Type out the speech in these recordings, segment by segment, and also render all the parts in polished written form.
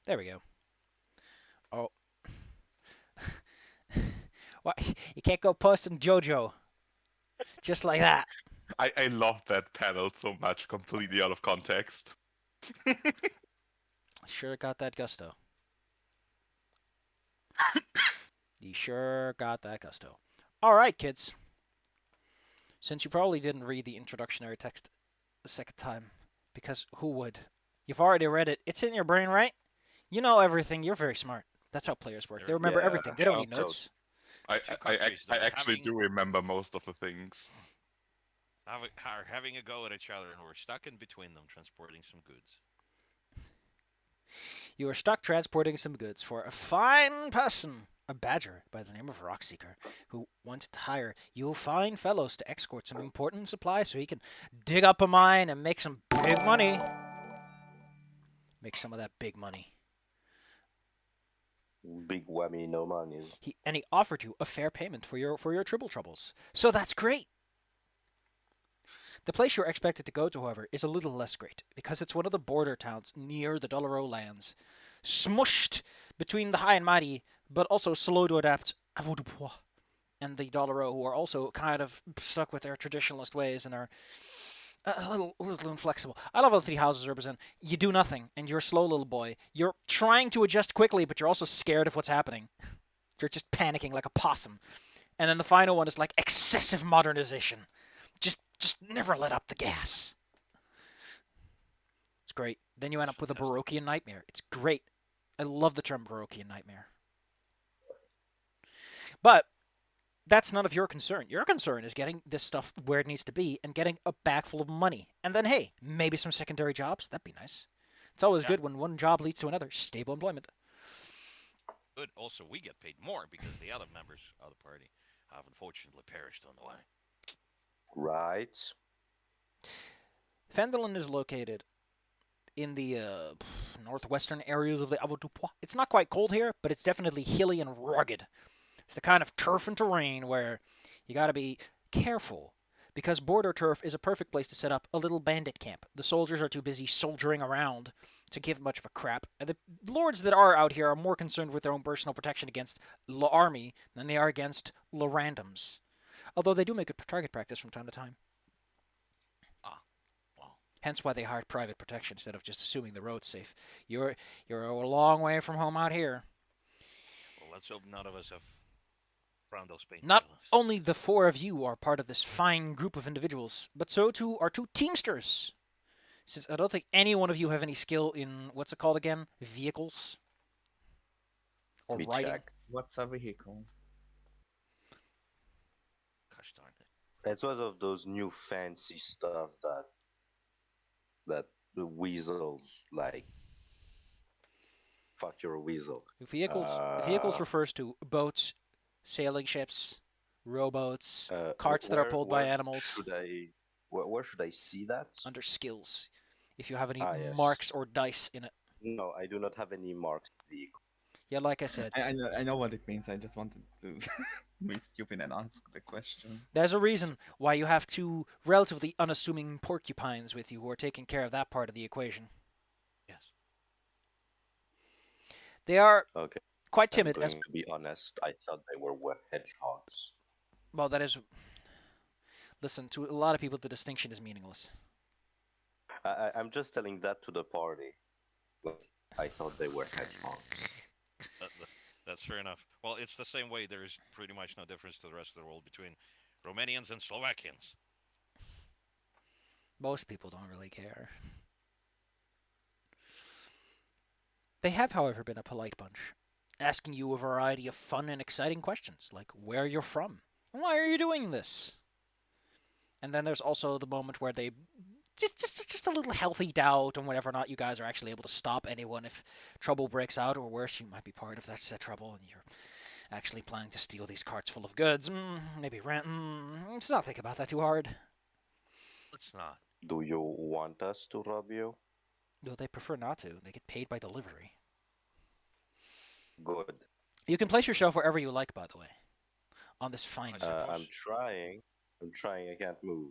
There we go. Oh. What? You can't go posting JoJo. Just like that. I love that panel so much, completely out of context. Sure got that gusto. You sure got that gusto. All right, kids. Since you probably didn't read the introductionary text the second time, because who would? You've already read it. It's in your brain, right? You know everything. You're very smart. That's how players work. They remember Yeah, everything. They don't need so notes. I, Two I, I, countries I that actually do remember most of the things. are having a go at each other, and we're stuck in between them, transporting some goods. You are stuck transporting some goods for a fine person, a badger by the name of Rockseeker, who wants to hire you fine fellows to escort some important supplies so he can dig up a mine and make some big money. Make some of that big money. big whammy, no monies. He offered you a fair payment for your triple troubles. So that's great. The place you're expected to go to, however, is a little less great, because it's one of the border towns near the Dollaro lands, smushed between the high and mighty, but also slow to adapt Avoirdupois and the Dollaro, who are also kind of stuck with their traditionalist ways and are a little inflexible. I love how the three houses represent. You do nothing, and you're a slow little boy. You're trying to adjust quickly, but you're also scared of what's happening. You're just panicking like a possum. And then the final one is like excessive modernization. Just never let up the gas. It's great. Then you end up with a Baroquean nightmare. It's great. I love the term Baroquean nightmare. But that's none of your concern. Your concern is getting this stuff where it needs to be and getting a bag full of money. And then, hey, maybe some secondary jobs. That'd be nice. It's always good when one job leads to another. Stable employment. Good. Also, we get paid more because the other members of the party have unfortunately perished on the way. Right. Fendelin is located in the northwestern areas of the Avoirdupois. It's not quite cold here, but it's definitely hilly and rugged. It's the kind of turf and terrain where you gotta be careful, because border turf is a perfect place to set up a little bandit camp. The soldiers are too busy soldiering around to give much of a crap. And the lords that are out here are more concerned with their own personal protection against the army than they are against the randoms. Although they do make good target practice from time to time. Hence why they hired private protection instead of just assuming the road's safe. You're a long way from home out here. Well, let's hope none of us have found those paint. Not only the four of you are part of this fine group of individuals, but so too are two teamsters. Since I don't think any one of you have any skill in, what's it called again? Vehicles? Or Me riding? check. What's a vehicle? Gosh darn it. It's one of those new fancy stuff that the weasels like. Fuck your weasel. Vehicles refers to boats, sailing ships, rowboats, Uh, carts that are where- pulled by where animals. Where should I see that? Under skills. If you have any Yes. marks or dice in it. No, I do not have any marked vehicle. Yeah, like I said, I know what it means. I just wanted to be stupid and ask the question. there's a reason why you have two relatively unassuming porcupines with you who are taking care of that part of the equation. Yes. They are Okay. quite I'm timid. going As to be honest, I thought they were hedgehogs. well, that is. Listen, to a lot of people, the distinction is meaningless. I'm just telling that to the party. Like, I thought they were hedgehogs. That's fair enough. Well, it's the same way. There's pretty much no difference to the rest of the world between Romanians and Slovakians. Most people don't really care. They have, however, been a polite bunch, asking you a variety of fun and exciting questions, like where you're from, why are you doing this? And then there's also the moment where they just a little healthy doubt on whether or not you guys are actually able to stop anyone if trouble breaks out, or worse, you might be part of that said trouble and you're actually planning to steal these carts full of goods. Maybe rent. Let's not think about that too hard. Let's not. Do you want us to rob you? No, they prefer not to. They get paid by delivery. Good. You can place yourself wherever you like, by the way, on this fine. I'm trying. I can't move.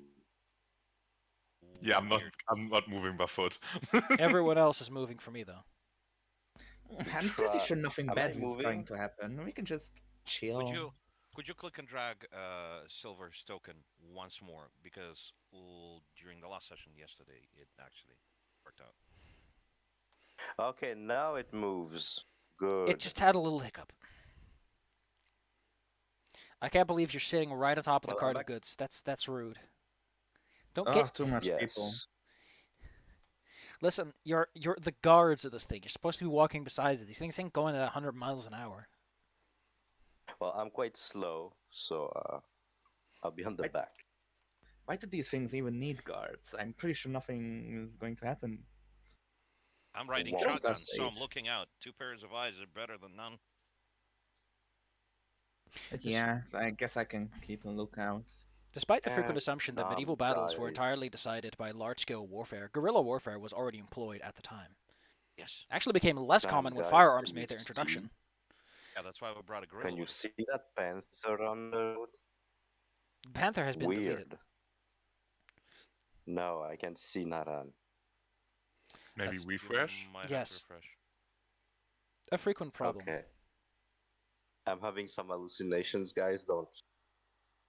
Yeah, I'm not moving by foot. Everyone else is moving for me, though. I'm pretty sure nothing Am I bad is going moving? to happen. We can just Could chill. you click and drag Silver's token once more because during the last session yesterday it actually worked out. Okay, now it moves. It Good. just had a little hiccup. I can't believe you're sitting right on top of the Well, cart I'm of goods. That's rude. Don't Oh, get. too much people. Yes. Listen, you're the guards of this thing. You're supposed to be walking beside it. These things ain't going at 100 miles an hour. Well, I'm quite slow, so I'll be on the I- back. Why do these things even need guards? I'm pretty sure nothing is going to happen. I'm riding walls are shotgun, so I'm safe. looking out. 2 pairs of eyes are better than none. But Just- yeah, I guess I can keep a lookout. Despite the frequent assumption that medieval battles were guys. entirely decided by large-scale warfare, guerrilla warfare was already employed at the time. Yes. Actually became less Damn, common when guys, firearms can you made their see? introduction. Yeah, that's why we brought a gorilla. Can you with us. see that panther on the road? The Panther has been Weird. deleted. No, I can see Naran. Maybe That's- You refresh. might have Yes. to refresh. A frequent problem. Okay. I'm having some hallucinations, guys. Don't.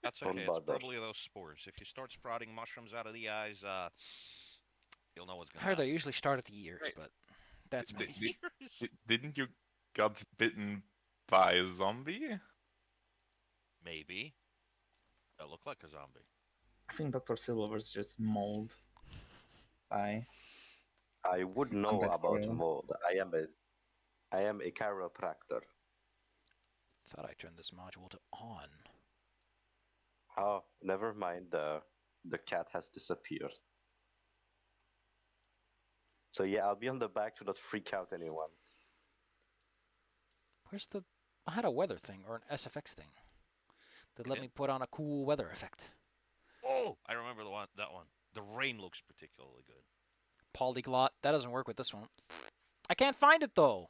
That's Don't okay. It's bother. probably those spores. If you start sprouting mushrooms out of the eyes, you'll know what's I gonna heard they happen. usually start at the ears, Right. but that's Did- me. Didn't you got bitten by a zombie? Maybe. That look like a zombie. I think Dr. Silver was just mauled by. I would know that about gorilla. mold. I am a chiropractor. Thought I turned this module to on. Oh, never mind. The cat has disappeared. So yeah, I'll be on the back to not freak out anyone. Where's the? I had a weather thing or an SFX thing that You let did? me put on a cool weather effect. Oh, I remember that one. The rain looks particularly good. Polyglot. That doesn't work with this one. I can't find it though.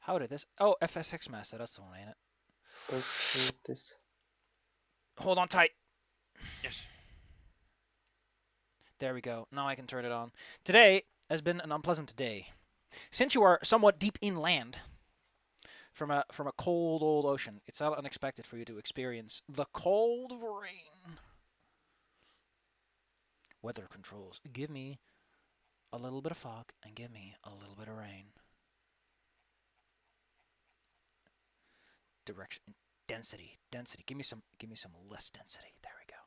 How did this? Oh, FSX Master. That's the one, ain't it? Okay, this. Hold on tight. Yes. There we go. Now I can turn it on. Today has been an unpleasant day. Since you are somewhat deep inland from a cold old ocean, it's not unexpected for you to experience the cold of rain. Weather controls. Give me a little bit of fog and give me a little bit of rain. Direction, density. Give me some less density. There we go.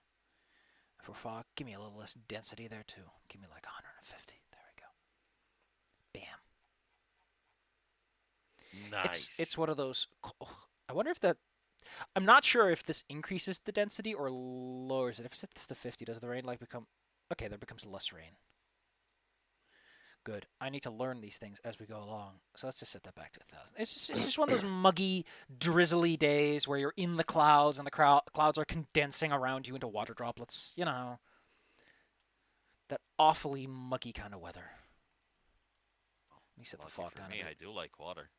For fog, give me a little less density there too. Give me like 150. There we go. Bam. Nice. It's one of those. I wonder if that. I'm not sure if this increases the density or lowers it. If I set this to 50, does the rain like become? Okay, there becomes less rain. Good. I need to learn these things as we go along. So let's just set that back to 1,000. It's just one of those muggy, drizzly days where you're in the clouds and the clouds are condensing around you into water droplets. You know, that awfully muggy kind of weather. Let me set the Lucky fog for down a me, bit. I do like water.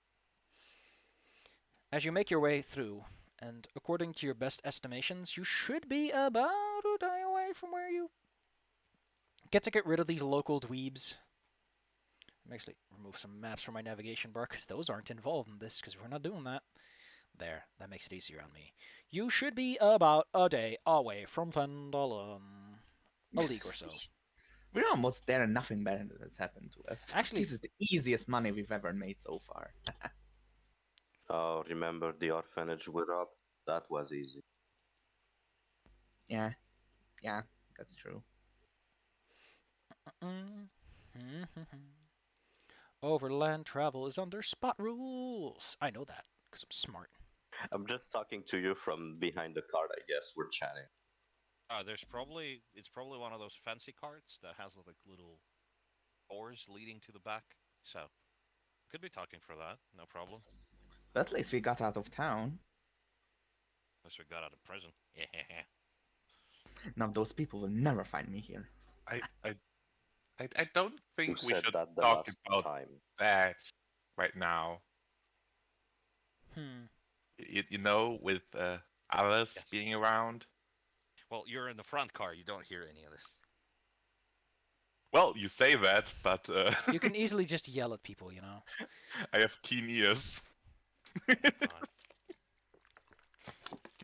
As you make your way through, and according to your best estimations, you should be about a day away from where you get rid of these local dweebs. Let me actually remove some maps from my navigation bar because those aren't involved in this because we're not doing that. There, that makes it easier on me. You should be about a day away from Fandolin. A league or so. We're almost there and nothing bad has happened to us. Actually- this is the easiest money we've ever made so far. Oh, remember the orphanage we robbed? That was easy. Yeah, that's true. Overland travel is under spot rules. I know that because I'm smart. I'm just talking to you from behind the cart, I guess. We're chatting. It's probably one of those fancy carts that has like little doors leading to the back. So could be talking for that, no problem. But at least we got out of town. Unless we got out of prison. Yeah. Now those people will never find me here. I don't You think we said should that the talk last about time. that right now. You know, with Alice Yes. being around. Well, you're in the front car. You don't hear any of this. Well, you say that, but You can easily just yell at people, you know. I have keen ears. God.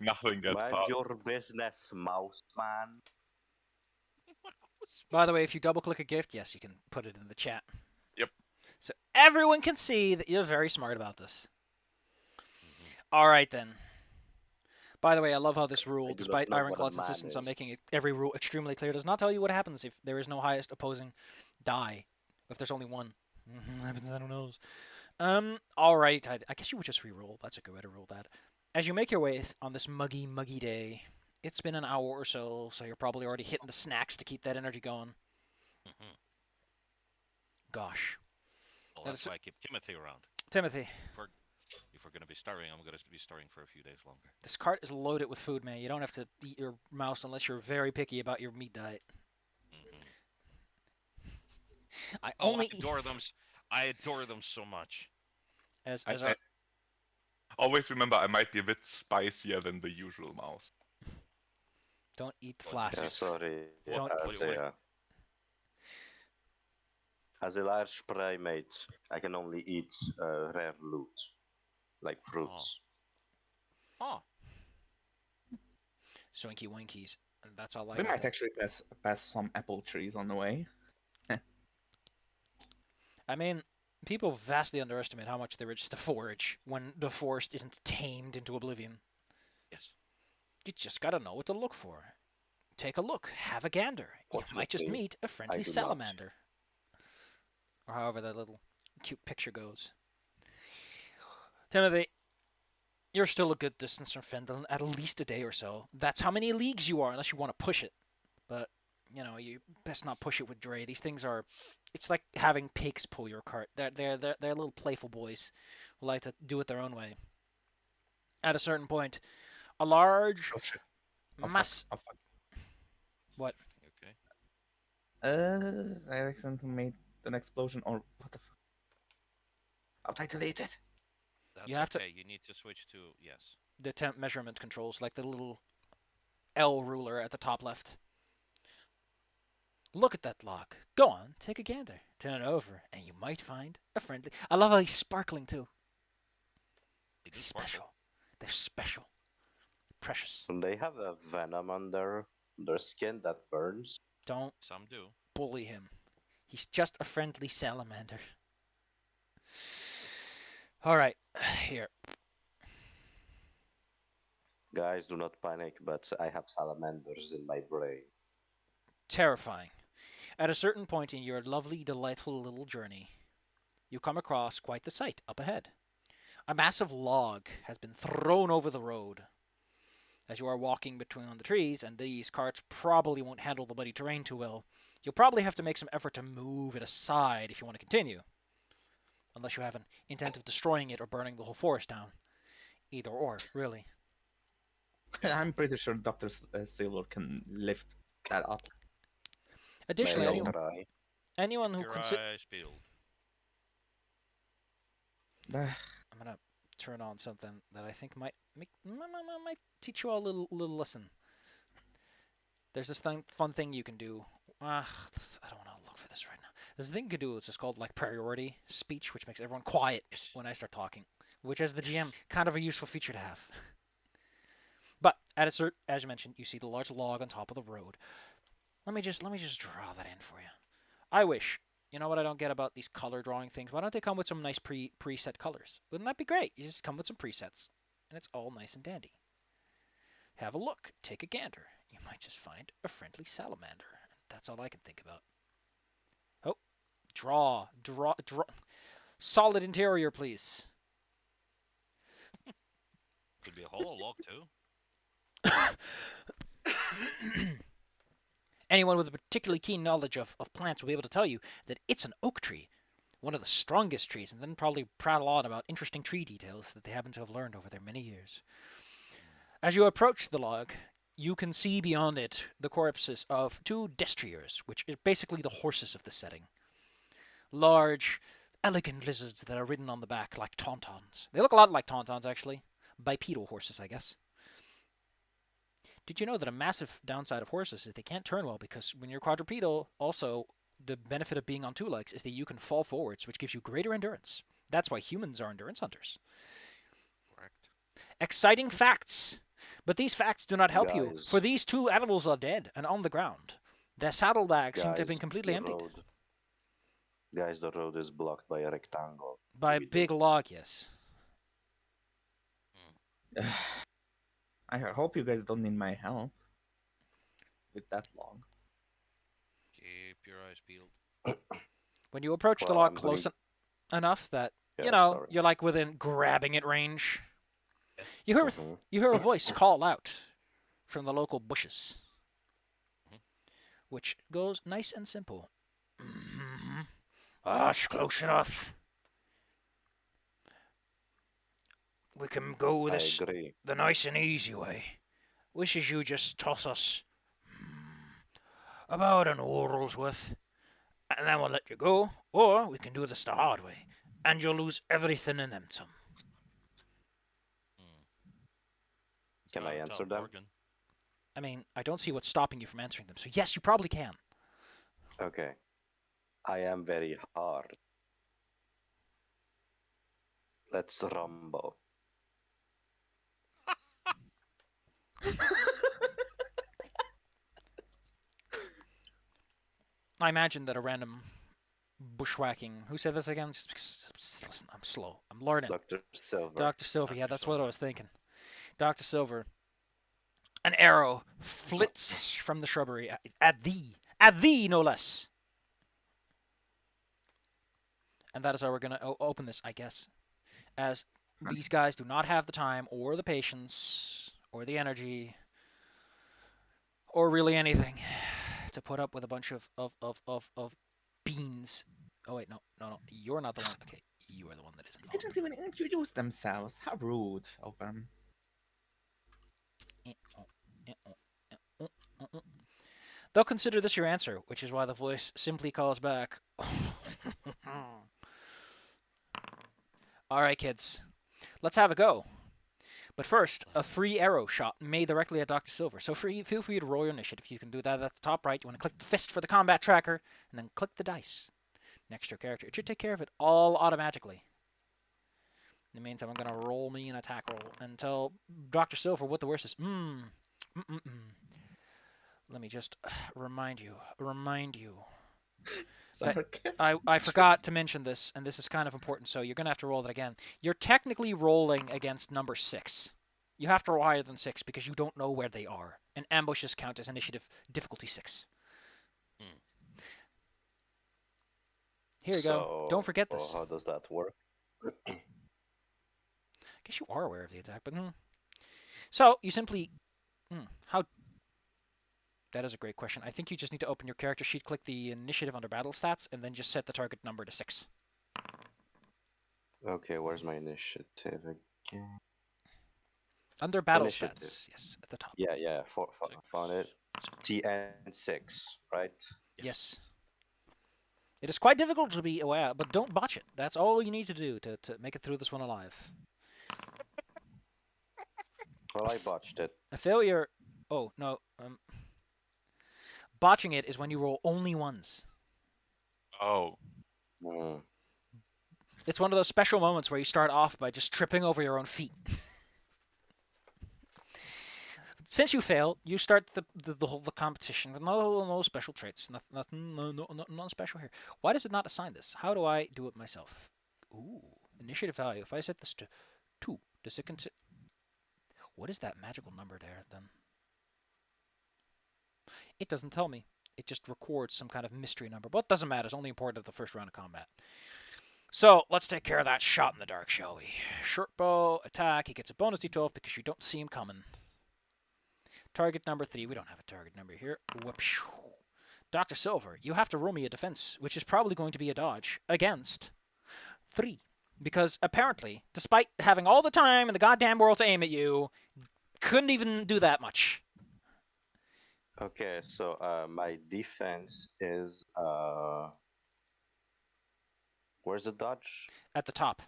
Nothing gets Mind past. your business, mouse man. By the way, if you double-click a gift, yes, you can put it in the chat. Yep. So everyone can see that you're very smart about this. All right, then. By the way, I love how this rule, I do not despite know what a Ironclaw's man insistence on is. making every rule extremely clear, does not tell you what happens if there is no highest opposing die. If there's only one. Happens, I don't know. Alright, I guess you would just re-roll. That's a good way to roll that. As you make your way on this muggy day, it's been an hour or so, so you're probably already hitting the snacks to keep that energy going. Mhm. Gosh. Well, That's- that's why I keep Timothy around. Timothy, If we're going to be starving, I'm going to be starving for a few days longer. this cart is loaded with food, man. You don't have to eat your mouse unless you're very picky about your meat diet. I Oh, only I adore them. I adore them so much. as I our, always remember I might be a bit spicier than the usual mouse. don't eat Well, Yeah, flasks. sorry. Don't- As a large primate, I can only eat rare loot, like fruits. Oh, Swinky winkies. And that's all I We got. might actually pass some apple trees on the way. I mean, people vastly underestimate how much there is to forage when the forest isn't tamed into oblivion. yes. You just gotta know what to look for. Take a look, have a gander. You might just Fortunately, meet a friendly do not. salamander. Or however that little cute picture goes. Timothy, you're still a good distance from Fendel, at least a day or so. That's how many leagues you are, unless you want to push it. But, you know, you best not push it with Dre. These things are... It's like having pigs pull your cart. They're little playful boys who like to do it their own way. At a certain point, a large Oh shit. Oh, fuck. mass... Oh, fuck. What? Okay. I accidentally made an explosion, or what the fuck? How did I delete it? That's You have to- okay. You need to switch to yes. The temp measurement controls, like the little L ruler at the top left. Look at that log. Go on, take a gander. Turn it over, and you might find a friendly... I love how he's sparkling, too. They do sparkle. Special. They're special. Precious. And they have a venom on their skin that burns. Don't Some do. bully him. He's just a friendly salamander. Alright, here. Guys, do not panic, but I have salamanders in my brain. Terrifying. At a certain point in your lovely, delightful little journey, you come across quite the sight up ahead. A massive log has been thrown over the road. As you are walking between the trees, and these carts probably won't handle the muddy terrain too well, you'll probably have to make some effort to move it aside if you want to continue. Unless you have an intent of destroying it or burning the whole forest down. Either or, really. I'm pretty sure Dr. Sailor can lift that up. Additionally, May I anyone, try? anyone who Your considers... eyes peeled. I'm gonna turn on something that I think might teach you all a little lesson. There's this fun thing you can do. I don't want to look for this right now. There's a thing you can do. It's just called like priority speech, which makes everyone quiet when I start talking. Which, as the GM, kind of a useful feature to have. But at a certain, as you mentioned, you see the large log on top of the road. Let me just draw that in for you. I wish. You know what I don't get about these color drawing things? Why don't they come with some nice preset colors? Wouldn't that be great? You just come with some presets, and it's all nice and dandy. Have a look. Take a gander. You might just find a friendly salamander. That's all I can think about. Oh, draw. Solid interior, please. Could be a hollow log too. Anyone with a particularly keen knowledge of plants will be able to tell you that it's an oak tree, one of the strongest trees, and then probably prattle on about interesting tree details that they happen to have learned over their many years. As you approach the log, you can see beyond it the corpses of two destriers, which are basically the horses of the setting. Large, elegant lizards that are ridden on the back like tauntauns. They look a lot like tauntauns, actually. Bipedal horses, I guess. Did you know that a massive downside of horses is they can't turn well because when you're quadrupedal, also the benefit of being on two legs is that you can fall forwards, which gives you greater endurance. That's why humans are endurance hunters. Correct. Exciting facts. But these facts do not help you, Guys. for these two animals are dead and on the ground. Their saddlebags seem to have been Guys, completely the emptied. road. Guys, the road is blocked by a rectangle. By a We do. big log, yes. I hope you guys don't need my help with that log. Keep your eyes peeled. When you approach the Well, log I'm close enough that, Yeah, you know, sorry. you're like within grabbing it range, you hear, Mhm. you hear a voice call out from the local bushes, which goes nice and simple. It's close enough. We can go I this agree. the nice and easy way. Wishes you just toss us about an oral's worth, and then we'll let you go. Or we can do this the hard way, and you'll lose everything and then some. Can I answer them? I mean, I don't see what's stopping you from answering them, so yes, you probably can. Okay. I am very hard. Let's rumble. I imagine that a random bushwhacking. Who said this again? Listen, I'm slow. I'm learning. Dr. Silver. Dr. Silver. Yeah, Dr. that's what I Silver. was thinking. Dr. Silver. An arrow flits from the shrubbery at thee, no less. And that is how we're gonna open this, I guess, as these guys do not have the time or the patience or the energy or really anything to put up with a bunch of beans. Oh wait, no, you're not the one. Okay, you are the one that is They involved. didn't even introduce themselves. How rude of them. They'll consider this your answer, which is why the voice simply calls back. All right, kids, let's have a go. But first, a free arrow shot made directly at Dr. Silver. So feel free to roll your initiative. You can do that at the top right. You want to click the fist for the combat tracker, and then click the dice next to your character. It should take care of it all automatically. In the meantime, I'm going to roll me an attack roll and tell Dr. Silver what the worst is. Let me just remind you. I forgot to mention this, and this is kind of important, so you're going to have to roll it again. You're technically rolling against number 6. You have to roll higher than 6 because you don't know where they are, and ambushes count as initiative difficulty 6. Here you go. Don't forget this. How does that work? I guess you are aware of the attack, but So, you simply... how... That is a great question. I think you just need to open your character sheet, click the initiative under battle stats, and then just set the target number to 6. Okay, where's my initiative again? Under battle Initiative. stats, yes, at the top. Yeah, found it. TN6, right? Yes. It is quite difficult to be aware, but don't botch it. That's all you need to do to make it through this one alive. Well, I botched it. A failure... Oh, no. Botching it is when you roll only ones. Oh, Mm. It's one of those special moments where you start off by just tripping over your own feet. Since you fail, you start the whole competition with no special traits. Nothing special here. Why does it not assign this? How do I do it myself? Ooh, initiative value. If I set this to 2, does it consider... What is that magical number there, then? It doesn't tell me. It just records some kind of mystery number. But it doesn't matter. It's only important at the first round of combat. So, let's take care of that shot in the dark, shall we? Short bow, attack. He gets a bonus d12 because you don't see him coming. Target number 3. We don't have a target number here. Whoopsh. Dr. Silver, you have to roll me a defense, which is probably going to be a dodge, against 3. Because apparently, despite having all the time in the goddamn world to aim at you, couldn't even do that much. Okay, so my defense is where's the dodge? At the top.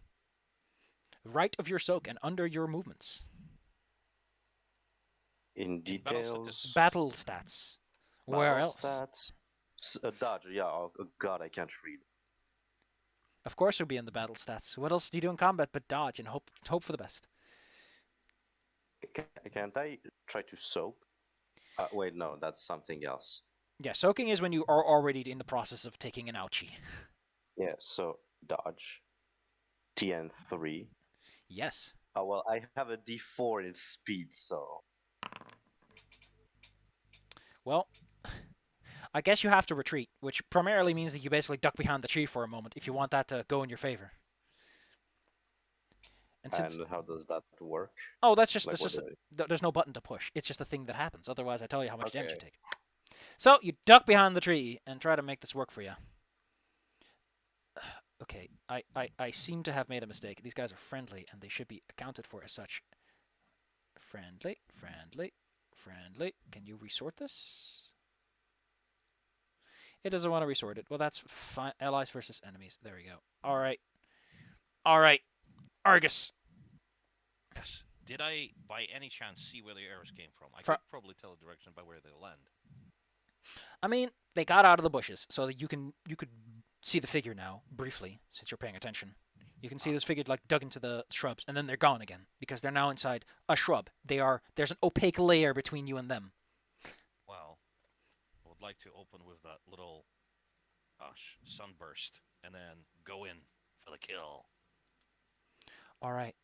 Right of your soak and under your movements. In battle details. Battle stats. Where battle else? Stats. Dodge, yeah. Oh god, I can't read. Of course, it'll be in the battle stats. What else do you do in combat but dodge and hope for the best? Can't I try to soak? Wait, no, that's something else. Yeah, soaking is when you are already in the process of taking an ouchie. Yeah, so dodge. TN3. Yes. Oh, well, I have a D4 in speed, so. Well, I guess you have to retreat, which primarily means that you basically duck behind the tree for a moment if you want that to go in your favor. And since And how does that work? oh, that's just Like, that's what just do there's no button to push. It's just a thing that happens. Otherwise, I tell you how much damage you Okay. take. So you duck behind the tree and try to make this work for you. Okay, I seem to have made a mistake. These guys are friendly, and they should be accounted for as such. Friendly, friendly, friendly. Can you resort this? It doesn't want to resort it. Well, that's fine. Allies versus enemies. There we go. All right. All right. Argus. Yes. Did I, by any chance, see where the arrows came from? I Fro- could probably tell the direction by where they land. I mean, they got out of the bushes, so that you could see the figure now briefly, since you're paying attention. You can see this figure like dug into the shrubs, and then they're gone again because they're now inside a shrub. There's an opaque layer between you and them. Well, I would like to open with that little, sunburst, and then go in for the kill. All right.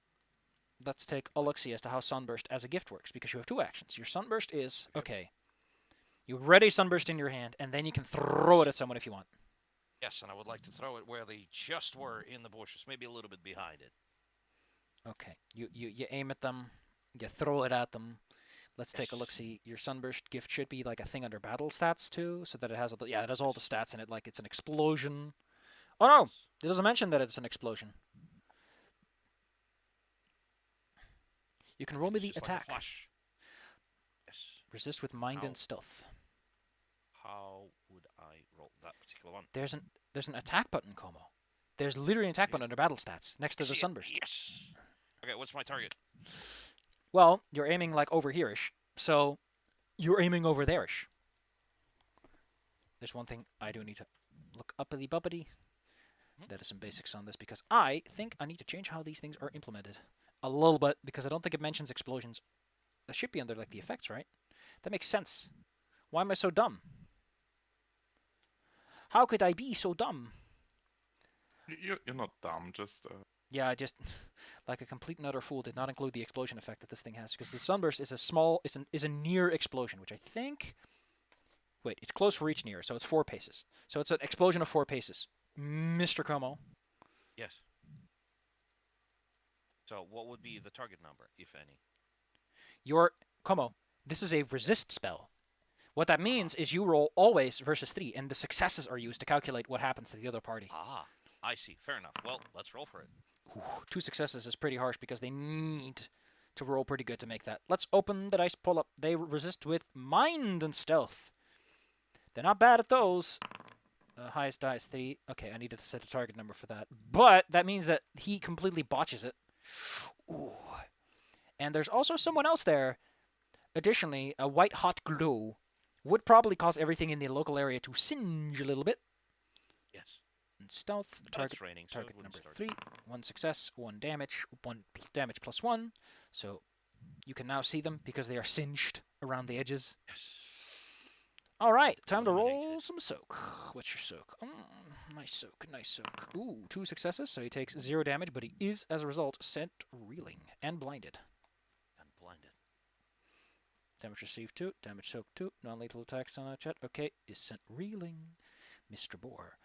Let's take a look-see as to how Sunburst as a gift works, because you have two actions. Your Sunburst is, okay, you ready Sunburst in your hand, and then you can throw it at someone if you want. Yes, and I would like to throw it where they just were in the bushes, maybe a little bit behind it. Okay, you aim at them, you throw it at them. Let's take a Yes. look-see. Your Sunburst gift should be like a thing under battle stats too, so that it has all it has all the stats in it, like it's an explosion. Oh no, it doesn't mention that it's an explosion. You can roll me the It's just like a attack. flash. Yes. Resist with mind Ow. and stealth. How would I roll that particular one? There's an attack button, Como. There's literally an attack button under battle stats next to the See it? Sunburst. Yes. Okay, what's my target? Well, you're aiming like over here-ish, so you're aiming over there-ish. There's one thing I do need to look uppity buppity. That is some basics on this, because I think I need to change how these things are implemented a little bit, because I don't think it mentions explosions. That should be under like the effects, right? That makes sense. Why am I so dumb? How could I be so dumb? You're not dumb, just Yeah, I just, like a complete and utter fool, did not include the explosion effect that this thing has, because the Sunburst is a near explosion, which I think. Wait, it's close reach near, so it's 4 paces. So it's an explosion of 4 paces. Mr. Como. Yes. So what would be the target number, if any? Your Como, this is a resist spell. What that means is you roll always versus 3, and the successes are used to calculate what happens to the other party. Ah, I see. Fair enough. Well, let's roll for it. Ooh, 2 successes is pretty harsh because they need to roll pretty good to make that. Let's open the dice pull up. They resist with mind and stealth. They're not bad at those. Highest die is 3. Okay, I needed to set a target number for that. But that means that he completely botches it. Ooh. And there's also someone else there. Additionally, a white hot glow would probably cause everything in the local area to singe a little bit. Yes. And stealth, But target it's raining, so it target wouldn't number start. 3. 1 success, 1 damage, 1 damage plus 1. So you can now see them because they are singed around the edges. Yes. All right, time to Eliminated. roll some soak. What's your soak? Nice soak, nice soak. Ooh, 2 successes, so he takes 0 damage, but he is, as a result, sent reeling and blinded. And blinded. Damage received 2, damage soaked 2, non-lethal attacks on a chat. Okay, is sent reeling. Mr. Boar.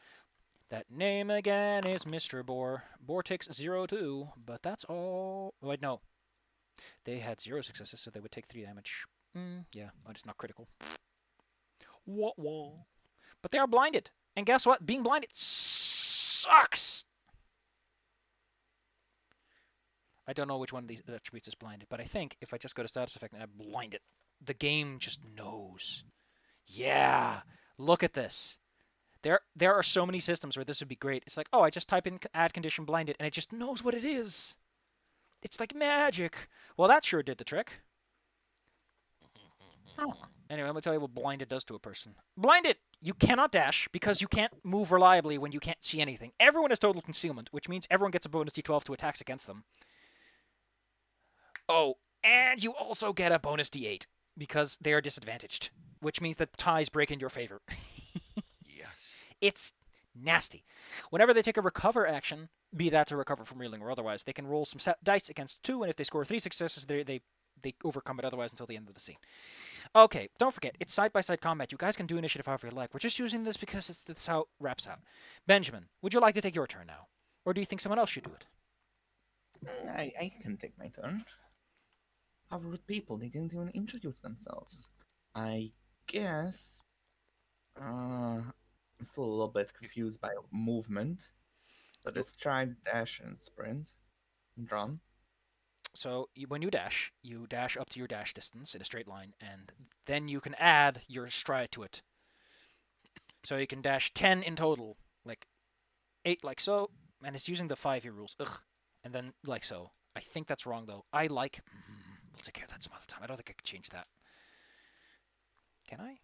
That name again is Mr. Boar. Boar takes 0 too, but that's all. Wait, no. They had 0 successes, so they would take 3 damage. Yeah, but it's not critical. Wah. But they are blinded. And guess what? Being blinded sucks! I don't know which one of these attributes is blinded, but I think if I just go to status effect and I blind it, the game just knows. Yeah! Look at this. There are so many systems where this would be great. It's like, oh, I just type in add condition blinded, and it just knows what it is. It's like magic. Well, that sure did the trick. Oh. Anyway, I'm going to tell you what blinded does to a person. Blinded! You cannot dash because you can't move reliably when you can't see anything. Everyone has total concealment, which means everyone gets a bonus d12 to attacks against them. Oh, and you also get a bonus d8 because they are disadvantaged, which means that ties break in your favor. Yes. It's nasty. Whenever they take a recover action, be that to recover from reeling or otherwise, they can roll some dice against 2, and if they score 3 successes, they overcome it otherwise until the end of the scene. Okay, don't forget, it's side-by-side combat. You guys can do initiative however you like. We're just using this because that's how it wraps out. Benjamin, would you like to take your turn now? Or do you think someone else should do it? I can take my turn. How rude people, they didn't even introduce themselves. I guess... I'm still a little bit confused by movement. So there's stride, dash, and sprint. And run. So when you dash up to your dash distance in a straight line, and then you can add your stride to it. So you can dash 10 in total, like 8 like so, and it's using the 5e rules. Ugh. And then like so. I think that's wrong though. I like... we'll take care of that some other time. I don't think I can change that. Can I?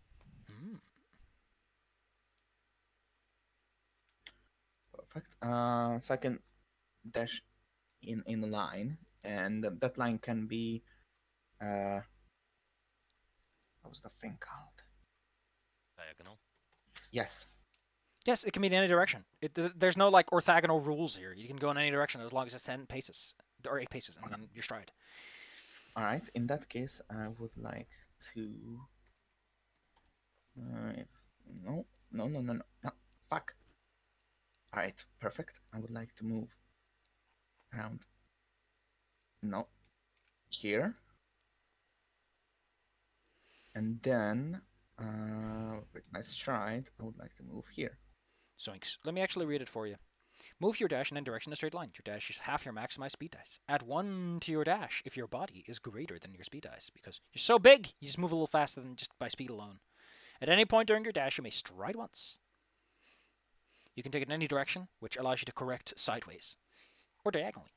Perfect. So I can dash in a line, and that line can be... what was the thing called? Diagonal. Yes. Yes, it can be in any direction. There's no like orthogonal rules here. You can go in any direction as long as it's 10 paces or 8 paces, and then your stride. All right. In that case, I would like to. No, no, no, no, no, no. Fuck. All right. Perfect. I would like to move around. No. Here. And then, with my stride, I would like to move here. Zoinks. Let me actually read it for you. Move your dash in any direction in a straight line. Your dash is half your maximized speed dice. Add 1 to your dash if your body is greater than your speed dice, because you're so big, you just move a little faster than just by speed alone. At any point during your dash, you may stride once. You can take it in any direction, which allows you to correct sideways or diagonally.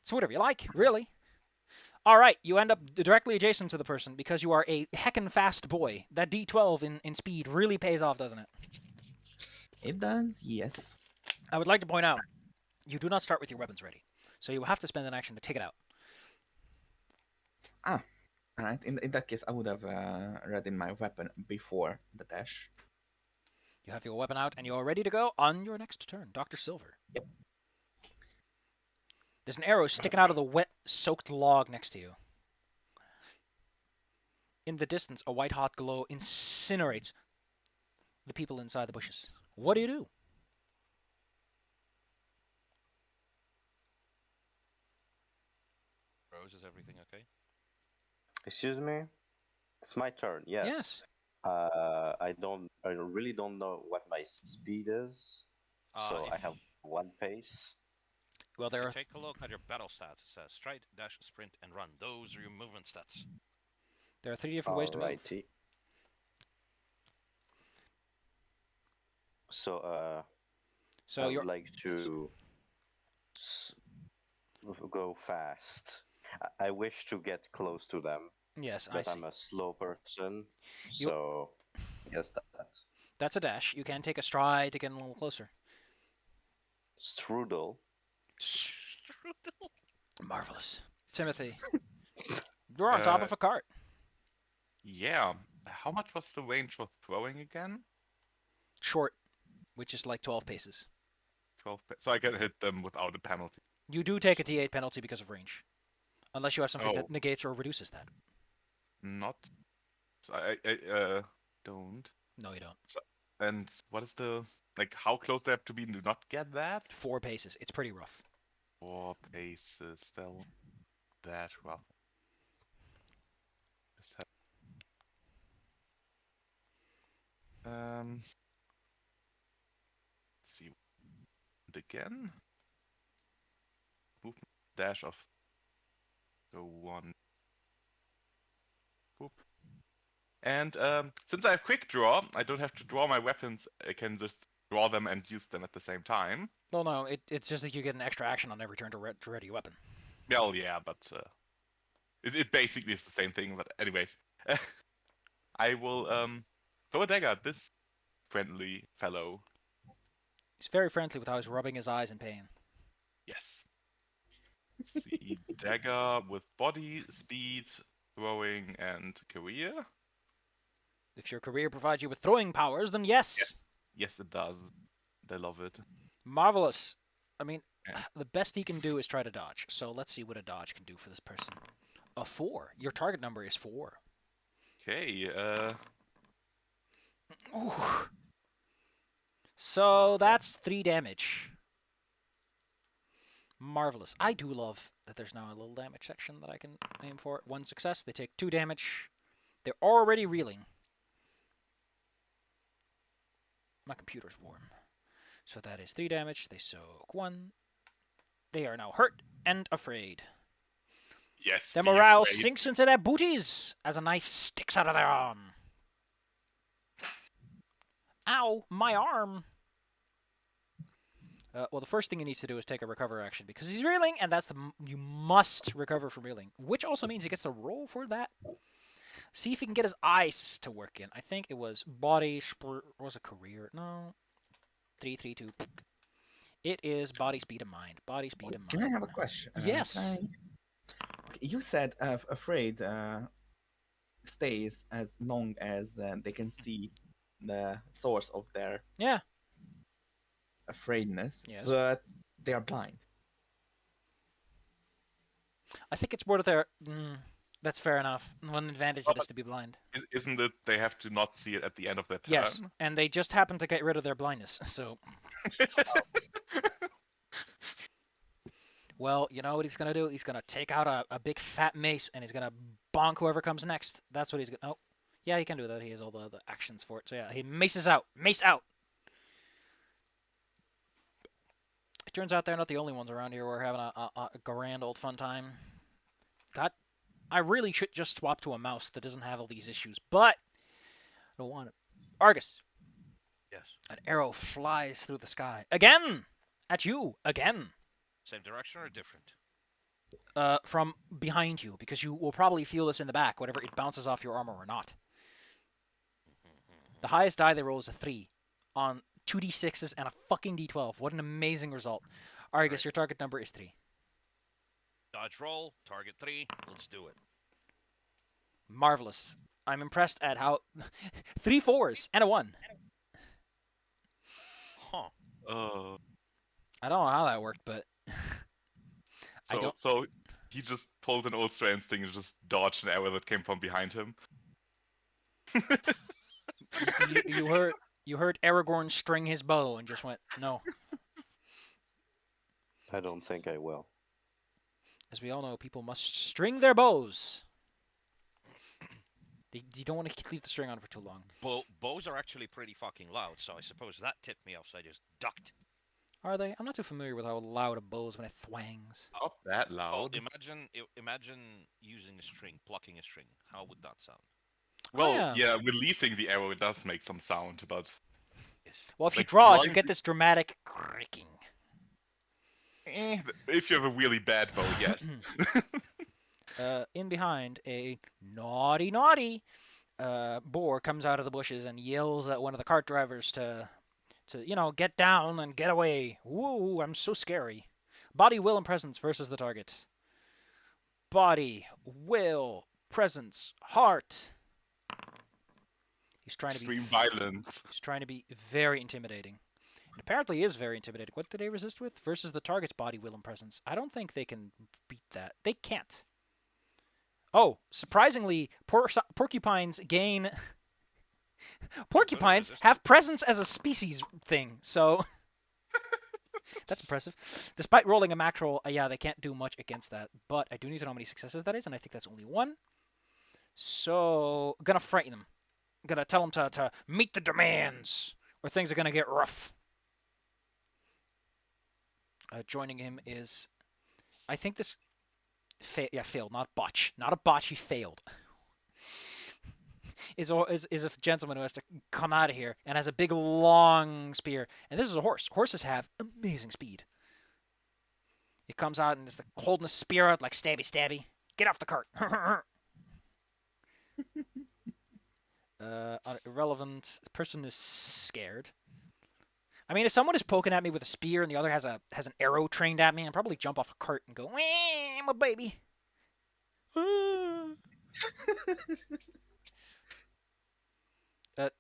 So whatever you like, really. All right, you end up directly adjacent to the person because you are a heckin' fast boy. That D12 in speed really pays off, doesn't it? It does, yes. I would like to point out, you do not start with your weapons ready. So you have to spend an action to take it out. All right. In that case, I would have read in my weapon before the dash. You have your weapon out and you are ready to go on your next turn. Dr. Silver. Yep. There's an arrow sticking out of the wet, soaked log next to you. In the distance, a white-hot glow incinerates the people inside the bushes. What do you do? Rose, is everything okay? Excuse me? It's my turn, yes. Yes. I really don't know what my speed is. So if I have 1 pace. Well, If there you are take a look at your battle stats. It says stride, dash, sprint, and run. Those are your movement stats. 3 different ways to move. Alrighty. So So I you're would like to go fast. I wish to get close to them, yes, I but see. I'm a slow person, You- so yes, that. That's a dash. You can take a stride to get a little closer. Strudel. Strudel. Marvelous. Timothy, you're on top of a cart. Yeah. How much was the range for throwing again? Short, which is like 12 paces. 12. So I can hit them without a penalty. You do take a D8 penalty because of range. Unless you have something Oh. that negates or reduces that. Not. So I don't. No, you don't. And what is the how close they have to be to not get that? 4 paces. It's pretty rough. 4 paces. Still that rough. Let's see. And again. Movement dash of the 1. Boop. And since I have quick draw, I don't have to draw my weapons. I can just draw them and use them at the same time. Well, no, it's just that you get an extra action on every turn to ready a weapon. Well, yeah, but it basically is the same thing. But anyways, I will throw a dagger at this friendly fellow. He's very friendly with how he's rubbing his eyes in pain. Yes. Let's see. Dagger with body, speed, throwing, and career. If your career provides you with throwing powers, then yes. Yes, it does. I love it. Marvelous. I mean, Yeah. the best he can do is try to dodge. So let's see what a dodge can do for this person. A 4. Your target number is 4. Okay. Ooh. So that's 3 damage. Marvelous. I do love that there's now a little damage section that I can aim for. 1 success. They take 2 damage. They're already reeling. My computer's warm. So that is 3 damage. They soak 1. They are now hurt and afraid. Yes. Their be morale afraid. sinks into their booties as a knife sticks out of their arm. Ow, my arm! Well, the first thing he needs to do is take a recover action because he's reeling, and that's you must recover from reeling, which also means he gets to roll for that. See if he can get his eyes to work in. I think it was body, was a career? No. 3, 3, 2. It is body, speed, and mind. Body, speed, and mind. Can I have a question? Yes. Okay, you said afraid stays as long as they can see the source of their Yeah. afraidness, Yes. but they are blind. I think it's more that they're... that's fair enough. One advantage it is to be blind. Isn't it they have to not see it at the end of their turn? Yes, and they just happen to get rid of their blindness, so... Well, you know what he's going to do? He's going to take out a big fat mace, and he's going to bonk whoever comes next. That's what he's going to... Oh, yeah, he can do that. He has all the actions for it. So yeah, he maces out. Mace out! It turns out they're not the only ones around here who are having a grand old fun time. God, I really should just swap to a mouse that doesn't have all these issues, but I don't want it. Argus. Yes. An arrow flies through the sky. Again! At you! Again! Same direction or different? From behind you, because you will probably feel this in the back, whether it bounces off your armor or not. The highest die they roll is a 3 on 2d6s and a fucking d12. What an amazing result. Argus, your target number is 3. Dodge roll, target 3, let's do it. Marvelous. I'm impressed at how... 3 4s and a 1. Huh. I don't know how that worked, but... I don't... So he just pulled an old Strands thing and just dodged an arrow that came from behind him. you heard Aragorn string his bow and just went, no. I don't think I will. As we all know, people must string their bows. You don't want to leave the string on for too long. Bows are actually pretty fucking loud, so I suppose that tipped me off, so I just ducked. Are they? I'm not too familiar with how loud a bow is when it thwangs. Not that Well, loud. imagine using a string, plucking a string. How would that sound? Well, yeah. releasing the arrow does make some sound, but Yes. Well, if you Like draw it, you drawing get this dramatic creaking. if you have a really bad bow, yes. In behind, a naughty boar comes out of the bushes and yells at one of the cart drivers to get down and get away. Woo, I'm so scary. Body, will, and presence versus the target. Body, will, presence, heart. He's trying to be Extreme violence. He's trying to be very intimidating. And apparently he is very intimidating. What did they resist with? Versus the target's body, will, and presence. I don't think they can beat that. They can't. Oh, surprisingly, porcupines gain... Porcupines have presence as a species thing, so... That's impressive. Despite rolling a max roll, yeah, they can't do much against that. But I do need to know how many successes that is, and I think that's only 1. So, gonna frighten them. Gonna tell them to meet the demands, or things are gonna get rough. Joining him is... I think this... failed, not botch. Not a botch, he failed. is a gentleman who has to come out of here and has a big, long spear. And this is a horse. Horses have amazing speed. He comes out and is holding a spear out like stabby, stabby. Get off the cart. Irrelevant. The person is scared. I mean, if someone is poking at me with a spear and the other has an arrow trained at me, I'd probably jump off a cart and go, "Wah, I'm a baby."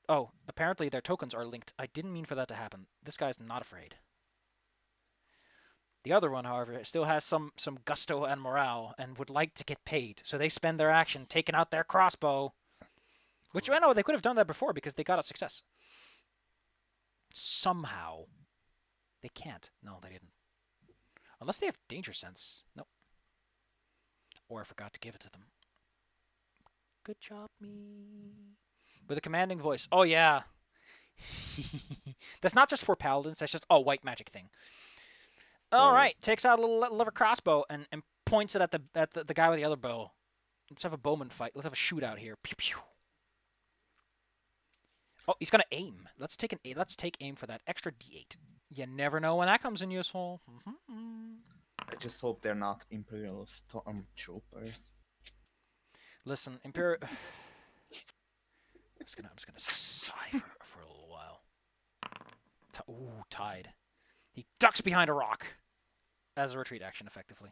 Oh, apparently their tokens are linked. I didn't mean for that to happen. This guy's not afraid. The other one, however, still has some gusto and morale and would like to get paid, so they spend their action taking out their crossbow. Which, I know, they could have done that before because they got a success. Somehow. They can't. No, they didn't. Unless they have danger sense. Nope. Or I forgot to give it to them. Good job, me. With a commanding voice. Oh, yeah. That's not just for paladins. That's just, white magic thing. All right. Takes out a little lever crossbow and points it at the guy with the other bow. Let's have a bowman fight. Let's have a shootout here. Pew, pew. Oh, he's gonna aim. Let's take aim for that extra D8. You never know when that comes in useful. I just hope they're not Imperial Stormtroopers. Listen, Imperial. I'm just gonna sigh for a little while. Ooh, tied. He ducks behind a rock as a retreat action, effectively.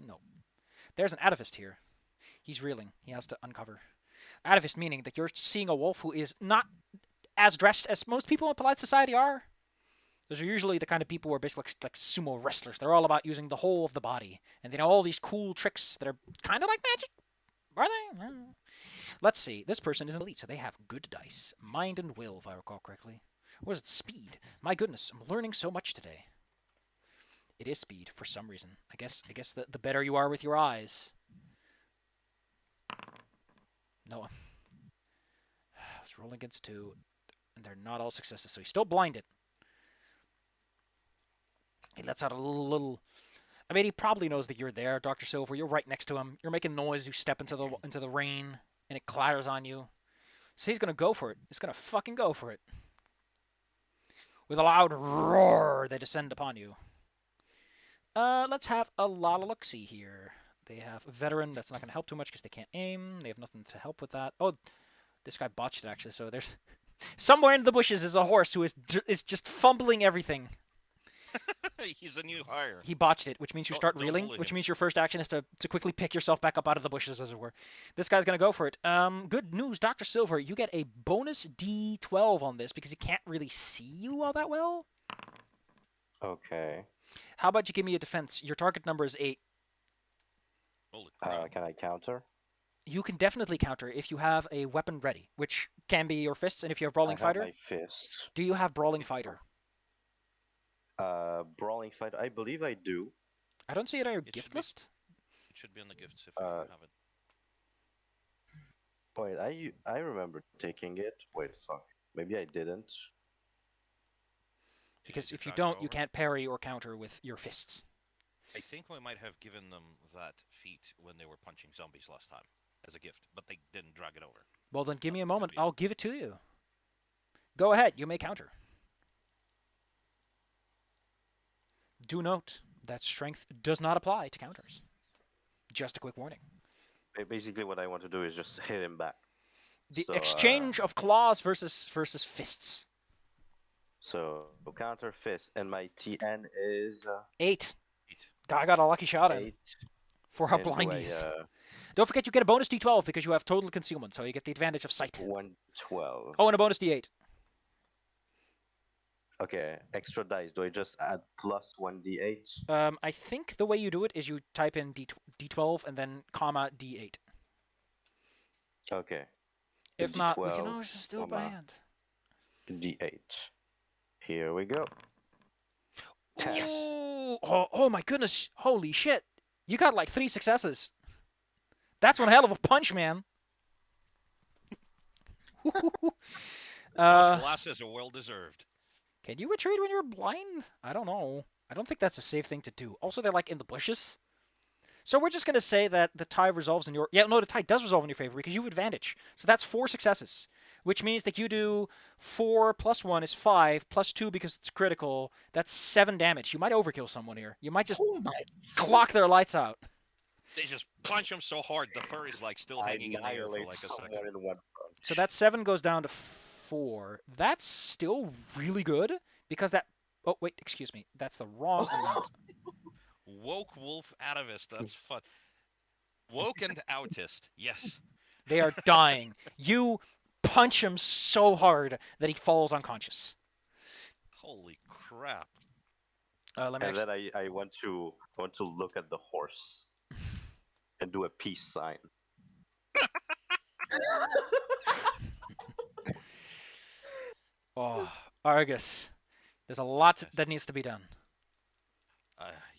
No. There's an atavist here. He's reeling. He has to uncover. Atavist meaning that you're seeing a wolf who is not as dressed as most people in polite society are. Those are usually the kind of people who are basically like sumo wrestlers. They're all about using the whole of the body. And they know all these cool tricks that are kind of like magic. Are they? Let's see. This person is an elite, so they have good dice. Mind and will, if I recall correctly. Or is it speed? My goodness, I'm learning so much today. It is speed, for some reason. I guess the better you are with your eyes. No. I was rolling against 2, and they're not all successes, so he's still blinded. He lets out a little. I mean, he probably knows that you're there, Dr. Silver. You're right next to him. You're making noise. You step into the rain, and it clatters on you. So he's gonna go for it. He's gonna fucking go for it. With a loud roar, they descend upon you. Let's have a lot of look-see here. They have a veteran. That's not going to help too much because they can't aim. They have nothing to help with that. Oh, this guy botched it, actually. So there's... Somewhere in the bushes is a horse who is just fumbling everything. He's a new hire. He botched it, which means you start Don't reeling, bully which him. means your first action is to quickly pick yourself back up out of the bushes, as it were. This guy's going to go for it. Good news, Dr. Silver. You get a bonus D12 on this because he can't really see you all that well. Okay. How about you give me a defense? Your target number is 8. Holy crap. Can I counter? You can definitely counter if you have a weapon ready, which can be your fists, and if you have Brawling I Fighter. have my fists. Do you have Brawling Fighter? Brawling fighter. I believe I do. I don't see it on your It gift should be- list. It should be on the gifts if you Uh, have it. Wait, I remember taking it. Wait, fuck. Maybe I didn't. You Because need to if you drag it don't, you over. can't parry or counter with your fists. I think we might have given them that feat when they were punching zombies last time as a gift, but they didn't drag it over. Well, then give me a Could moment. be. I'll give it to you. Go ahead. You may counter. Do note that strength does not apply to counters. Just a quick warning. Basically, what I want to do is just hit him back. The So, exchange of claws versus fists. So counter fist, and my TN is 8. Eight. I got a lucky shot at 8. for our And do I, blindies. Don't forget you get a bonus D12 because you have total concealment, so you get the advantage of sight. 112. Oh, and a bonus D8. Okay, extra dice. Do I just add plus 1d8? I think the way you do it is you type in D12 and then comma D8. Okay. If not, we can D12, always just do it by comma. hand. D8. Here we go. Yes. Oh my goodness. Holy shit. You got like 3 successes. That's one hell of a punch, man. Those uh, glasses are well deserved. can you retreat when you're blind? I don't know. I don't think that's a safe thing to do. Also, they're like in the bushes. So we're just going to say that the tie resolves in your... Yeah, no, the tie does resolve in your favor because you have advantage. So that's 4 successes, which means that you do 4 plus 1 is 5, plus 2 because it's critical. That's 7 damage. You might overkill someone here. You might just Oh my! clock their lights out. They just punch him so hard, the fur is like still hanging in the air for Annihilate like a second. someone in one punch. So that 7 goes down to 4. That's still really good because that. Oh wait, excuse me. That's the wrong amount. Woke wolf atavist. That's fun. Woke and autist. Yes. They are dying. You punch him so hard that he falls unconscious. Holy crap. Let me. And then I want to look at the horse and do a peace sign. Oh, Argus. There's a lot that needs to be done.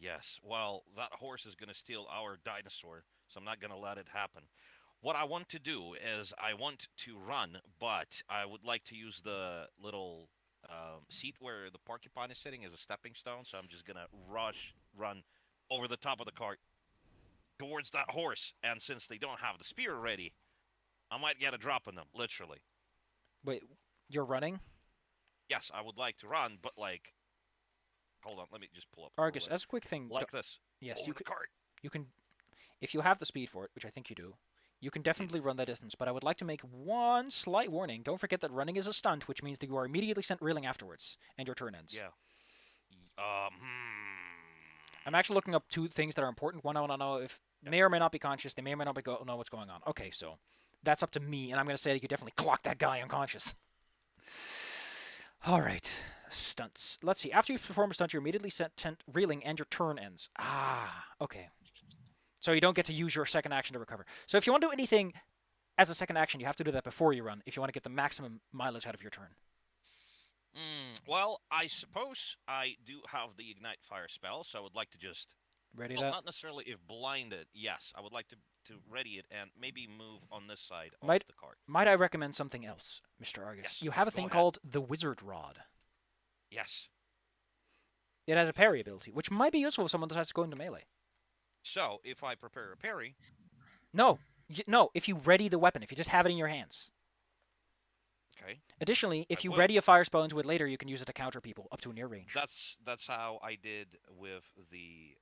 Yes. Well, that horse is going to steal our dinosaur, so I'm not going to let it happen. What I want to do is I want to run, but I would like to use the little seat where the porcupine is sitting as a stepping stone, so I'm just going to run over the top of the cart towards that horse. And since they don't have the spear ready, I might get a drop on them, literally. Wait, you're running? Yes, I would like to run, but like, hold on, let me just pull up. Argus, real as a quick thing, quick. Like this. yes, Over you the could. cart. You can, if you have the speed for it, which I think you do. You can definitely run that distance, but I would like to make one slight warning. Don't forget that running is a stunt, which means that you are immediately sent reeling afterwards, and your turn ends. Yeah. I'm actually looking up 2 things that are important. One, I want to know if may or may not be conscious. They may or may not know what's going on. Okay, so that's up to me, and I'm going to say that you definitely clock that guy unconscious. All right, stunts. Let's see. After you perform a stunt, you're immediately sent reeling, and your turn ends. Ah, okay. So you don't get to use your second action to recover. So if you want to do anything as a second action, you have to do that before you run if you want to get the maximum mileage out of your turn. Well, I suppose I do have the Ignite Fire spell, so I would like to just... Ready Well, that? not necessarily if blinded. Yes, I would like to ready it and maybe move on this side of Might- the cart. Might I recommend something else, Mr. Argus? Yes, You have a go thing ahead. called the Wizard Rod. Yes. It has a parry ability, which might be useful if someone decides to go into melee. So, if I prepare a parry... No, no. If you ready the weapon, if you just have it in your hands. Okay. Additionally, if I you will. ready a fire spell into it later, you can use it to counter people up to near range. That's how I did with the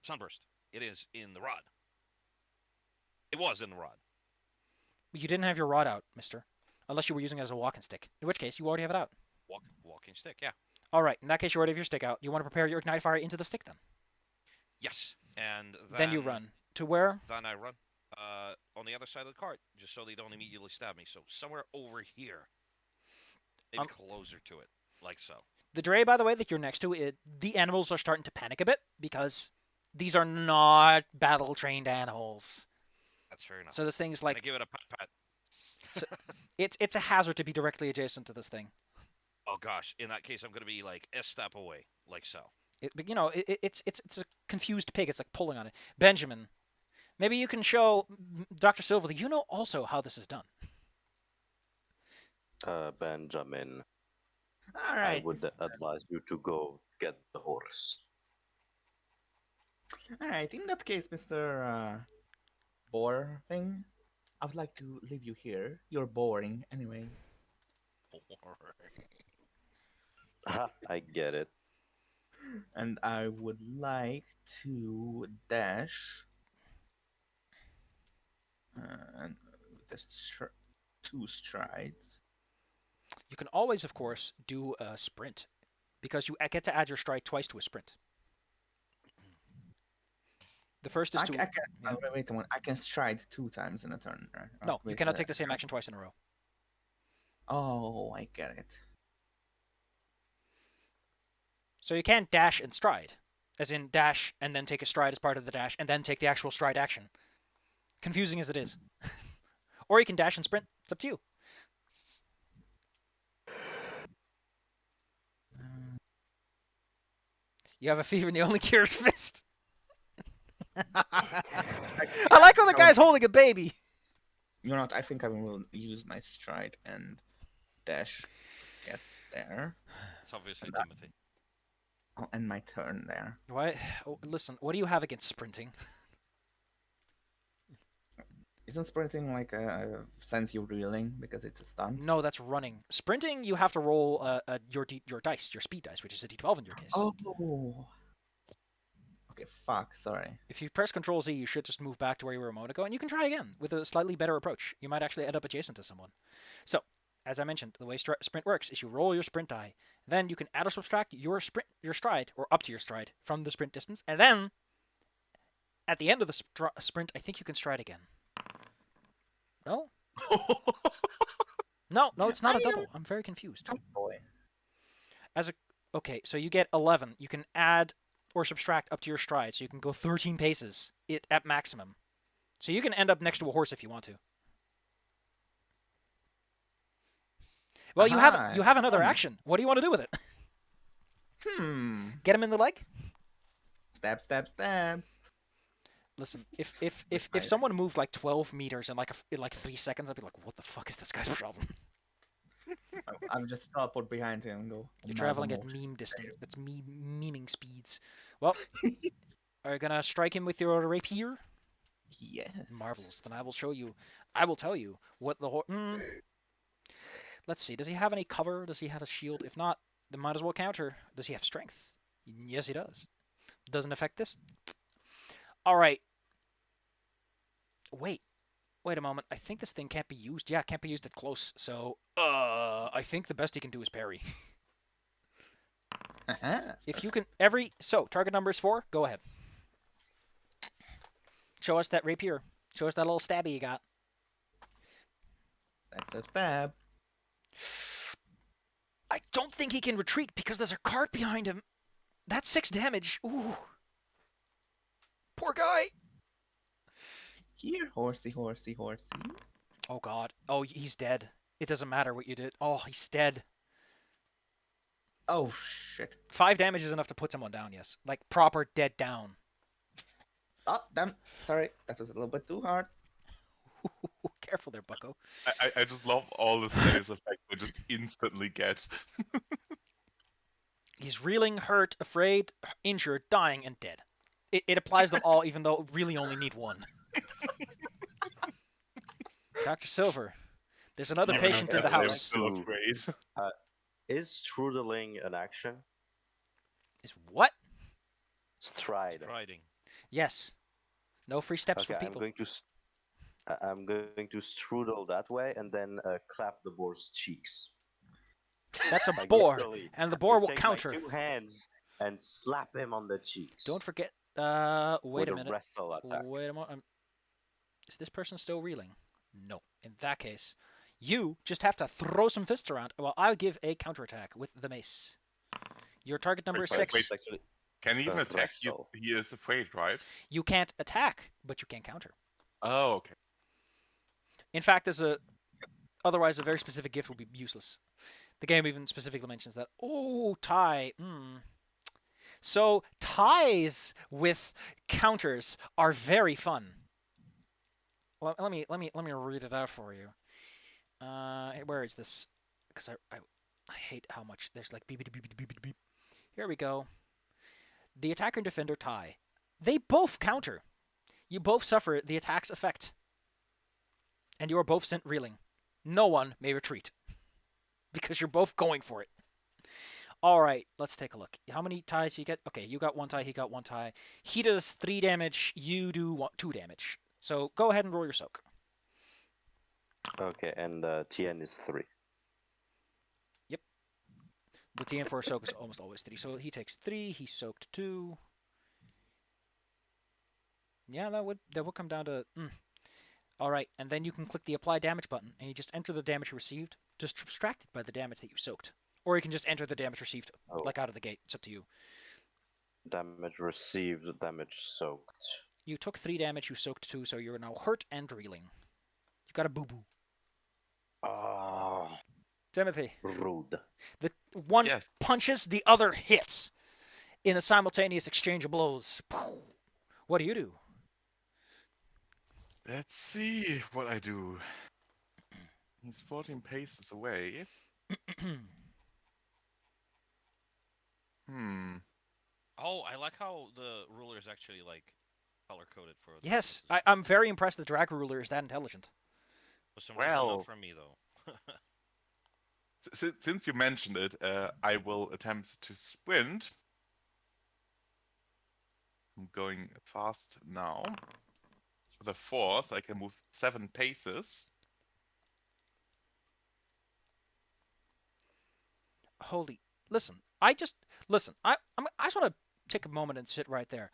Sunburst. It is in the rod. It was in the rod. You didn't have your rod out, mister. Unless you were using it as a walking stick. In which case, you already have it out. Walking stick, yeah. All right. In that case, you already have your stick out. You want to prepare your Ignite Fire into the stick then. Yes. And Then you run. To where? Then I run on the other side of the cart, just so they don't immediately stab me. So somewhere over here. Maybe closer to it, like so. The dray, by the way, that you're next to, the animals are starting to panic a bit because these are not battle-trained animals. That's fair enough. So this thing's I like, give it a pat. it's a hazard to be directly adjacent to this thing. Oh gosh, in that case, I'm gonna be like a step away, like so. But you know, it's a confused pig. It's like pulling on it. Benjamin, maybe you can show Dr. Silva that you know also how this is done. Benjamin, All I right. would advise you to go get the horse. All right. In that case, Mr. Boar thing, I would like to leave you here. You're boring anyway. Ha, I get it. And I would like to dash. And just 2 strides. You can always, of course, do a sprint because you get to add your stride twice to a sprint. The first is I, to... I can, yeah. wait a minute. I can stride 2 times in a turn, right? No, you Wait, cannot take the same action twice in a row. Oh, I get it. So you can't dash and stride, as in dash and then take a stride as part of the dash and then take the actual stride action. Confusing as it is. Or you can dash and sprint. It's up to you. You have a fever and the only cure is fist. I like how the guy's holding a baby. You know what? I think I will use my stride and dash to get there. It's obviously And Timothy. I'll end my turn there. What? Oh, listen, what do you have against sprinting? Isn't sprinting like a sense you're reeling because it's a stunt? No, that's running. Sprinting, you have to roll your dice, your speed dice, which is a d12 in your case. Oh. Okay, fuck, sorry. If you press Control Z, you should just move back to where you were a moment ago, and you can try again with a slightly better approach. You might actually end up adjacent to someone. So, as I mentioned, the way sprint works is you roll your sprint die, then you can add or subtract your stride, or up to your stride, from the sprint distance, and then at the end of the sprint, I think you can stride again. No? No, it's not a double. I'm very confused. Tough boy. Okay, so you get 11. You can add or subtract up to your stride, so you can go 13 paces at maximum. So you can end up next to a horse if you want to. Well, you have another action. What do you want to do with it? Get him in the leg? Stab, stab, stab. Listen, if someone moved like 12 meters in like 3 seconds, I'd be like, what the fuck is this guy's problem? I'm just teleport behind him and go. You're traveling at meme distance. That's memeing speeds. Well, are you gonna strike him with your rapier? Yes. Marvelous. Then I will show you. I will tell you what the Let's see. Does he have any cover? Does he have a shield? If not, then might as well counter. Does he have strength? Yes, he does. Doesn't affect this. All right. Wait a moment. I think this thing can't be used. Yeah, it can't be used at close. So, I think the best he can do is parry. If you can target number is 4. Go ahead. Show us that rapier. Show us that little stabby you got. Stab, stab, stab. I don't think he can retreat because there's a cart behind him. That's 6 damage. Ooh. Poor guy. Here, horsey, horsey, horsey. Oh god. Oh, he's dead. It doesn't matter what you did. Oh, he's dead. Oh, shit. 5 damage is enough to put someone down, yes. Like, proper dead down. Oh, damn. Sorry, that was a little bit too hard. Careful there, bucko. I just love all the status effects I just instantly get. He's reeling, hurt, afraid, injured, dying, and dead. It applies them all, even though really only need one. Dr. Silver, there's another patient in the I'm house. still afraid. Is strudling an action? Is what? Stride. Striding. Yes. No free steps Okay, for people. I'm going to strudel that way and then clap the boar's cheeks. That's a Like, boar, literally, and the boar will take counter. my 2 hands and slap him on the cheeks. Don't forget. Wait with a minute. wrestle attack. Wait a moment. Is this person still reeling? No. In that case, you just have to throw some fists around. Well, I'll give a counterattack with the mace. Your target number is 6. wait. Can he even attack? wrestle. He is afraid, right? You can't attack, but you can counter. Oh, okay. In fact, otherwise a very specific gift would be useless. The game even specifically mentions that. Oh, tie. So ties with counters are very fun. Let me read it out for you. Where is this? Because I hate how much there's like beep beep beep beep beep beep. Here we go. The attacker and defender tie. They both counter. You both suffer the attack's effect. And you are both sent reeling. No one may retreat. Because you're both going for it. Alright, let's take a look. How many ties you get? Okay, you got 1 tie, he got 1 tie. He does 3 damage, you do 2 damage. So go ahead and roll your soak. Okay, and TN is 3. Yep. The TN for a soak is almost always 3. So he takes 3, he soaked 2. Yeah, that would come down to... Alright, and then you can click the apply damage button, and you just enter the damage received, just subtracted by the damage that you soaked. Or you can just enter the damage received, like out of the gate. It's up to you. Damage received, damage soaked. You took 3 damage, you soaked 2, so you're now hurt and reeling. You got a boo-boo. Oh, Timothy. rude. The one Yes. punches, the other hits. In a simultaneous exchange of blows. What do you do? Let's see what I do. He's 14 paces away. Oh, I like how the ruler is actually like color coded for. the Yes, pieces. I'm very impressed the drag ruler is that intelligent. For some reason, Well- not for me though. Since you mentioned it, I will attempt to sprint. I'm going fast now. With a 4, so I can move 7 paces. Holy, listen! I just listen. I just want to take a moment and sit right there.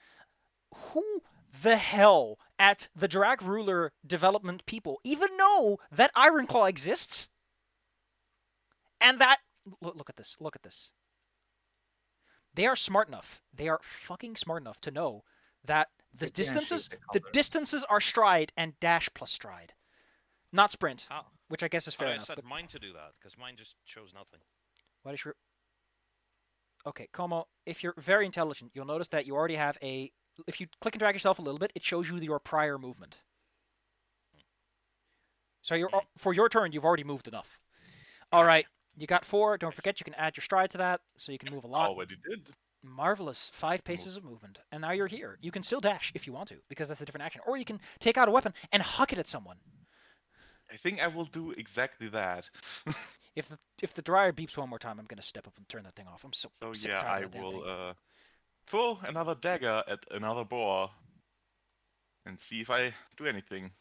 Who the hell at the Drag Ruler development people even know that Ironclaw exists? And that look at this. Look at this. They are smart enough. They are fucking smart enough to know that the distances are stride and dash plus stride, not sprint, How? which I guess is fair I enough. set But mine to do that because mine just chose nothing. why does your okay, Como? If you're very intelligent, you'll notice that you already have a. If you click and drag yourself a little bit, it shows you your prior movement. So you're for your turn, you've already moved enough. All right, you got 4. Don't forget, you can add your stride to that, so you can move a lot. Already did. Marvelous. 5 paces of movement. And now you're here. You can still dash if you want to, because that's a different action. Or you can take out a weapon and huck it at someone. I think I will do exactly that. If the dryer beeps one more time, I'm going to step up and turn that thing off. I'm so So sick yeah, and tired I of that damn thing. will throw another dagger at another boar and see if I do anything.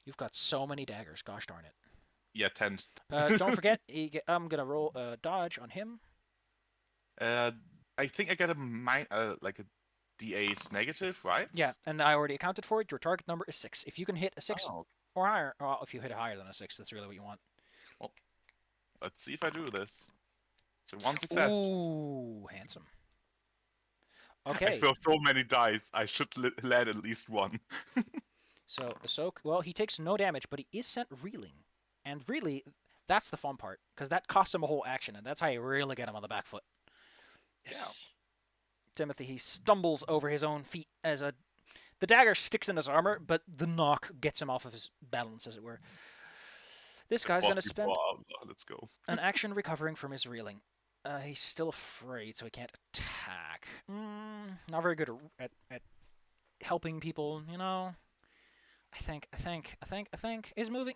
You've got so many daggers. Gosh darn it. Yeah, 10. Don't forget, I'm going to roll a dodge on him. I think I get like a D8 negative, right? Yeah, and I already accounted for it. Your target number is 6. If you can hit a 6 Oh, or higher, well, if you hit higher than a 6, that's really what you want. let's see if I do this. It's a 1 success. Ooh, handsome. I Okay. throw so many dice. I should land at least 1. So Ahsoka, well, he takes no damage, but he is sent reeling. And really, that's the fun part, because that costs him a whole action, and that's how you really get him on the back foot. Yeah. Timothy, he stumbles over his own feet as the dagger sticks in his armor, but the knock gets him off of his balance, as it were. This guy's going to spend Let's go. an action recovering from his reeling. He's still afraid, so he can't attack. Not very good at helping people, you know. I think is moving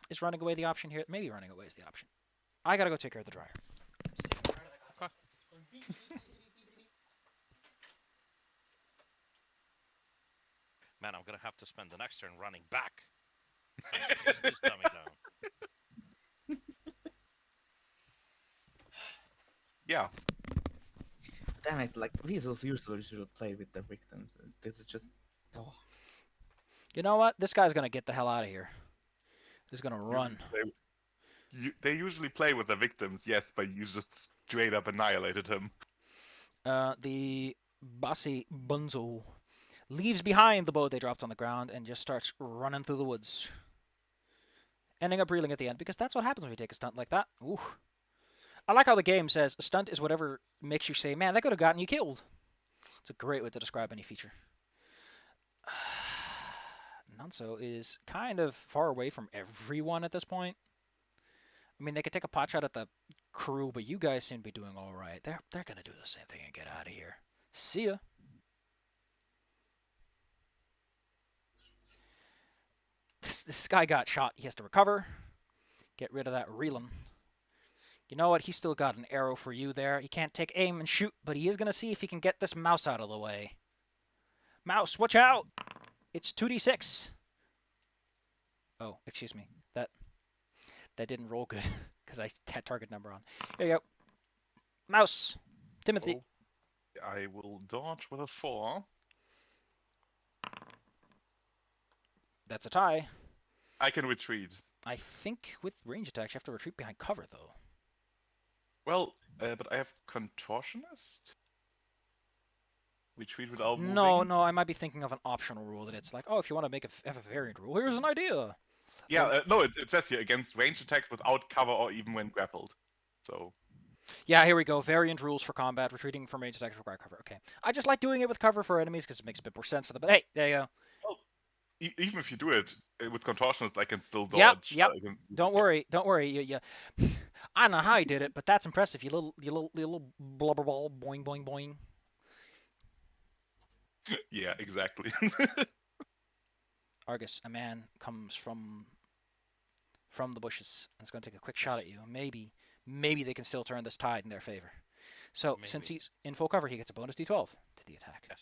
is running away the option here. Maybe running away is the option. I gotta go take care of the dryer. Man, I'm gonna have to spend the next turn running back. He's coming down. Yeah. Damn it, like, Weasels usually should play with their victims. This is just... Oh. You know what? This guy's gonna get the hell out of here. He's gonna run. They usually play with the victims, yes, but you just straight up annihilated him. The bossy Bunzo leaves behind the bow they dropped on the ground and just starts running through the woods. Ending up reeling at the end, because that's what happens when you take a stunt like that. Ooh. I like how the game says a stunt is whatever makes you say, man, that could have gotten you killed. It's a great way to describe any feature. Nunso is kind of far away from everyone at this point. I mean, they could take a pot shot at the crew, but you guys seem to be doing all right. They're gonna do the same thing and get out of here. See ya. This guy got shot. He has to recover. Get rid of that reeling. You know what? He's still got an arrow for you there. He can't take aim and shoot, but he is gonna see if he can get this mouse out of the way. Mouse, watch out! It's 2d6. Oh, excuse me. That didn't roll good because I had target number on. Here you go. Mouse. Timothy. Oh, I will dodge with a 4. That's a tie. I can retreat. I think with range attacks you have to retreat behind cover though. Well, but I have Contortionist? Retreat without moving? No, I might be thinking of an optional rule that it's like, oh, if you want to have a variant rule, here's an idea. Yeah, no, it says here against range attacks without cover or even when grappled. So. Yeah, here we go. Variant rules for combat. Retreating from range attacks require cover. Okay. I just like doing it with cover for enemies because it makes a bit more sense for them. But hey, there you go. Well, even if you do it with Contortionist, I can still dodge. Yep. Don't worry. You. I don't know how you did it, but that's impressive. You little blubber ball. Boing, boing, boing. Yeah, exactly. Argus, a man comes from the bushes and is going to take a quick shot at you. Maybe they can still turn this tide in their favor. So since Maybe. he's in full cover, he gets a bonus d12 to the attack. Yes.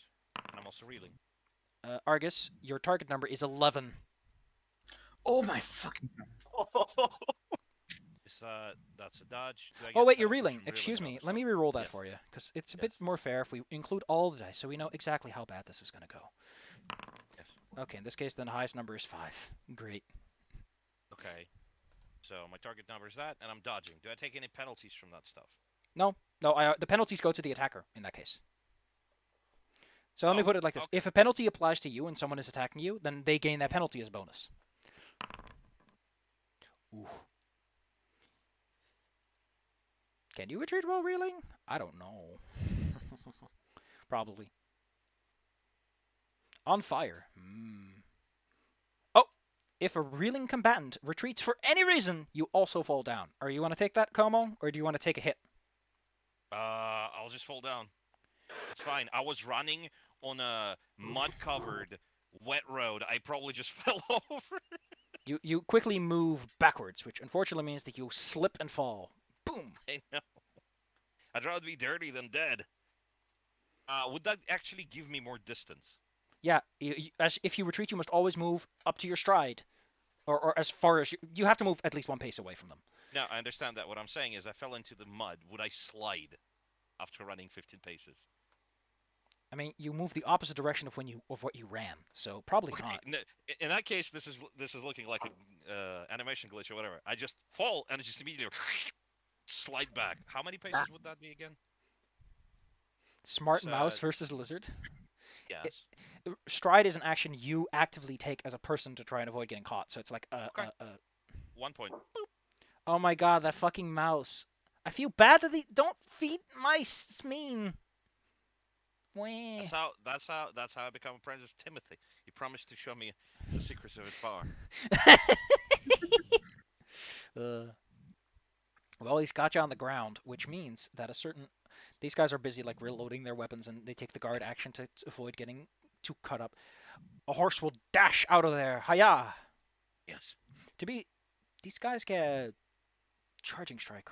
And I'm also reeling. Argus, your target number is 11. Oh my fucking. That's a dodge. Do I Oh get wait, you're penalties reeling. from Excuse and me. other Let me stuff? re-roll that Yes. for you, because it's a Yes. bit more fair if we include all the dice, so we know exactly how bad this is going to go. Yes. Okay, in this case, then the highest number is 5. Great. Okay. So my target number is that, and I'm dodging. Do I take any penalties from that stuff? No, the penalties go to the attacker in that case. So let me Oh, put it like this: okay. if a penalty applies to you and someone is attacking you, then they gain that penalty as a bonus. Ooh. Can you retreat while reeling? I don't know. Probably. On fire. Oh, if a reeling combatant retreats for any reason, you also fall down. Or you want to take that, Como, or do you want to take a hit? I'll just fall down. It's fine. I was running on a mud-covered, wet road. I probably just fell over. You quickly move backwards, which unfortunately means that you slip and fall. Boom. I know. I'd rather be dirty than dead. Would that actually give me more distance? Yeah, if you retreat, you must always move up to your stride, or as far as you have to move at least one pace away from them. No, I understand that. What I'm saying is I fell into the mud. Would I slide after running 15 paces? I mean, you move the opposite direction of what you ran, so probably Okay, not. no, in that case, this is looking like an animation glitch or whatever. I just fall and just immediately slide back. How many paces would that be again? Smart So- mouse versus lizard. Yes. Stride is an action you actively take as a person to try and avoid getting caught. So it's like Okay. 1 point. Boop. oh my god, that fucking mouse. I feel bad that don't feed mice. It's mean. Wah. That's how I become a friend of Timothy. He promised to show me the secrets of his power. Well, he's got you on the ground, which means that these guys are busy like reloading their weapons, and they take the guard action to avoid getting too cut up. A horse will dash out of there. Hiya! Yes. These guys get charging strike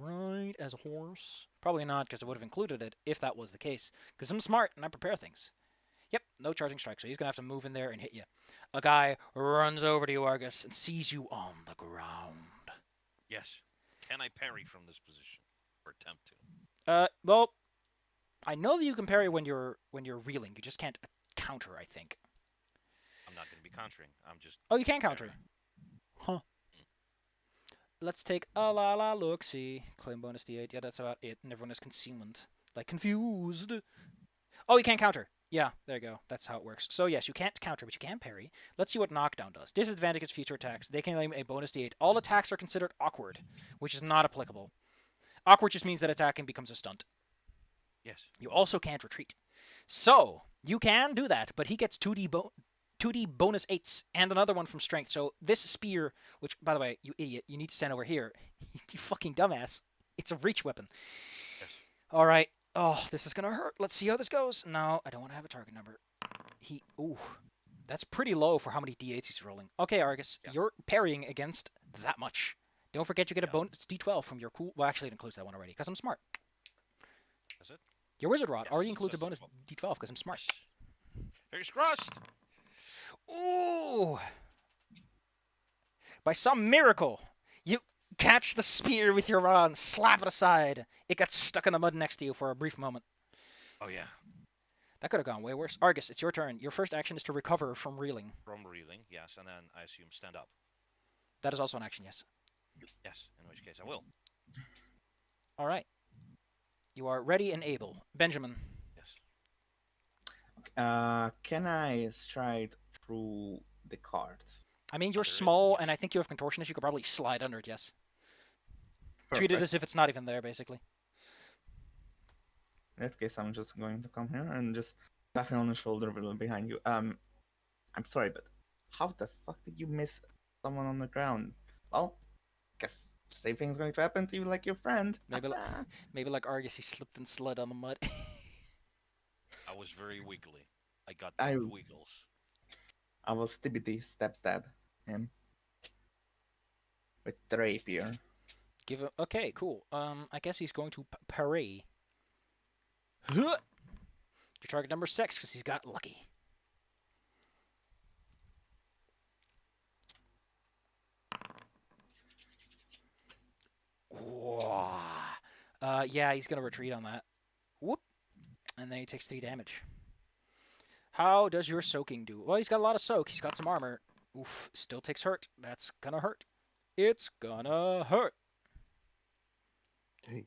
right as a horse. Probably not, because it would have included it if that was the case. Because I'm smart and I prepare things. Yep, no charging strike, so he's gonna have to move in there and hit you. A guy runs over to you, Argus, and sees you on the ground. Yes. Can I parry from this position or attempt to? Well, I know that you can parry when you're reeling. You just can't counter, I think. I'm not going to be countering. I'm just. Oh, you can counter. Huh. Let's take a la look-see. Claim bonus d8. Yeah, that's about it. And everyone is concealment. Like, confused. Oh, you can't counter. Yeah, there you go. That's how it works. So, yes, you can't counter, but you can parry. Let's see what knockdown does. Disadvantage against future attacks. They can claim a bonus d8. All attacks are considered awkward, which is not applicable. Awkward just means that attacking becomes a stunt. Yes. You also can't retreat. So, you can do that, but he gets 2d bonus 8s and another one from strength. So, this spear, which, by the way, you idiot, you need to stand over here. You fucking dumbass. It's a reach weapon. Yes. All right. Oh, this is going to hurt. Let's see how this goes. No, I don't want to have a target number. Ooh. That's pretty low for how many d8s he's rolling. Okay, Argus, you're parrying against that much. Don't forget you get a bonus d12 from your cool... Well, actually, it includes that one already, because I'm smart. Is it? Your Wizard Rod Yes, already includes a that's bonus what- d12, because I'm smart. Yes. Fingers crossed. Ooh! By some miracle, you catch the spear with your rod and slap it aside. It gets stuck in the mud next to you for a brief moment. Oh yeah. That could have gone way worse. Argus, it's your turn. Your first action is to recover from reeling. From reeling, yes, and then I assume stand up. That is also an action, yes. Yes, in which case I will. All right. You are ready and able. Benjamin. Yes. Can I stride through the cart? I mean, you're Under it, small, yes. and I think you have contortionist. You could probably slide under it, yes. Treat it Perfect. as if it's not even there, basically. In that case, I'm just going to come here and just tap you on the shoulder a little behind you. I'm sorry, but how the fuck did you miss someone on the ground? Well, guess the same thing's going to happen to you like your friend. Maybe like Argus, he slipped and slid on the mud. I was very wiggly. I got I- those wiggles. I will stibbity stab him with the rapier. Give him. Okay, cool. I guess he's going to parry. Your target number 6 because he's got lucky. Yeah, he's gonna retreat on that. Whoop, and then he takes 3 damage. How does your soaking do? Well, he's got a lot of soak. He's got some armor. Oof, still takes hurt. That's gonna hurt. It's gonna hurt.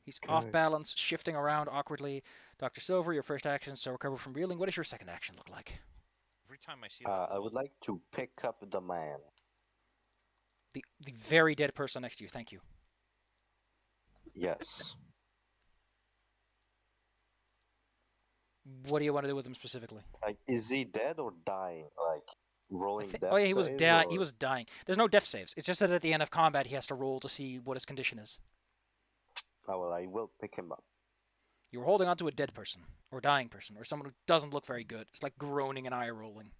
He's off balance, shifting around awkwardly. Dr. Silver, your first action is to recover from reeling. What does your second action look like? Every time I see that, I would like to pick up the man. The very dead person next to you. Thank you. Yes. What do you want to do with him specifically? Like, is he dead or dying? Like, rolling death Oh yeah, he was saves, dead. or- He was dying. There's no death saves. It's just that at the end of combat, he has to roll to see what his condition is. Oh, well, I will pick him up. You're holding onto a dead person, or dying person, or someone who doesn't look very good. It's like groaning and eye rolling.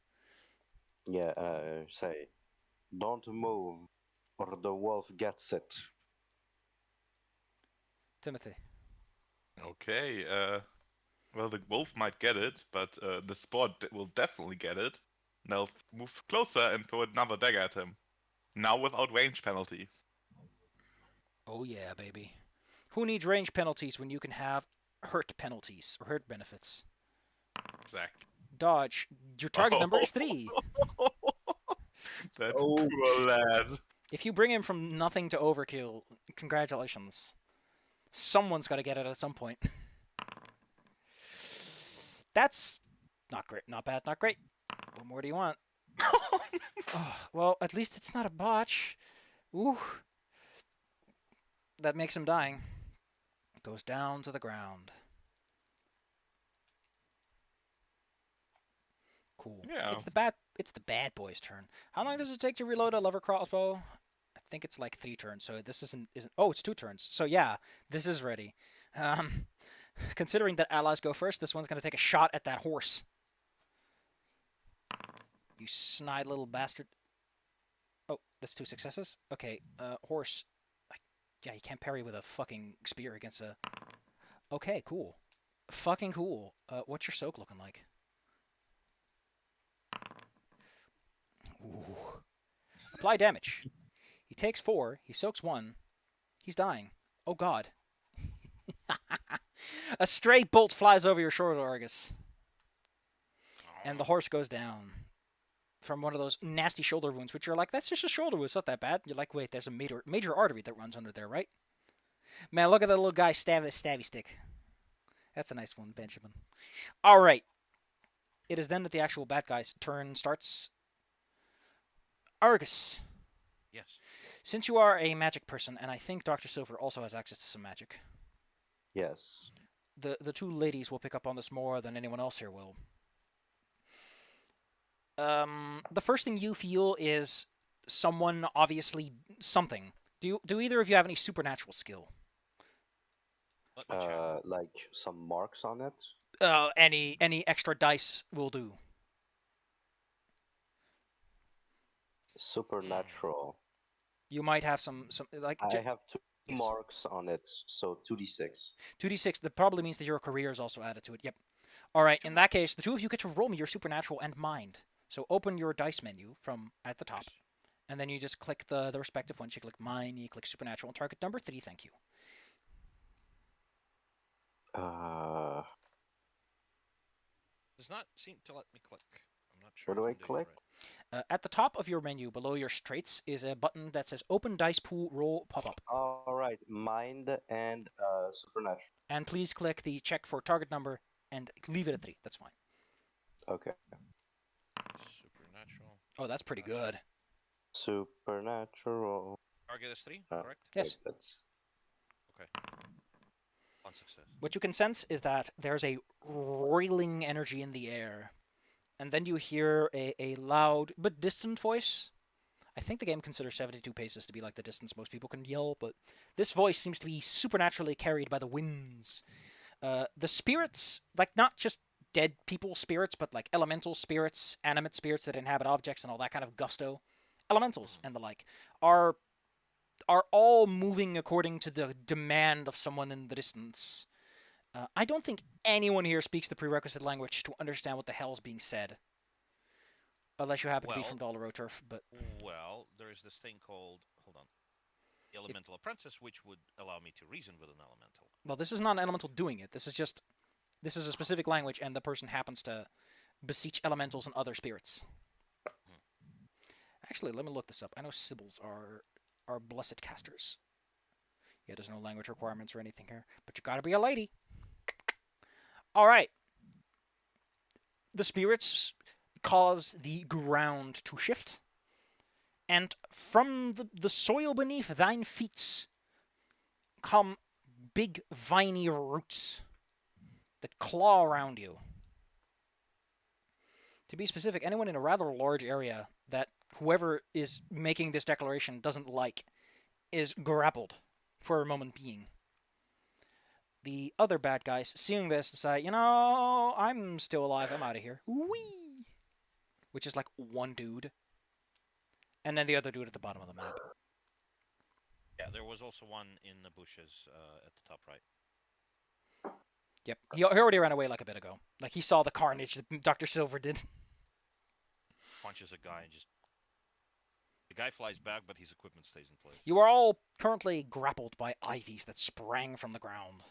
Yeah, say, don't move, or the wolf gets it. Timothy. Okay. Well, the wolf might get it, but the sport will definitely get it. And they'll move closer and throw another dagger at him. Now without range penalty. Oh yeah, baby. Who needs range penalties when you can have hurt penalties or hurt benefits? Exact. Dodge. Your target number is 3. That Oh. poor lad. If you bring him from nothing to overkill, congratulations. Someone's got to get it at some point. That's not great, not bad, not great. What more do you want? Oh, well, at least it's not a botch. Ooh. That makes him dying. Goes down to the ground. Cool. Yeah. It's the bad boy's turn. How long does it take to reload a lever crossbow? I think it's like 3 turns. So this isn't. Oh, it's 2 turns. So yeah, this is ready. Considering that allies go first, this one's gonna take a shot at that horse. You snide little bastard. Oh, that's 2 successes. Okay, horse. Yeah, you can't parry with a fucking spear against a. Okay, cool. Fucking cool. What's your soak looking like? Ooh. Apply damage. He takes 4. He soaks 1. He's dying. Oh god. A stray bolt flies over your shoulder, Argus. And the horse goes down. From one of those nasty shoulder wounds, which you're like, that's just a shoulder wound, it's not that bad. You're like, wait, there's a major artery that runs under there, right? Man, look at that little guy stab his stabby stick. That's a nice one, Benjamin. Alright. It is then that the actual bad guy's turn starts. Argus. yes. Since you are a magic person, and I think Dr. Silver also has access to some magic, Yes. the 2 ladies will pick up on this more than anyone else here will. The first thing you feel is someone, obviously something. Do either of you have any supernatural skill? Let me check. Like some marks on it. Any extra dice will do. Supernatural. You might have some like I have 2 yes. marks on it, so 2d6. 2d6. That probably means that your career is also added to it. Yep. All right. In that case, the 2 of you get to roll me your supernatural and mind. So open your dice menu from at the top, and then you just click the respective ones. You click mine, you click supernatural, and target number 3. Thank you. Does not seem to let me click. I'm not Where sure. do if I I'm doing it click? right. At the top of your menu, below your straights, is a button that says Open Dice Pool Roll Pop-up. Alright, mind and supernatural. And please click the check for target number and leave it at 3. That's fine. Okay. Supernatural. Oh, that's pretty good. Supernatural. Target is 3, Oh, correct? Yes. wait, that's... Okay. 1 success. What you can sense is that there's a roiling energy in the air. And then you hear a loud but distant voice. I think the game considers 72 paces to be like the distance most people can yell, but this voice seems to be supernaturally carried by the winds. The spirits, like not just dead people spirits, but like elemental spirits, animate spirits that inhabit objects and all that kind of gusto, elementals and the like, are all moving according to the demand of someone in the distance. I don't think anyone here speaks the prerequisite language to understand what the hell's being said. Unless you happen to be from Dollar Turf, but... Well, there's this thing called... Hold on. The Elemental Apprentice, which would allow me to reason with an elemental. Well, this is not an elemental doing it. This is just... This is a specific language, and the person happens to beseech elementals and other spirits. Actually, let me look this up. I know Sibyls are blessed casters. Yeah, there's no language requirements or anything here. But you gotta be a lady. Alright. The spirits cause the ground to shift. And from the soil beneath thine feet come big viney roots that claw around you. To be specific, anyone in a rather large area that whoever is making this declaration doesn't like is grappled for a moment being. The other bad guys, seeing this, decide, you know, I'm still alive, I'm out of here. Whee! Which is like one dude. And then the other dude at the bottom of the map. Yeah, there was also one in the bushes at the top right. Yep, he already ran away like a bit ago. Like, he saw the carnage that Dr. Silver did. Punches a guy and just... The guy flies back, but his equipment stays in place. You are all currently grappled by ivies that sprang from the ground.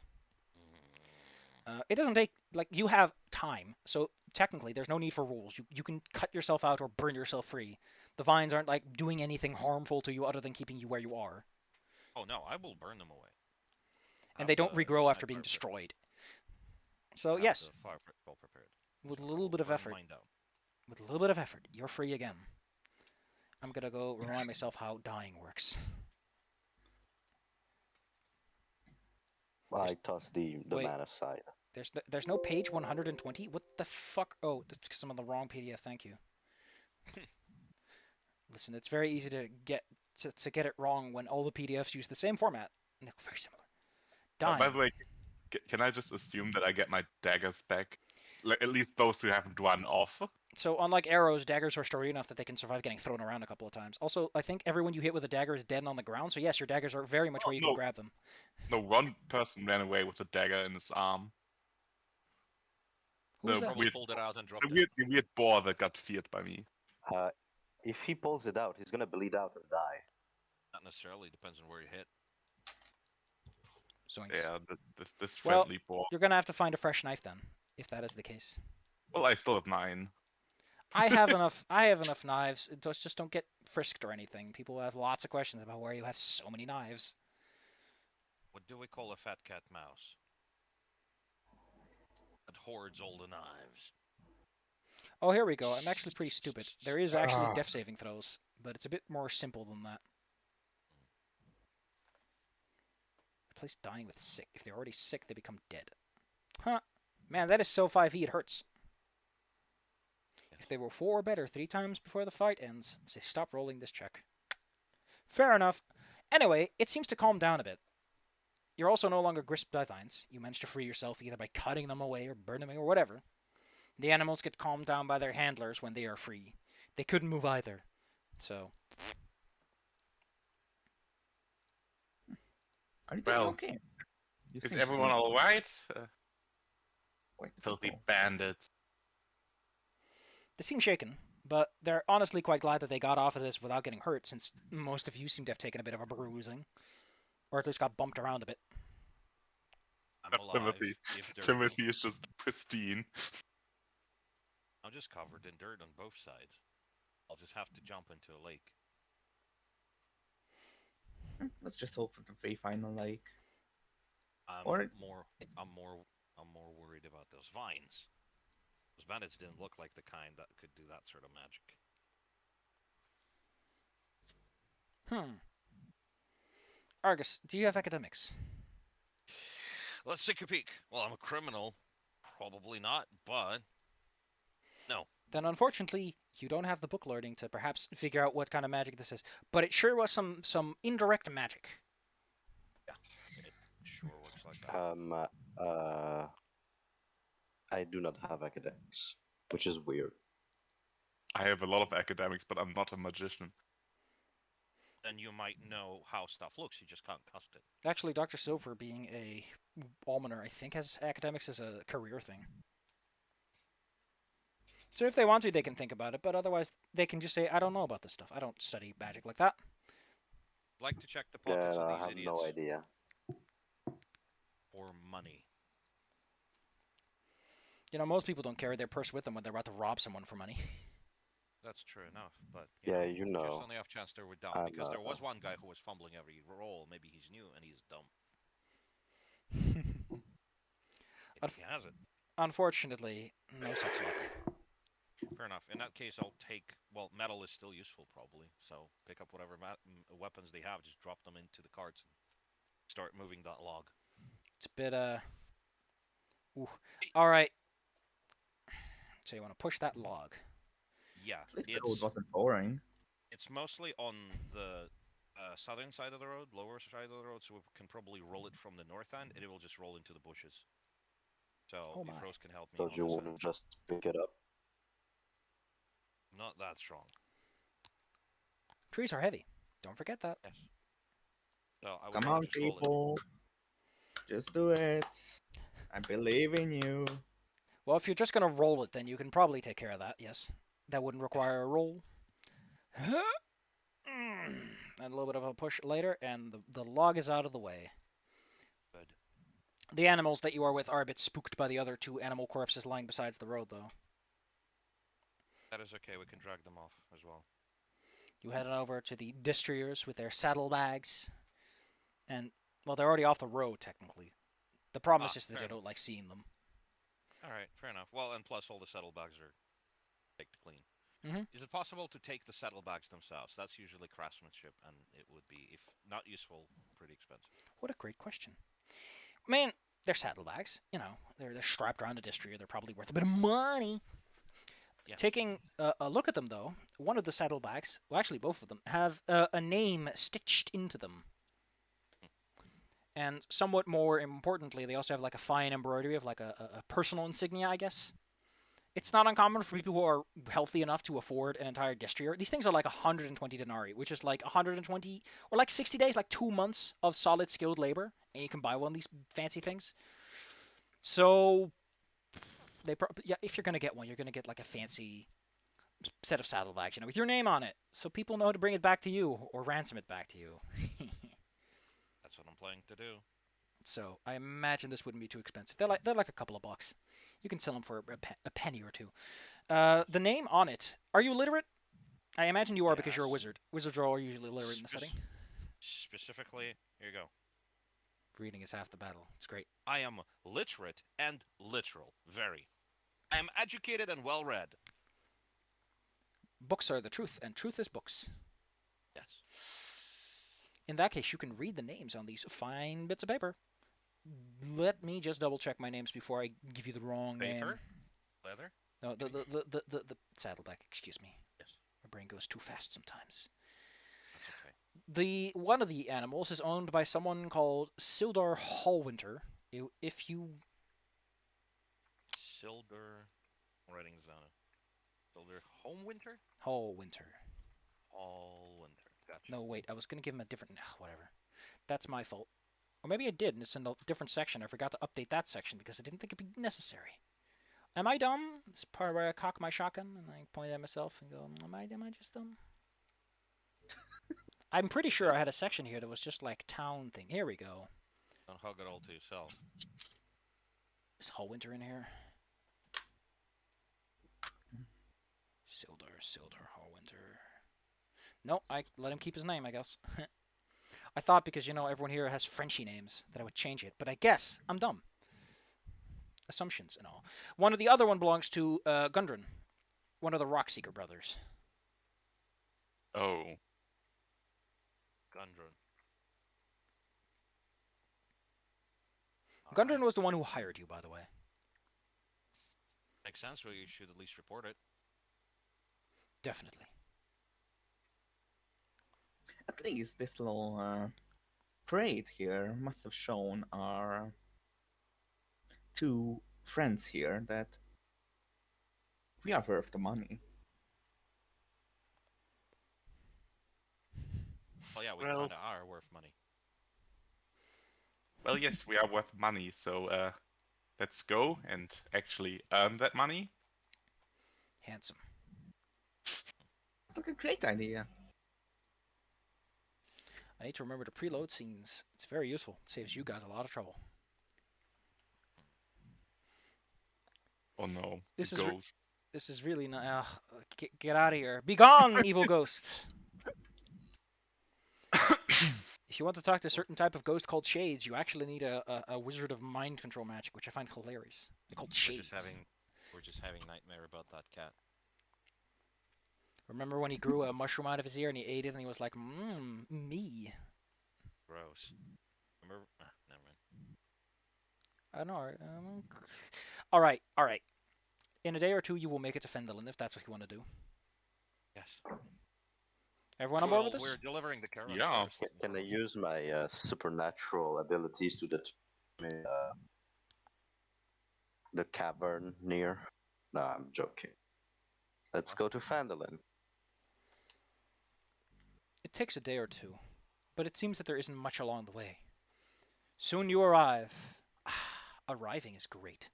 It doesn't take... Like, you have time, so technically there's no need for rules. You can cut yourself out or burn yourself free. The vines aren't, like, doing anything harmful to you other than keeping you where you are. Oh, no, I will burn them away. And they don't regrow after being destroyed. So, yes, Fire well prepared. with a little bit of effort, you're free again. I'm gonna go remind myself how dying works. I toss the Wait. man aside. There's no page 120? What the fuck? Oh, that's because I'm on the wrong PDF, thank you. Listen, it's very easy to get it wrong when all the PDFs use the same format. And they're very similar. Dying. By the way, can I just assume that I get my daggers back? Like, at least those who haven't run off. So, unlike arrows, daggers are sturdy enough that they can survive getting thrown around a couple of times. Also, I think everyone you hit with a dagger is dead and on the ground, so yes, your daggers are very much where you can grab them. No, one person ran away with a dagger in his arm. Who was The that? Probably pulled it out and dropped The it. weird boar that got feared by me. If he pulls it out, he's gonna bleed out and die. Not necessarily, depends on where you hit. Zoinks. Yeah, this Well, friendly boar. You're gonna have to find a fresh knife then, if that is the case. Well, I still have 9. I have enough knives. Just don't get frisked or anything. People have lots of questions about where you have so many knives. What do we call a fat cat mouse? That hoards all the knives. Oh, here we go. I'm actually pretty stupid. There is actually death saving throws, but it's a bit more simple than that. Replace dying with sick. If they're already sick, they become dead. Huh. Man, that is so 5e, it hurts. If they were 4 or better 3 times before the fight ends, say stop rolling this check. Fair enough. Anyway, it seems to calm down a bit. You're also no longer gripped by vines. You manage to free yourself either by cutting them away or burning them or whatever. The animals get calmed down by their handlers when they are free. They couldn't move either. So... Are you doing Well, okay? You Is seem to everyone be alright? quite Filthy cool. bandits. They seem shaken, but they're honestly quite glad that they got off of this without getting hurt, since most of you seem to have taken a bit of a bruising. Or at least got bumped around a bit. I'm alive. Timothy. if dirt- Timothy is just pristine. I'm just covered in dirt on both sides. I'll just have to jump into a lake. Let's just hope for the very final like. I'm Or more it's- I'm more worried about those vines. Those bandits didn't look like the kind that could do that sort of magic. Argus, do you have academics? Let's take a peek. Well, I'm a criminal. Probably not, but no. Then unfortunately, you don't have the book learning to perhaps figure out what kind of magic this is. But it sure was some indirect magic. It sure looks like that. I do not have academics, which is weird. I have a lot of academics, but I'm not a magician. then you might know how stuff looks. You just can't cast it. Actually, Dr. Silver, being a almoner, I think has academics as a career thing. So if they want to, they can think about it, but otherwise they can just say, I don't know about this stuff. I don't study magic like that. I'd like to check the Yeah, pockets of I these have idiots no idea. for money. You know, most people don't carry their purse with them when they're about to rob someone for money. That's true enough, but Yeah, you you know. just on the off chance they were dumb, I'm, because there was one guy who was fumbling every roll. Maybe he's new and he's dumb. If he has it, Unfortunately, no such luck. fair enough. In that case, I'll take. Well, metal is still useful probably, so pick up whatever weapons they have, just drop them into the carts and start moving that log. It's a bit, Ooh. All right. So you want to push that log. Yeah, At least the road wasn't boring. it's mostly on the southern side of the road, lower side of the road, so we can probably roll it from the north end, and it will just roll into the bushes. So Oh if my. Rose can help me so on you this wouldn't end. just pick it up. Not that strong. Trees are heavy. Don't forget that. Yes. So I would Come rather on, just roll it. people. Just do it. I believe in you. Well, if you're just going to roll it, then you can probably take care of that, yes. That wouldn't require a roll. And a little bit of a push later, and the log is out of the way. Good. The animals that you are with are a bit spooked by the other two animal corpses lying beside the road, though. That is okay. We can drag them off as well. You head on over to the destriers with their saddlebags. And, well, they're already off the road, technically. The problem is just that fair they don't like seeing them. All right, fair enough. Well, and plus all the saddlebags are picked clean. Mhm. Is it possible to take the saddlebags themselves? That's usually craftsmanship, and it would be, if not useful, pretty expensive. What a great question. Man, they're saddlebags. You know, they're strapped around a destrier. They're probably worth a bit of money. Yeah. Taking a look at them, though, one of the saddlebags, well, actually both of them, have a name stitched into them. And somewhat more importantly, they also have like a fine embroidery of like a personal insignia, I guess. It's not uncommon for people who are healthy enough to afford an entire destrier. These things are like 120 denarii, which is like 120 or like 60 days, like 2 months of solid skilled labor, and you can buy one of these fancy things. So yeah, if you're gonna get one, you're gonna get like a fancy set of saddlebags, you know, with your name on it, so people know to bring it back to you or ransom it back to you. That's what I'm planning to do. So I imagine this wouldn't be too expensive. They're like a couple of bucks. You can sell them for a penny or two. The name on it. Are you literate? I imagine you are because you're a Yes. wizard. Wizards are all usually literate in the setting. Specifically, here you go. Reading is half the battle. It's great. I am literate and literal. Very. I am educated and well read. Books are the truth, and truth is books. Yes. In that case, you can read the names on these fine bits of paper. Let me just double check my names before I give you the wrong name. Paper? Leather? No, the saddleback. Excuse me. Yes. My brain goes too fast sometimes. That's okay. The one of the animals is owned by someone called Sildar Hallwinter. If you Silder. I'm writing this down. Silder Homewinter? Hallwinter. Allwinter. Gotcha. No, wait. I was gonna give him a different. Whatever. That's my fault. Or maybe I did, and it's in a different section. I forgot to update that section because I didn't think it'd be necessary. Am I dumb? This part where I cock my shotgun and I point at myself and go, Am I just dumb?" I'm pretty sure I had a section here that was just like town thing. Here we go. Don't hug it all to yourself. Is Hallwinter in here? Sildar Hallwinter. No, I let him keep his name, I guess. I thought because, you know, everyone here has Frenchy names that I would change it, but I guess I'm dumb. Assumptions and all. The other one belongs to Gundren, one of the Rockseeker brothers. Oh. Gundren. Gundren was the one who hired you, by the way. Makes sense, well, you should at least report it. Definitely. At least this little trade here must have shown our two friends here that we are worth the money. Well, yeah, we Well, kind of are worth money. well, yes, we are worth money, so let's go and actually earn that money. Handsome. It's like a great idea. I need to remember to preload scenes. It's very useful. It saves you guys a lot of trouble. Oh no, This the is ghost. This is really not. Get out of here. Be gone, evil ghost. If you want to talk to a certain type of ghost called Shades, you actually need a wizard of mind control magic, which I find hilarious. They're called Shades. We're just having nightmare about that cat. Remember when he grew a mushroom out of his ear and he ate it and he was like, me. Gross. Remember? Never mind. I know. All right. In a day or two, you will make it to Fendelin if that's what you want to do. Yes. Everyone on board with this? We're delivering the current Yeah. first. Can I use my supernatural abilities to determine the cavern near? No, I'm joking. Let's go to Fandolin. It takes a day or two, but it seems that there isn't much along the way. Soon you arrive. Arriving is great.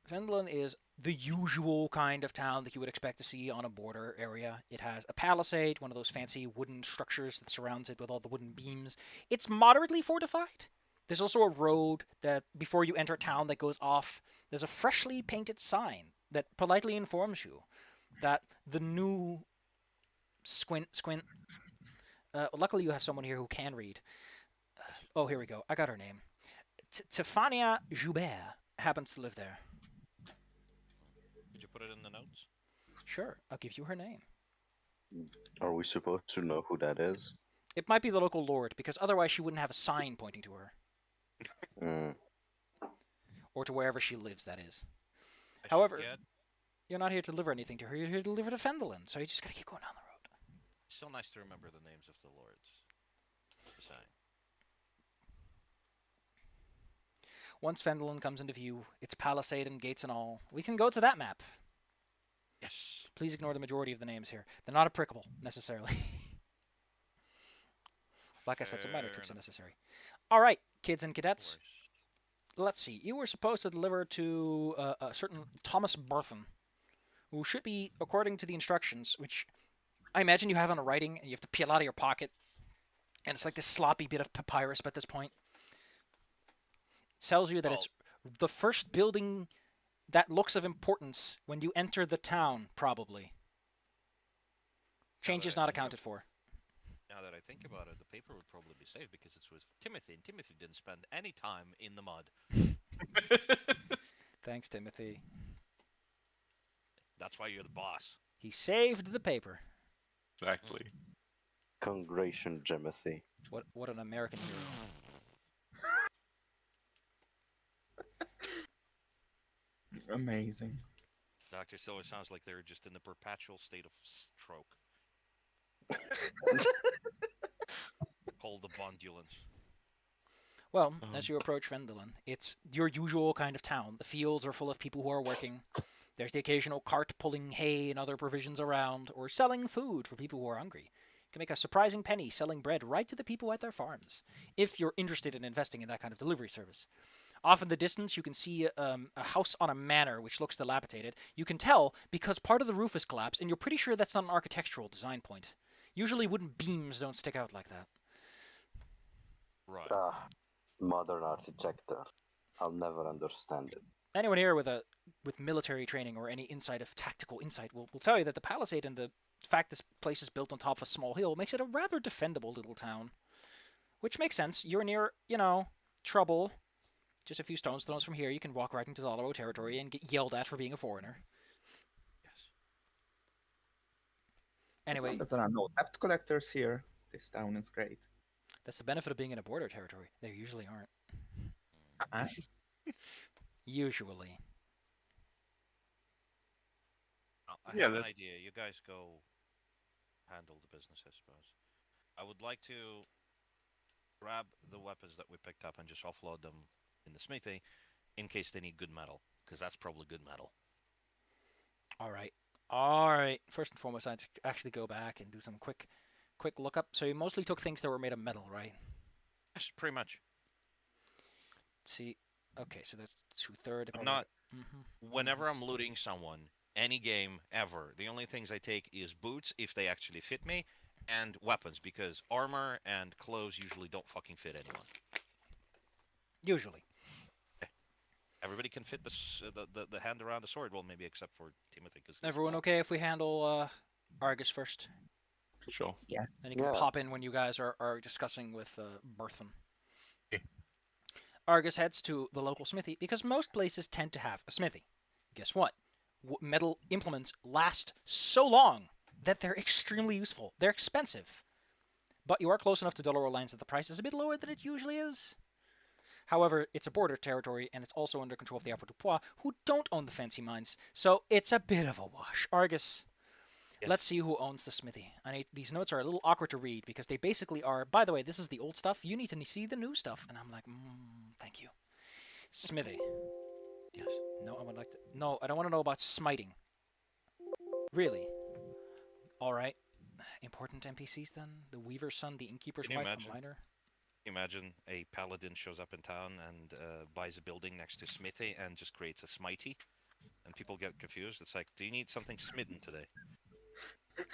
Fendelin is the usual kind of town that you would expect to see on a border area. It has a palisade, one of those fancy wooden structures that surrounds it with all the wooden beams. It's moderately fortified. There's also a road that, before you enter town, that goes off. There's a freshly painted sign that politely informs you that the new squint. Luckily, you have someone here who can read. Oh, here we go. I got her name. Tiffania Joubert happens to live there. Did you put it in the notes? Sure, I'll give you her name. Are we supposed to know who that is? It might be the local lord, because otherwise she wouldn't have a sign pointing to her. Or to wherever she lives, that is. However, you're not here to deliver anything to her, you're here to deliver to Fendelin, so you just gotta keep going down the road. Still nice to remember the names of the lords. Once Fendelin comes into view, its palisade and gates and all, we can go to that map. Yes. Please ignore the majority of the names here. They're not applicable, necessarily. Like I said, some minor tricks are necessary. Alright, kids and cadets. Let's see. You were supposed to deliver to a certain Thomas Burthon, who should be, according to the instructions, which I imagine you have on a writing, and you have to peel out of your pocket. And it's like this sloppy bit of papyrus at this point. Tells you that it's the first building that looks of importance when you enter the town, probably. Change is not accounted for. Now that I think about it, the paper would probably be safe because it's with Timothy, and Timothy didn't spend any time in the mud. Thanks, Timothy. That's why you're the boss. He saved the paper. Exactly. Congratulations, Timothy. What an American hero. Amazing. Doctor Silver sounds like they're just in the perpetual state of stroke. Called the bondulance. Well, as you approach Fendelin, it's your usual kind of town. The fields are full of people who are working. There's the occasional cart pulling hay and other provisions around, or selling food for people who are hungry. You can make a surprising penny selling bread right to the people at their farms, if you're interested in investing in that kind of delivery service. Off in the distance, you can see a house on a manor which looks dilapidated. You can tell because part of the roof is collapsed, and you're pretty sure that's not an architectural design point. Usually wooden beams don't stick out like that. Right. Modern architecture. I'll never understand it. Anyone here with military training or any insight of tactical insight will tell you that the palisade and the fact this place is built on top of a small hill makes it a rather defendable little town. Which makes sense. You're near, trouble. Just a few stone's throws from here, you can walk right into Doloro territory and get yelled at for being a foreigner. Yes. Anyway, As long as there are no debt collectors here, this town is great. that's the benefit of being in a border territory. There usually aren't. Usually. I Yeah, have an that- idea. You guys go handle the business, I suppose. I would like to grab the weapons that we picked up and just offload them in the smithy in case they need good metal, because that's probably good metal. All right. All right. First and foremost, I had to actually go back and do some quick lookup. So you mostly took things that were made of metal, right? Yes, pretty much. Let's see. Okay, so that's 2/3. I'm not. Mm-hmm. Whenever I'm looting someone, any game ever, the only things I take is boots if they actually fit me, and weapons because armor and clothes usually don't fucking fit anyone. Usually. Everybody can fit the hand around the sword. Well, maybe except for Timothy. Cause he's Everyone small. okay if we handle Argus first? Sure. Yes. And you can Yeah. pop in when you guys are discussing with Bertham. Okay. Argus heads to the local smithy because most places tend to have a smithy. Guess what? Metal implements last so long that they're extremely useful. They're expensive. But you are close enough to Dollar Lands that the price is a bit lower than it usually is. However, it's a border territory, and it's also under control of the Avoirdupois, who don't own the fancy mines, so it's a bit of a wash. Argus, Yes. let's see who owns the smithy. These notes are a little awkward to read, because they basically are, by the way, this is the old stuff, you need to see the new stuff. And I'm like, thank you. Smithy. Yes. No, I would like to... No, I don't want to know about smiting. Really? Alright. Important NPCs, then? The Weaver's son, the Innkeeper's Can you wife, imagine? the miner? Imagine a paladin shows up in town and buys a building next to Smithy and just creates a smitey, and people get confused. It's like, do you need something smitten today?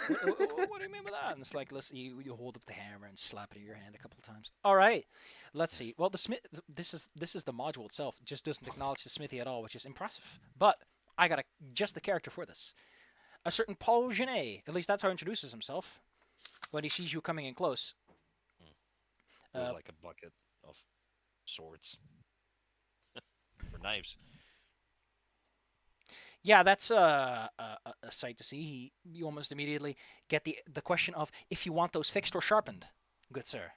What do you mean by that? And it's like, you hold up the hammer and slap it in your hand a couple of times. All right, let's see. Well, this is the module itself. It just doesn't acknowledge the smithy at all, which is impressive. But I got just the character for this. A certain Paul Genet, at least that's how he introduces himself when he sees you coming in close. With like a bucket of swords or knives. Yeah, that's a sight to see. You almost immediately get the question of if you want those fixed or sharpened, good sir.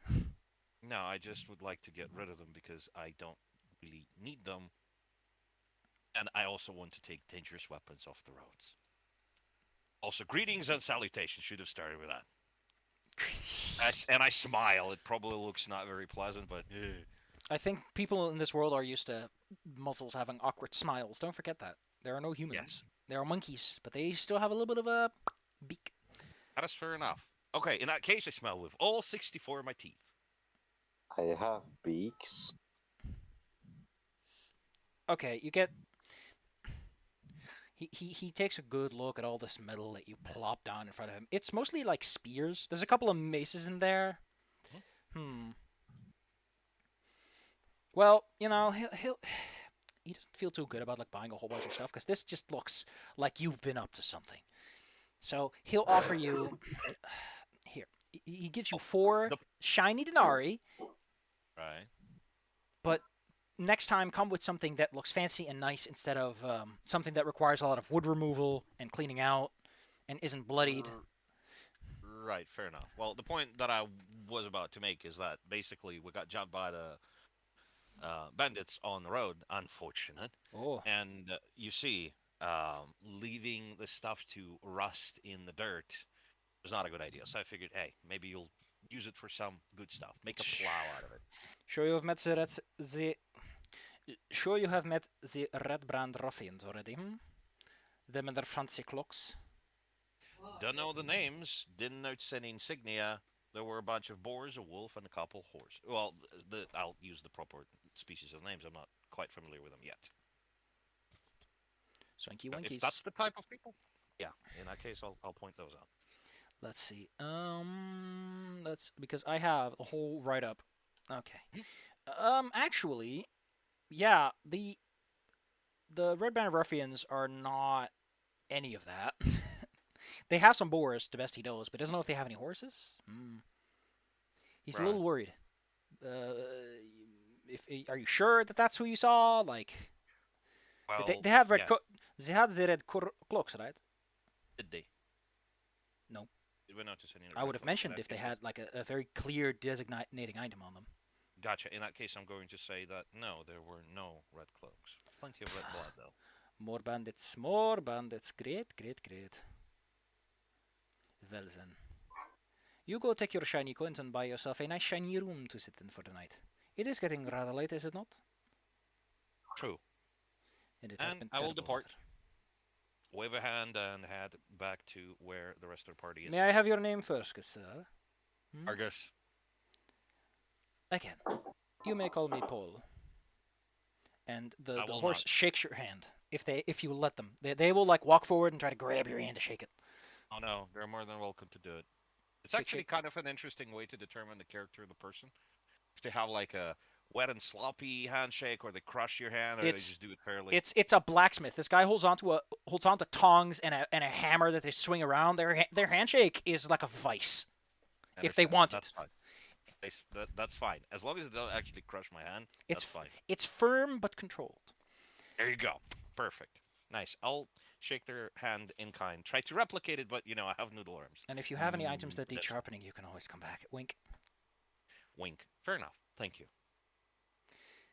No, I just would like to get rid of them because I don't really need them. And I also want to take dangerous weapons off the roads. Also, greetings and salutations. Should have started with that. And I smile. It probably looks not very pleasant, but... I think people in this world are used to muzzles having awkward smiles. Don't forget that. There are no humans. Yes. There are monkeys, but they still have a little bit of a beak. That is fair enough. Okay, in that case, I smile with all 64 of my teeth. I have beaks. Okay, you get... He takes a good look at all this metal that you plop down in front of him. It's mostly like spears. There's a couple of maces in there. Well, you know, he doesn't feel too good about like buying a whole bunch of stuff because this just looks like you've been up to something. So he'll offer you here. He gives you 4 shiny denarii, Right. but next time come with something that looks fancy and nice instead of something that requires a lot of wood removal and cleaning out and isn't bloodied. Right, fair enough. Well, the point that I was about to make is that basically we got jumped by the bandits on the road, unfortunate. Oh. And you see, leaving the stuff to rust in the dirt was not a good idea. So I figured, hey, maybe you'll use it for some good stuff. Make a plow out of it. Sure you have met the Red Brand ruffians already, Them and their fancy clocks. Don't know the names. Didn't notice any insignia. There were a bunch of boars, a wolf, and a couple horse. Well, I'll use the proper species of names. I'm not quite familiar with them yet. Swanky If Winkies. that's the type of people, yeah. In that case, I'll point those out. Let's see. Because I have a whole write-up. Okay. Actually, yeah, the Red Band Ruffians are not any of that. They have some boars, the best he knows, but doesn't know if they have any horses. He's a little worried. Are you sure that that's who you saw? Like, Well, they have red. yeah. They had the red cloaks, right? Did they? No. Did we notice any? I would have red cloaks? mentioned In that if they case, had like a very clear designating item on them. Gotcha. In that case, I'm going to say that no, there were no red cloaks. Plenty of red blood, though. More bandits, more bandits. Great, great, great. Well then. You go take your shiny coins and buy yourself a nice shiny room to sit in for the night. It is getting rather late, is it not? True. And it has And been I will terrible depart. weather. wave a hand and head back to where the rest of the party is. May I have your name first, good sir? Argus. Again, you may call me Paul. And the will horse not. shakes your hand if you let them. They will like walk forward and try to grab your hand to shake it. Oh no, they're more than welcome to do it. It's Shake, actually shake. kind of an interesting way to determine the character of the person. If they have like a wet and sloppy handshake, or they crush your hand, or they It's just do it fairly. it's a blacksmith. This guy holds onto tongs and a hammer that they swing around. Their handshake is like a vice. If they Understand. want That's it. fine. That's fine. As long as they don't actually crush my hand, It's that's fine. it's firm but controlled. There you go. Perfect. Nice. I'll shake their hand in kind. Try to replicate it, but I have noodle arms. And if you have any items that need Yes. sharpening, you can always come back. Wink. Wink. Fair enough. Thank you.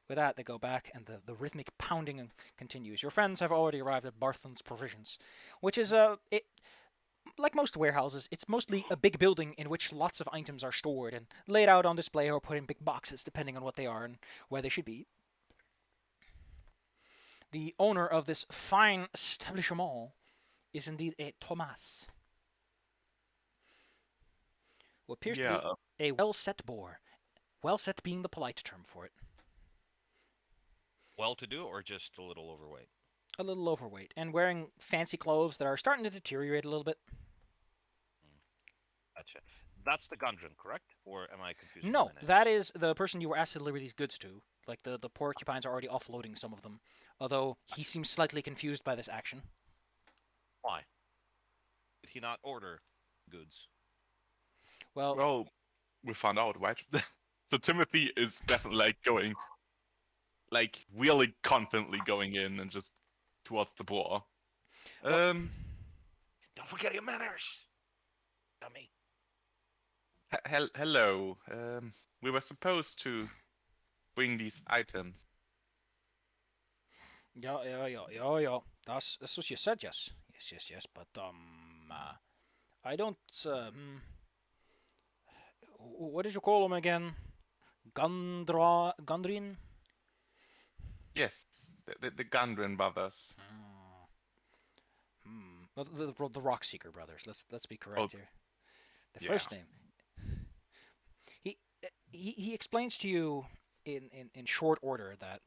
With that, they go back, and the rhythmic pounding continues. Your friends have already arrived at Barthen's Provisions, which is like most warehouses, it's mostly a big building in which lots of items are stored and laid out on display or put in big boxes, depending on what they are and where they should be. The owner of this fine establishment is indeed a Thomas, who appears to be a well-set boar. Well-set being the polite term for it. Well-to-do, or just a little overweight? A little overweight, and wearing fancy clothes that are starting to deteriorate a little bit. Gotcha. That's the Gundren, correct? Or am I confused? No, that is the person you were asked to deliver these goods to. Like, the porcupines are already offloading some of them, although he seems slightly confused by this action. Why? Did he not order goods? Well, we found out, right? So Timothy is definitely going, really confidently going in and just towards the boar. Don't forget your manners, dummy. Hello. We were supposed to bring these items. yeah. That's what you said, yes. Yes. But, I don't, what did you call them again? Gundrin? Yes, the Gundren brothers. The Rockseeker brothers. Let's be correct here. The first name. He explains to you in short order that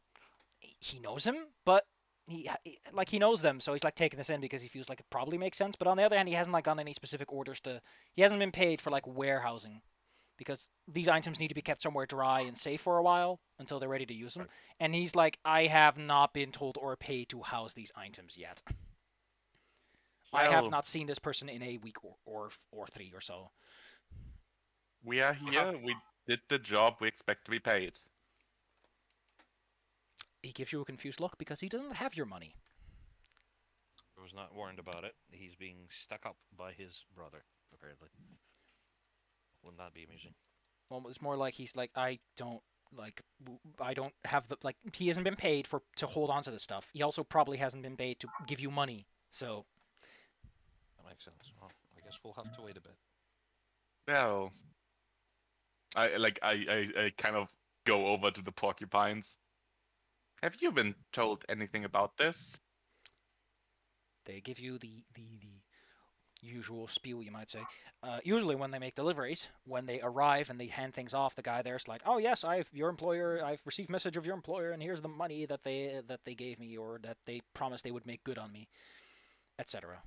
he knows him, but he knows them, so he's like taking this in because he feels like it probably makes sense. But on the other hand, he hasn't gotten any specific orders to. He hasn't been paid for warehousing, because these items need to be kept somewhere dry and safe for a while until they're ready to use them. Right. And he's like, I have not been told or paid to house these items yet. Well, I have not seen this person in a week or 3 or so. We are here. We did the job. We expect to be paid. He gives you a confused look because he doesn't have your money. I was not warned about it. He's being stuck up by his brother, apparently. Wouldn't that be amusing? Well, it's more like he's like, I don't have the, he hasn't been paid to hold on to this stuff. He also probably hasn't been paid to give you money, so. That makes sense. Well, I guess we'll have to wait a bit. Well, I kind of go over to the porcupines. Have you been told anything about this? They give you the usual spiel, you might say. Usually when they make deliveries, when they arrive and they hand things off, the guy there's like, oh yes, I've received message of your employer, and here's the money that they gave me, or that they promised they would make good on me, etc.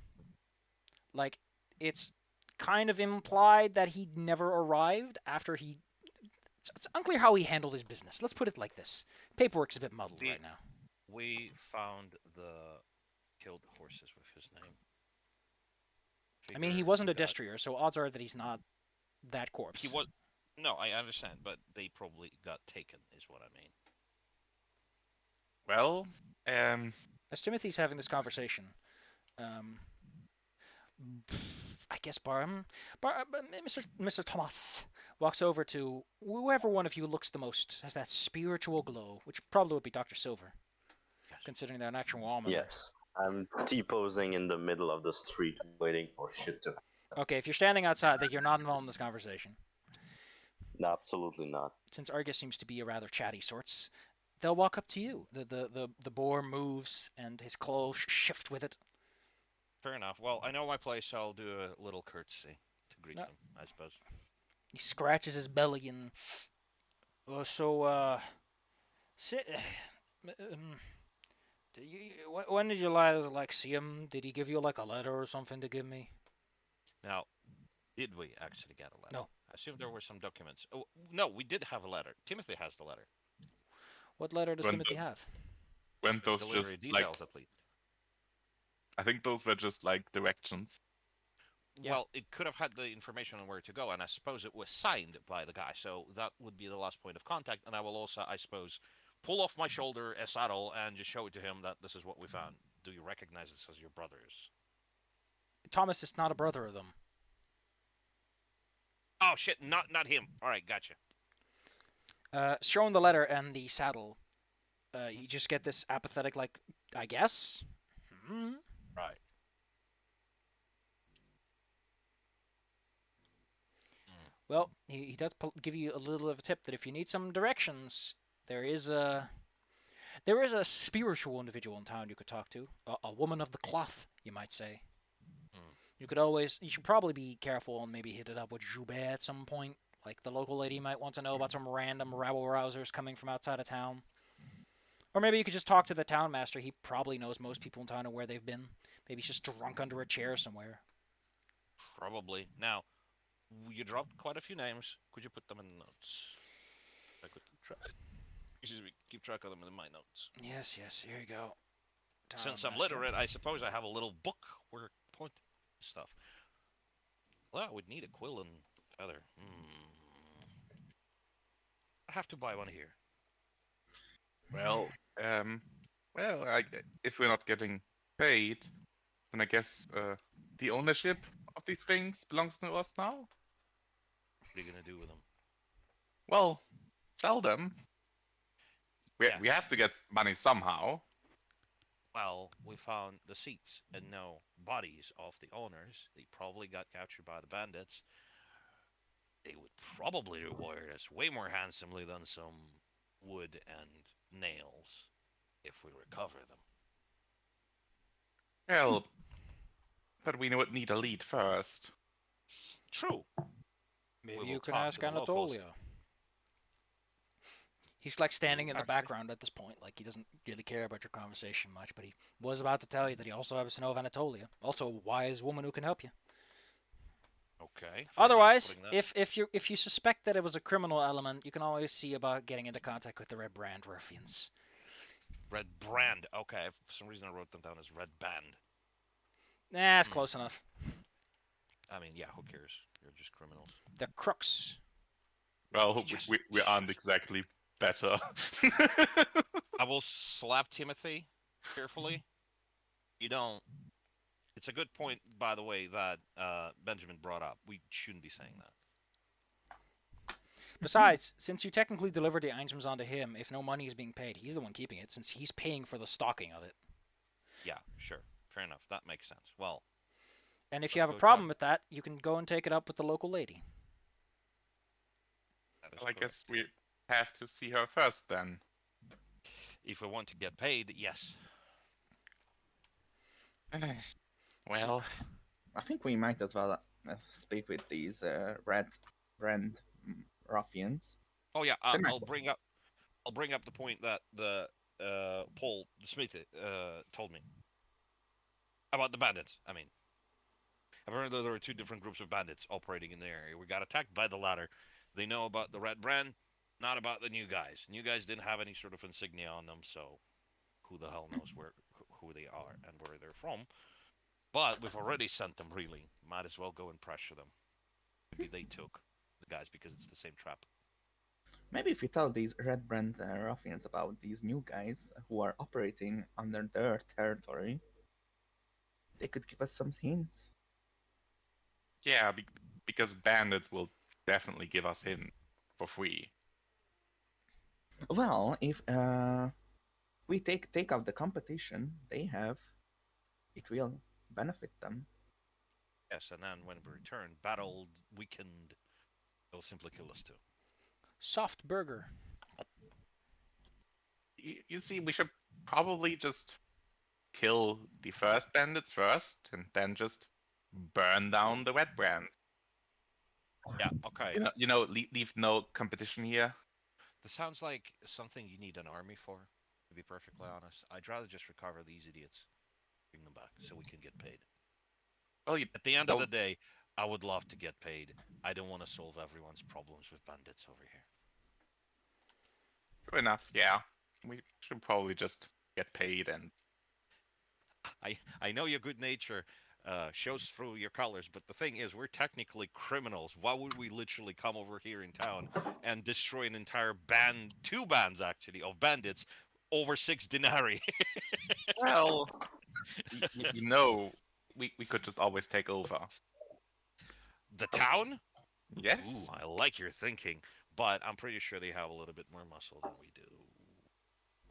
Like, it's kind of implied that he never arrived after he. It's unclear how he handled his business. Let's put it like this. Paperwork's a bit muddled right now. We found the killed horses with his name. I mean, he wasn't a destrier, so odds are that he's not that corpse. He was. No, I understand, but they probably got taken, is what I mean. Well, as Timothy's having this conversation, I guess Mr. Thomas walks over to whoever one of you looks the most, has that spiritual glow, which probably would be Dr. Silver, yes. Considering they're an actual almanac. Yes, I'm T-posing in the middle of the street waiting for shit to happen. Okay, if you're standing outside, that you're not involved in this conversation. No, absolutely not. Since Argus seems to be a rather chatty sorts, they'll walk up to you. The boar moves, and his clothes shift with it. Fair enough. Well, I know my place, so I'll do a little courtesy to greet No. them, I suppose. He scratches his belly and sit. When did you last see him? Did he give you like a letter or something to give me? Now, did we actually get a letter? No. I assume there were some documents. Oh, no, we did have a letter. Timothy has the letter. What letter does When Timothy have? When those Delivery just like, details, at least. I think those were just like directions. Yeah. Well, it could have had the information on where to go, and I suppose it was signed by the guy, so that would be the last point of contact. And I will also, I suppose, pull off my shoulder a saddle and just show it to him that this is what we found. Do you recognize this as your brother's? Thomas is not a brother of them. Oh shit, not him. All right, gotcha. Showing the letter and the saddle, you just get this apathetic, like, I guess? Hmm? Right. Well, he does give you a little of a tip that if you need some directions, there is a spiritual individual in town you could talk to, a woman of the cloth, you might say. You should probably be careful and maybe hit it up with Joubert at some point. Like, the local lady might want to know about some random rabble-rousers coming from outside of town. Or maybe you could just talk to the town master. He probably knows most people in town and where they've been. Maybe he's just drunk under a chair somewhere. Probably. Now, you dropped quite a few names. Could you put them in the notes? I could keep track of them in my notes. Yes, here you go. Town Since I'm master. literate, I suppose I have a little book where I point stuff. Well, I would need a quill and feather. I have to buy one here. Well, if we're not getting paid, then I guess the ownership of these things belongs to us now. What are you gonna do with them? Well, sell them. We Yes. have to get money somehow. Well, we found the seats and no bodies of the owners. They probably got captured by the bandits. They would probably reward us way more handsomely than some wood and nails if we recover them. Well, but we would need a lead first. True. Maybe We you will can talk ask to the locals. Anatolia. He's like standing in the Actually- background at this point, like he doesn't really care about your conversation much, but he was about to tell you that he also happens to know of Anatolia, also a wise woman who can help you. Okay. Otherwise, if you suspect that it was a criminal element, you can always see about getting into contact with the Red Brand ruffians. Red Brand. Okay. For some reason, I wrote them down as Red Band. Nah, it's close enough. I mean, yeah. Who cares? You're just criminals. They're crooks. Well, Just- we aren't exactly better. I will slap Timothy carefully. You don't. It's a good point, by the way, that Benjamin brought up. We shouldn't be saying that. Besides, since you technically delivered the items onto him, if no money is being paid, he's the one keeping it, since he's paying for the stocking of it. Yeah, sure. Fair enough. That makes sense. Well, And if you Let's have a go problem talk- with that, you can go and take it up with the local lady. that is Well, I correct. guess we have to see her first then. If we want to get paid, yes. Well, I think we might as well speak with these red ruffians. Oh yeah, They might- I'll bring up the point that the Paul the Smith told me about the bandits. I mean, apparently there were two different groups of bandits operating in the area. We got attacked by the latter. They know about the Red Brand, not about the new guys. New guys didn't have any sort of insignia on them, so who the hell knows who they are and where they're from. But we've already sent them. Really, might as well go and pressure them. Maybe they took the guys because it's the same trap. Maybe if we tell these red brand ruffians about these new guys who are operating under their territory, they could give us some hints. yeah, because bandits will definitely give us him for free. Well, if we take out the competition they have, it will benefit them. Yes, and then when we return, battled, weakened, they'll simply kill us too. Soft burger. You see, we should probably just kill the first bandits first, and then just burn down the wet brand. Yeah, okay. Leave no competition here. This sounds like something you need an army for, to be perfectly honest. I'd rather just recover these idiots, bring them back, so we can get paid. Well, you At the end of the don't. day, I would love to get paid. I don't want to solve everyone's problems with bandits over here. True enough, yeah. We should probably just get paid and. I know your good nature shows through your colors, but the thing is, we're technically criminals. Why would we literally come over here in town and destroy an entire band, 2 bands actually, of bandits over 6 denarii? Well, we could just always take over. The town? Yes. Ooh, I like your thinking, but I'm pretty sure they have a little bit more muscle than we do.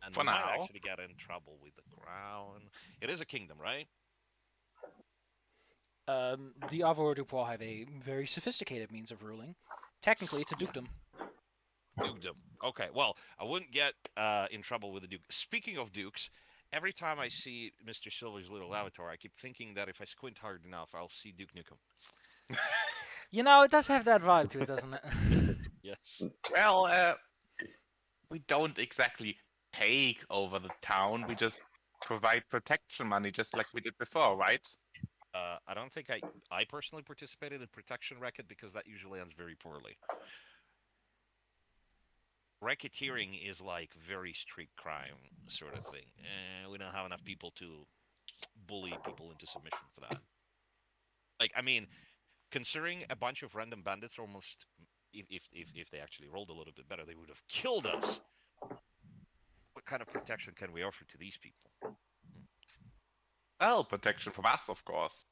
And For we might now. actually get in trouble with the crown. It is a kingdom, right? The Avor du Poix have a very sophisticated means of ruling. Technically, it's a dukedom. Dukedom. Okay, well, I wouldn't get in trouble with the duke. Speaking of dukes, every time I see Mr. Silver's little avatar, I keep thinking that if I squint hard enough, I'll see Duke Nukem. You know, it does have that vibe to it, doesn't it? Yes. Well, we don't exactly take over the town. We just provide protection money, just like we did before, right? I don't think I personally participated in protection racket because that usually ends very poorly. Racketeering is like very street crime sort of thing. We don't have enough people to bully people into submission for that. Like, I mean, considering a bunch of random bandits almost, if they actually rolled a little bit better, they would have killed us. What kind of protection can we offer to these people? Well, protection from us, of course.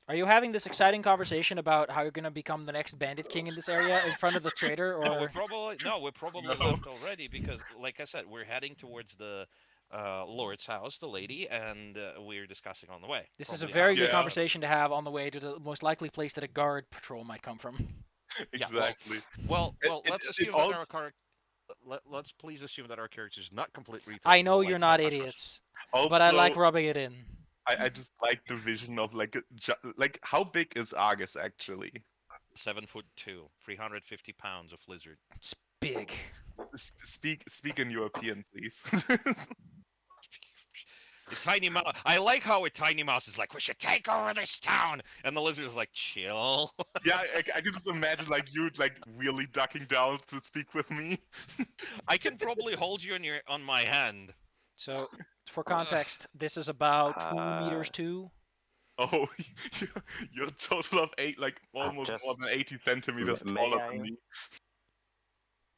Are you having this exciting conversation about how you're going to become the next bandit king in this area in front of the trader, No, we're or probably No. left already because, like I said, we're heading towards the Lord's house, the lady, and we're discussing on the way. this is a Probably very after good Yeah. conversation to have on the way to the most likely place that a guard patrol might come from? Yeah, well- Exactly. Well, let's it assume that our also- character. Let's please assume that our character is not complete retards. I know who you're like not hyper-trust. idiots, Also, but I like rubbing it in. I just like the vision of like how big is Argus actually? 7'2", 350 pounds of lizard. It's big. Speak in European, please. The tiny mouse. I like how a tiny mouse is like, we should take over this town, and the lizard is like, chill. Yeah, I can just imagine like you like really ducking down to speak with me. I can probably hold you on my hand. So, for context, this is about 2 Uh, meters 2. Oh, you're a total of almost more than just- 80 centimeters may taller I- than me.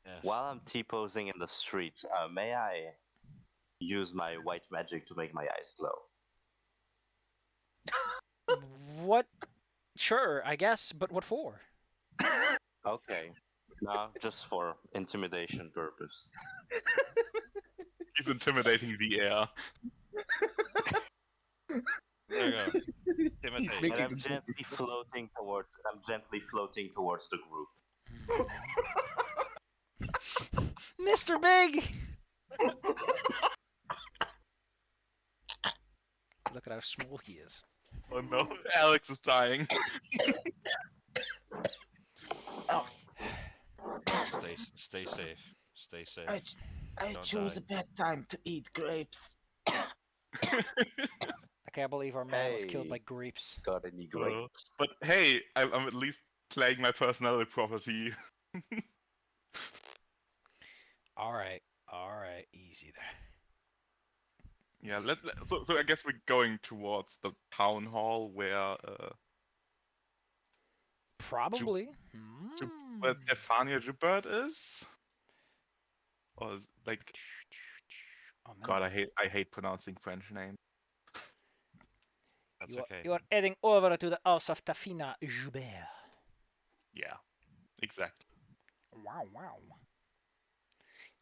Yes. While I'm T-posing in the streets, may I use my white magic to make my eyes glow? What? Sure, I guess, but what for? Okay. No, just for intimidation purpose. He's intimidating the air. There you go. He's Imitate. making And I'm them gently floating towards the group. Mr. Big! Look at how small he is. Oh no, Alex is dying. Stay safe. Stay safe. I Don't choose die. a bad time to eat grapes. I can't believe our man was killed Hey. by grapes. Got any grapes? But hey, I'm at least playing my personality property. Alright, easy there. Yeah, so I guess we're going towards the town hall where Probably. where Stefania Joubert is. Or like, Oh, man. God, I hate pronouncing French names. That's You are, okay. you are heading over to the house of Tafina Joubert. Yeah, exactly. Wow.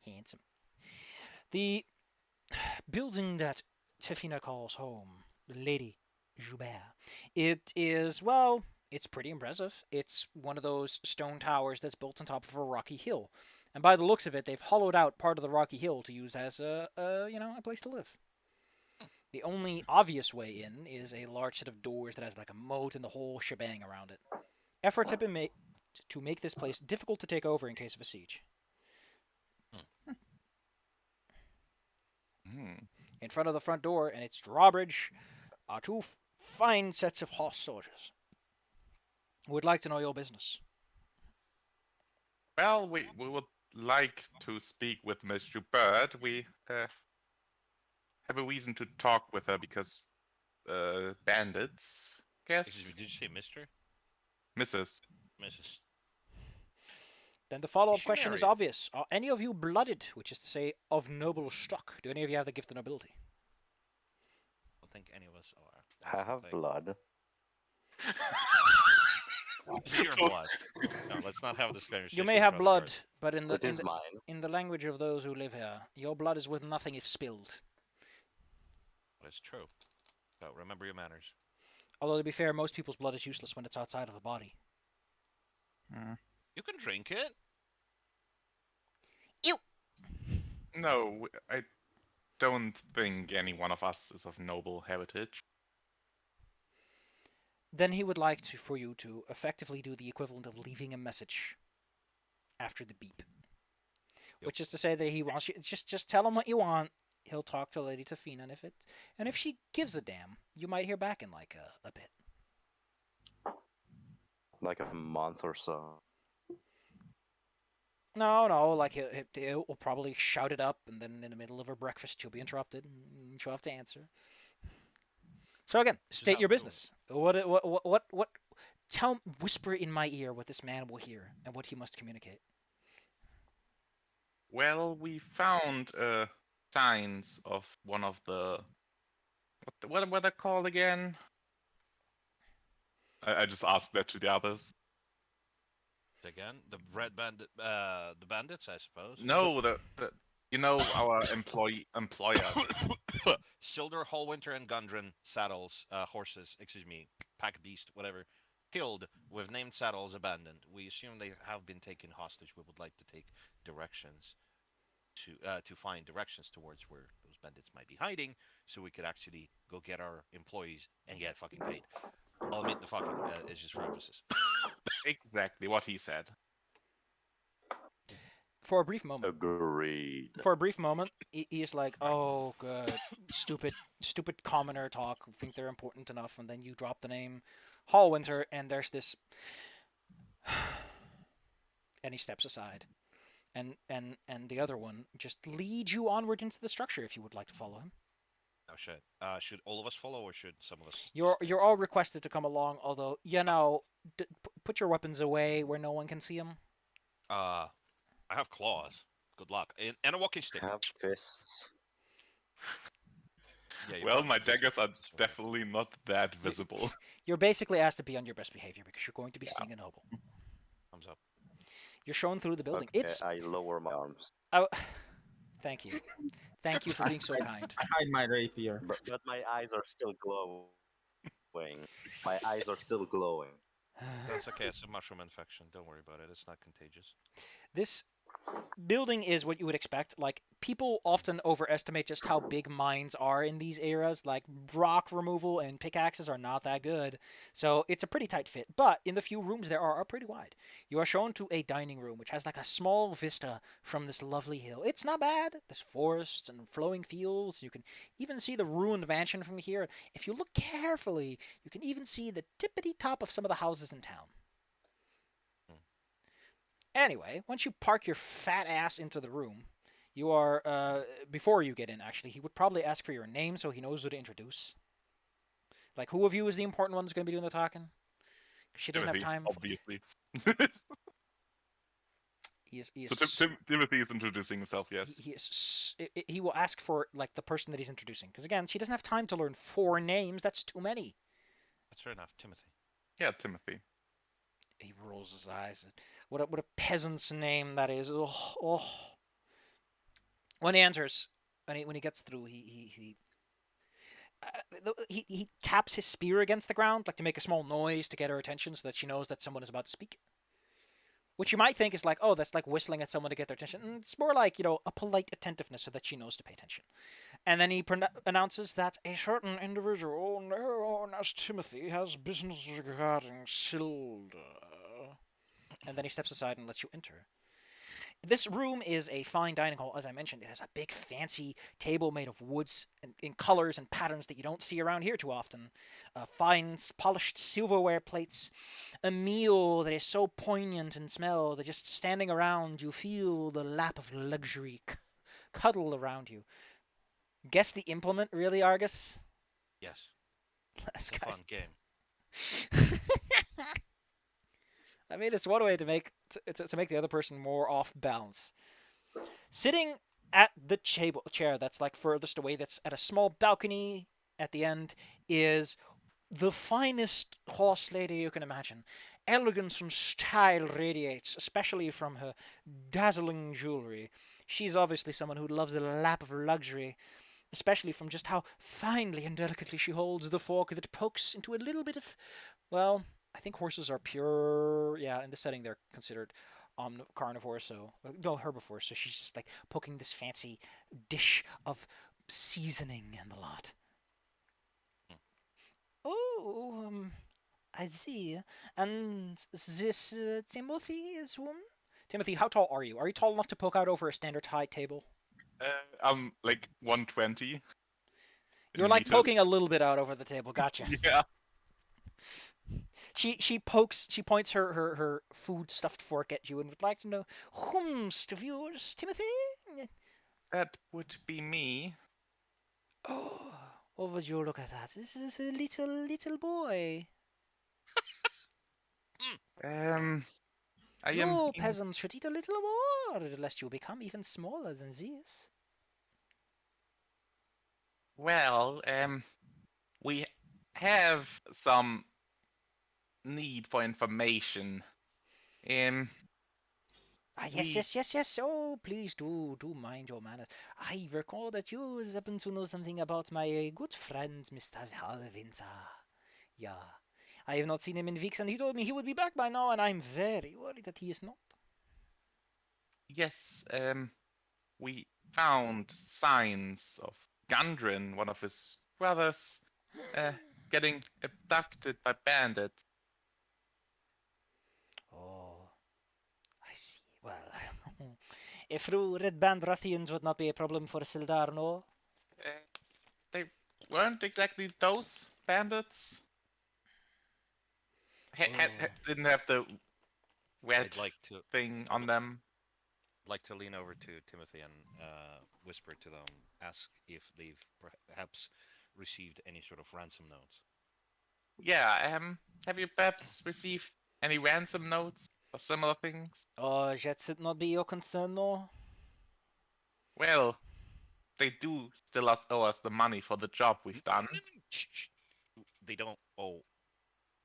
Handsome. The building that Tafina calls home, Lady Joubert, it is, well, it's pretty impressive. It's one of those stone towers that's built on top of a rocky hill. And by the looks of it, they've hollowed out part of the rocky hill to use as a place to live. The only obvious way in is a large set of doors that has like a moat and the whole shebang around it. Efforts have been made to make this place difficult to take over in case of a siege. In front of the front door and its drawbridge are two fine sets of horse soldiers who would like to know your business. Well, we would like to speak with Mr. Bird. We have a reason to talk with her because bandits, Excuse me, guess? did you say Mr.? Mrs. Mrs.? Then the follow-up She question is married. obvious. Are any of you blooded, which is to say, of noble stock? Do any of you have the gift of nobility? I don't think any of us are. I have blood. Is it your blood? No, let's not have this conversation. You may in have front of blood, Garth. but in It is mine. the language of those who live here, your blood is worth nothing if spilled. That's true. So remember your manners. Although, to be fair, most people's blood is useless when it's outside of the body. You can drink it. No, I don't think any one of us is of noble heritage. Then he would like for you to effectively do the equivalent of leaving a message after the beep. Which is to say that he wants you just tell him what you want. He'll talk to Lady Tafina, and if she gives a damn, you might hear back in like a bit. Like a month or so. No, like he'll probably shout it up, and then in the middle of her breakfast, she'll be interrupted, and she'll have to answer. So again, state not your doing business. What? Whisper in my ear what this man will hear and what he must communicate. Well, we found signs of one of the what were they called again? I just asked that to the others. Again, the red bandit, the bandits, I suppose. No, the you know our employer. Silder, Hallwinter, and Gundren saddles, horses, excuse me, pack beast, whatever, killed with named saddles abandoned. We assume they have been taken hostage. We would like to take directions to find directions towards where those bandits might be hiding, so we could actually go get our employees and get fucking paid. I'll admit the fucking is just for emphasis. Exactly what he said. For a brief moment. Agreed. For a brief moment, he's like, "Oh, good, stupid commoner talk. Think they're important enough." And then you drop the name Hallwinter, and there's this, and he steps aside, and the other one just leads you onward into the structure if you would like to follow him. Oh shit. Should all of us follow, or should some of us? You're all requested to come along. Although put your weapons away where no one can see them. I have claws. Good luck. And a walking stick. I have fists. Yeah, you Well, have my fists. daggers are That's right. definitely not that visible. You're basically asked to be on your best behavior because you're going to be seeing a noble. Thumbs up. You're shown through the building. Okay, It's. I lower my arms. Thank you. Thank you for being so kind. I hide my rapier. But my eyes are still glowing. My eyes are still glowing. That's okay. It's a mushroom infection. Don't worry about it. It's not contagious. This building is what you would expect. Like, people often overestimate just how big mines are in these eras. Like, rock removal and pickaxes are not that good. So it's a pretty tight fit. But in the few rooms there are pretty wide. You are shown to a dining room, which has like a small vista from this lovely hill. It's not bad. There's forests and flowing fields. You can even see the ruined mansion from here. If you look carefully, you can even see the tippity top of some of the houses in town. Anyway, once you park your fat ass into the room, you are, before you get in, actually, he would probably ask for your name so he knows who to introduce. Like, who of you is the important one that's going to be doing the talking? She doesn't Timothy, have time. obviously. He is So Timothy is introducing himself, yes. he will ask for, like, the person that he's introducing. Because, again, she doesn't have time to learn 4 names. That's too many. That's fair enough. Timothy. Yeah, Timothy. He rolls his eyes. What a peasant's name that is. Oh. When he enters, when he gets through, he taps his spear against the ground, like to make a small noise to get her attention, so that she knows that someone is about to speak. which you might think is like, oh, that's like whistling at someone to get their attention. It's more like, a polite attentiveness so that she knows to pay attention. And then he announces that a certain individual known as Timothy has business regarding Silda. And then he steps aside and lets you enter. This room is a fine dining hall, as I mentioned. It has a big, fancy table made of woods in colors and patterns that you don't see around here too often. Fine, polished silverware plates. A meal that is so poignant in smell that just standing around, you feel the lap of luxury cuddle around you. Guess the implement, really, Argus? Yes, Last it's a guy's fun game. I mean, it's one way to make the other person more off balance. Sitting at the chair that's like furthest away, that's at a small balcony at the end, is the finest horse lady you can imagine. Elegance and style radiates, especially from her dazzling jewelry. She's obviously someone who loves a lap of luxury, especially from just how finely and delicately she holds the fork that pokes into a little bit of, well, I think horses are pure. Yeah, in this setting they're considered carnivores, so no, herbivores. So she's just like poking this fancy dish of seasoning and the lot. Oh, I see. And this Timothy is whom? Timothy, how tall are you? Are you tall enough to poke out over a standard height table? I'm like 120. You're in like meters. poking a little bit out over the table. Gotcha. Yeah. She points her food stuffed fork at you and would like to know whomst of yours, Timothy? That would be me. Oh, what would you look at that? This is a little boy. I am. No peasant should eat a little more, lest you become even smaller than this. Well, we have some need for information. Yes. Oh, please do mind your manners. I recall that you happen to know something about my good friend, Mr. Halvinza. Yeah. I have not seen him in weeks, and he told me he would be back by now, and I'm very worried that he is not. Yes, we found signs of Gundren, one of his brothers, getting abducted by bandits. Oh, I see. Well, a few red band Ruthians would not be a problem for Sildar, no? They weren't exactly those bandits. Didn't have the red I'd like to thing on them. lean over to Timothy and whisper to them, ask if they've perhaps received any sort of ransom notes. Yeah, have you perhaps received any ransom notes or similar things? Oh, that should not be your concern, no? Well, they do still owe us the money for the job we've done. They don't owe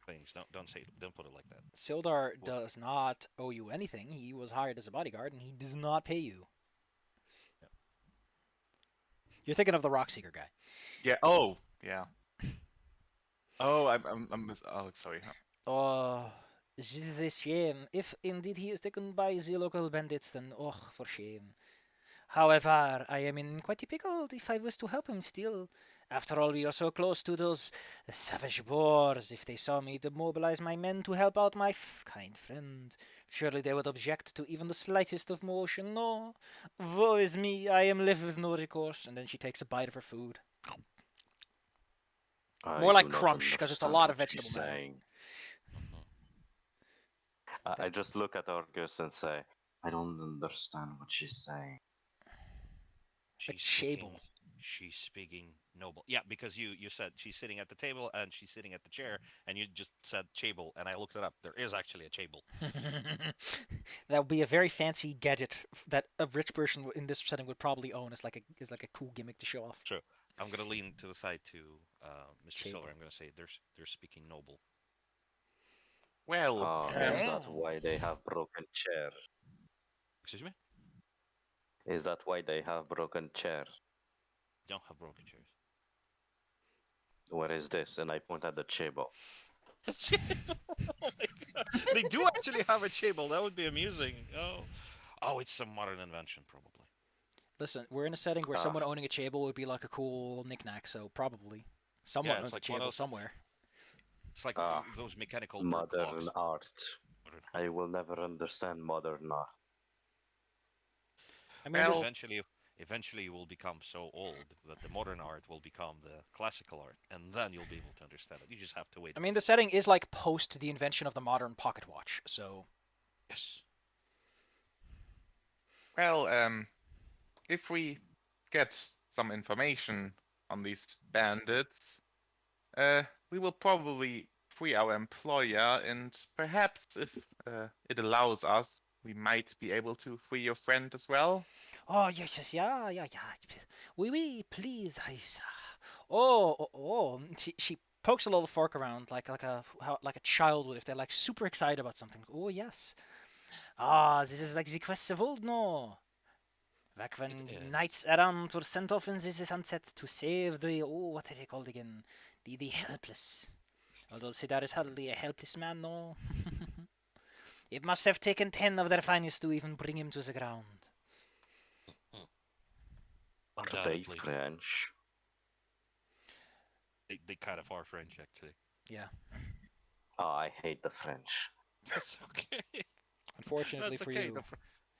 things. Don't put it like that. Sildar Well- does not owe you anything. He was hired as a bodyguard, and he does not pay you. Yeah. You're thinking of the Rockseeker guy. Yeah. Oh, yeah. Oh, oh, sorry. Oh, this is a shame. If indeed he is taken by the local bandits, then oh, for shame. However, I am in quite a pickle if I was to help him still. After all, we are so close to those savage boars. If they saw me demobilize my men to help out my kind friend, surely they would object to even the slightest of motion. No, woe is me, I am left with no recourse. And then she takes a bite of her food. More like crunch, 'cause it's a lot of vegetable matter. saying. I just look at Argus and say, I don't understand what she's saying. She's speaking noble. Yeah, because you said she's sitting at the table and she's sitting at the chair, and you just said chable, and I looked it up. There is actually a chable. That would be a very fancy gadget that a rich person in this setting would probably own. It's like a cool gimmick to show off. True. I'm gonna lean to the side to Mr. Chable. Silver. I'm gonna say they're speaking noble. Well, Is that why they have broken chairs? Excuse me? Is that why they have broken chairs? Don't have broken chairs. Where is this? And I point at the table. Oh my God. They do actually have a table. That would be amusing. Oh, it's some modern invention, probably. Listen, we're in a setting where Ah. someone owning a chable would be like a cool knickknack, so probably someone it's owns like a one of chable those- somewhere. It's like Ah, those mechanical bird Modern clocks. art. I will never understand modern art. I mean, Well- this, Eventually, you will become so old that the modern art will become the classical art, and then you'll be able to understand it. You just have to wait. I mean, the setting is like post the invention of the modern pocket watch, so Yes. Well, if we get some information on these bandits, we will probably free our employer, and perhaps if it allows us, we might be able to free your friend as well. oh yes, yeah. Oui, please, oh. She pokes a little fork around like a child would if they're like super excited about something. Oh yes. Ah, this is like the quest of old, no. Back when It is. knights errant were sent off in the sunset to save the what are they called again? The helpless. Although Sidar is hardly a helpless man, no. It must have taken 10 of their finest to even bring him to the ground. Are they Undoubtedly. French? They kind of are French, actually. Yeah. Oh, I hate the French. That's okay. Unfortunately That's for okay. you. The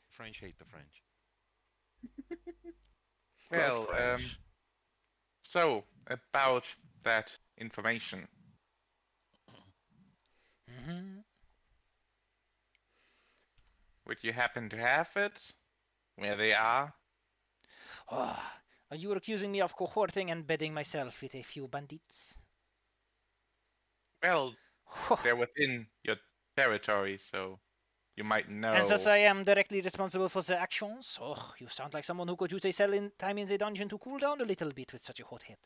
French hate the French. Well, French. so about that information. Mm-hmm. Would you happen to have it? Where they are? Oh, are you accusing me of cohorting and bedding myself with a few bandits? Well, they're within your territory, so you might know. And since I am directly responsible for the actions, oh, you sound like someone who could use a time in the dungeon to cool down a little bit with such a hot head.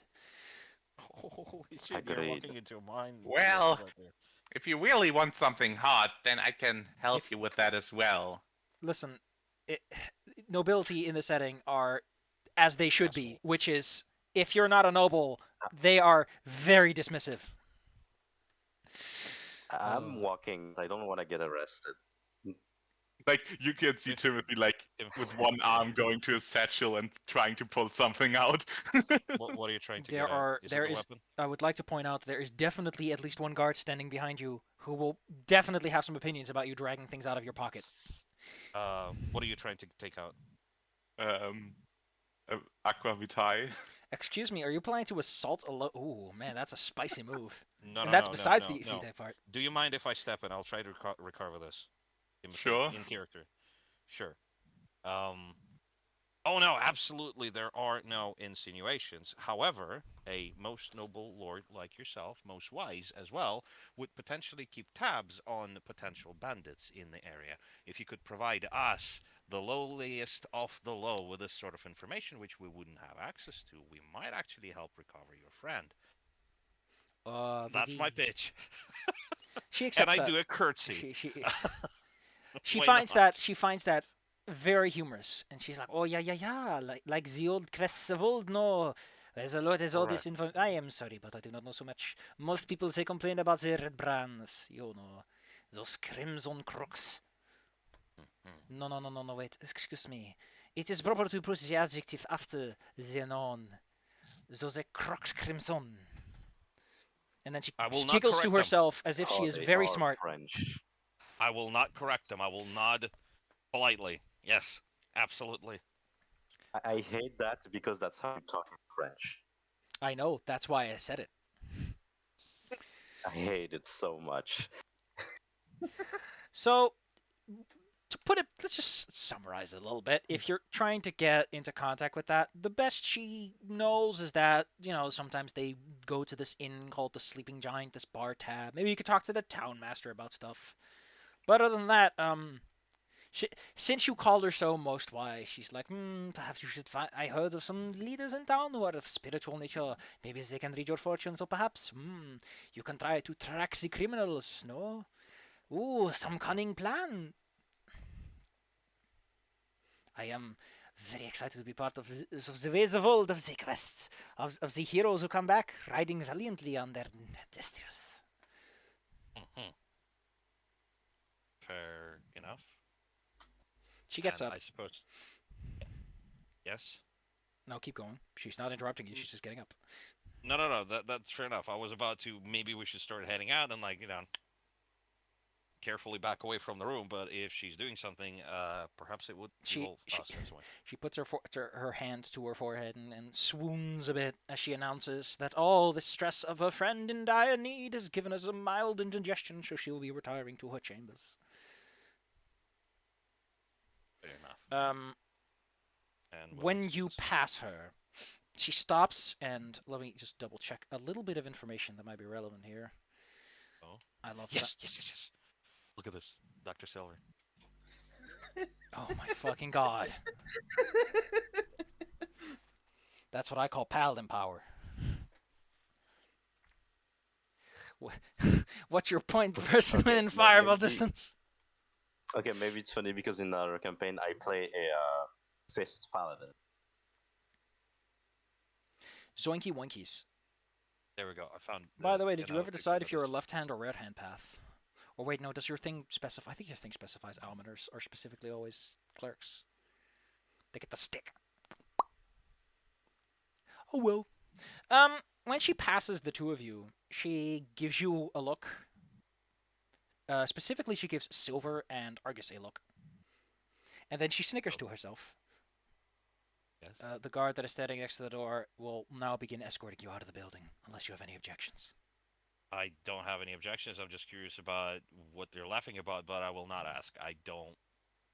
Holy shit, you're Agreed. walking into a mine. Well- right there. If you really want something hot, then I can help If- you with that as well. Listen, nobility in the setting are as they should be, Asshole. which is if you're not a noble, they are very dismissive. I'm walking. I don't want to get arrested. Like you can see If- Timothy like if- with one arm going to his satchel and trying to pull something out. What are you trying to There get at? there it a is- weapon? I would like to point out there is definitely at least one guard standing behind you who will definitely have some opinions about you dragging things out of your pocket. What are you trying to take out? Aqua Vitae. Excuse me, are you planning to assault a Ooh, man, that's a spicy move. No, And no, that's no, besides no, the no. Vitae part. Do you mind if I step in? I'll try to recover this. Sure. In character. Sure. Oh no, absolutely there are no insinuations. However, a most noble lord like yourself, most wise as well, would potentially keep tabs on potential bandits in the area. If you could provide us, the lowliest of the low, with this sort of information, which we wouldn't have access to, we might actually help recover your friend. That's my pitch. She And accepts I that. do a curtsy. She Why finds not? that very humorous, and she's like, "Oh yeah, like the old quests of old. No, there's all this info. I am sorry, but I do not know so much. Most people they complain about the red brands, you know, those crimson crooks. No. Wait, excuse me. It is proper to put the adjective after the noun. Those crooks crimson." And then she I will not giggles correct to them. herself as if she Oh, is they very are smart. French. I will not correct them. I will nod politely. Yes, absolutely. I hate that because that's how you talk in French. I know, that's why I said it. I hate it so much. So, to put it, let's just summarize it a little bit. If you're trying to get into contact with that, the best she knows is that, sometimes they go to this inn called the Sleeping Giant, this bar tab. Maybe you could talk to the town master about stuff. But other than that, since you called her so most wise, she's like, perhaps you should find. I heard of some leaders in town who are of spiritual nature. Maybe they can read your fortunes, or perhaps, you can try to track the criminals, no? Ooh, some cunning plan. I am very excited to be part of the ways of old, of the quests, of the heroes who come back, riding valiantly on their destinies. Mhm. fair enough. She gets And up. I suppose. Yes. No, keep going. She's not interrupting you. She's just getting up. No. That's fair enough. I was about to. Maybe we should start heading out and carefully back away from the room. But if she's doing something, perhaps it would involve us in some way. She puts her hand to her forehead and swoons a bit as she announces that all the stress of a friend in dire need has given us a mild indigestion, so she will be retiring to her chambers. Fair enough. And what When else is you this? pass her, she stops and let me just double check a little bit of information that might be relevant here. Oh. I love Yes. Look at this, Dr. Silver. Oh my fucking god. That's what I call paladin power. What's your point, person Okay, in fireball maybe- distance? Okay, maybe it's funny because in our campaign I play a fist paladin. Zoinky Winkies. There we go. I found. By the way, did you another ever picture decide of if you're a this. left-hand or right-hand path? Or wait, no, does your thing specify? I think your thing specifies almoners are specifically always clerics. They get the stick. Oh well. When she passes the two of you, she gives you a look. Specifically, she gives Silver and Argus a look. And then she snickers to herself. Yes. The guard that is standing next to the door will now begin escorting you out of the building, unless you have any objections. I don't have any objections. I'm just curious about what they're laughing about, but I will not ask. I don't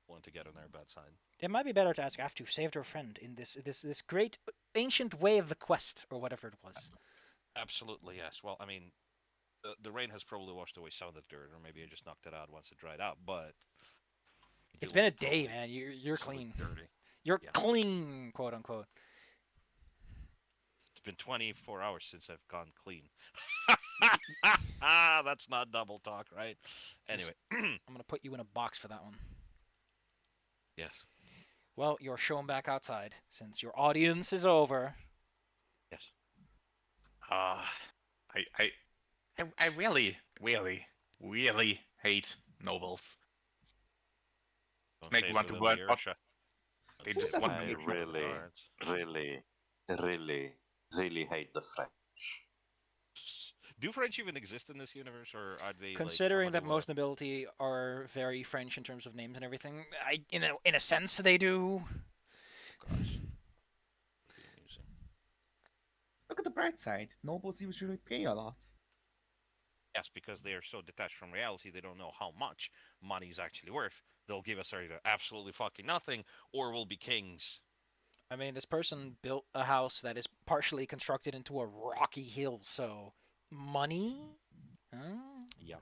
want to get on their bad side. It might be better to ask after you've saved her friend in this great ancient way of the quest, or whatever it was. Absolutely, yes. Well, I mean, the rain has probably washed away some of the dirt, or maybe I just knocked it out once it dried out, but... It's it been a was day, probably man. You're absolutely clean. Dirty. You're Yeah. clean, quote unquote. It's been 24 hours since I've gone clean. That's not double talk, right? Anyway, I'm gonna put you in a box for that one. yes. Well, you're shown back outside since your audience is over. Yes. I really, really, really hate nobles. Don't Snake, say you want to within word the what? earshot. They Don't say just want within I me the to- really, earshot. really hate the French. Do French even exist in this universe, or are they Considering like, that most nobility are very French in terms of names and everything, in a sense they do. Gosh. Could be amusing. Look at the bright side. Nobles usually pay a lot. Yes, because they are so detached from reality, they don't know how much money is actually worth. They'll give us either absolutely fucking nothing, or we'll be kings. I mean, this person built a house that is partially constructed into a rocky hill, so money? Huh? Yeah.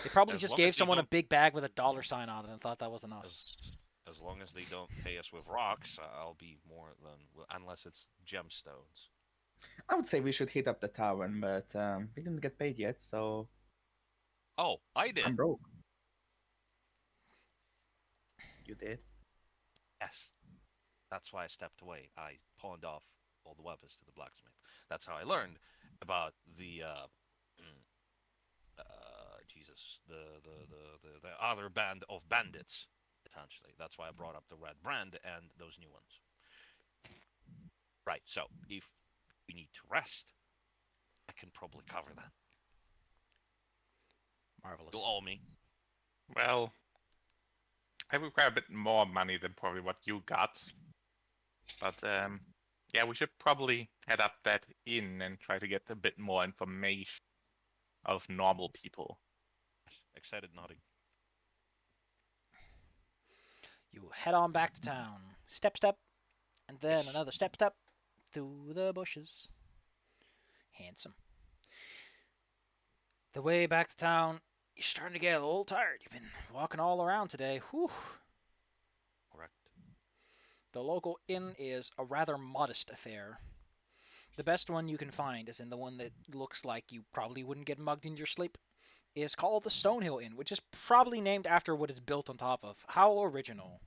They probably As just long gave as they someone a don't- big bag with a dollar sign on it and thought that was enough. As long as they don't pay us with rocks, I'll be more than unless it's gemstones. I would say we should hit up the tavern, but we didn't get paid yet, so Oh, I did. I'm broke. You did? Yes. That's why I stepped away. I pawned off all the weapons to the blacksmith. That's how I learned about the Jesus, the other band of bandits. Essentially, that's why I brought up the red brand and those new ones. Right. So if we need to rest, I can probably cover that. Marvelous. You'll owe me. Well, I require a bit more money than probably what you got. But yeah, we should probably head up that inn and try to get a bit more information of normal people. Excited nodding. You head on back to town. Step, step, and then another step, step through the bushes. Handsome. The way back to town, you're starting to get a little tired. You've been walking all around today. Whew. Correct. The local inn is a rather modest affair. The best one you can find, as in the one that looks like you probably wouldn't get mugged in your sleep, is called the Stonehill Inn, which is probably named after what it's built on top of. How original.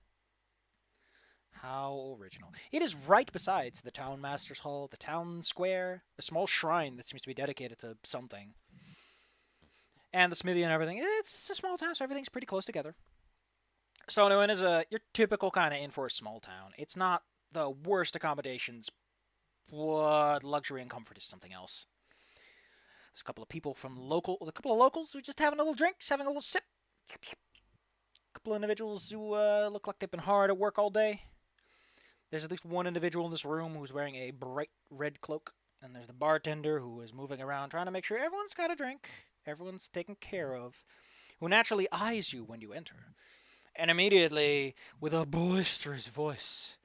How original. It is right besides the town master's hall, the town square, a small shrine that seems to be dedicated to something. and the smithy and everything. It's a small town, so everything's pretty close together. Stone Inn is your typical kind of inn for a small town. It's not the worst accommodations, but luxury and comfort is something else. There's a couple of locals who are just having a little drink, just having a little sip. A couple of individuals who look like they've been hard at work all day. There's at least one individual in this room who's wearing a bright red cloak, and there's the bartender who is moving around trying to make sure everyone's got a drink, everyone's taken care of, who naturally eyes you when you enter. And immediately, with a boisterous voice,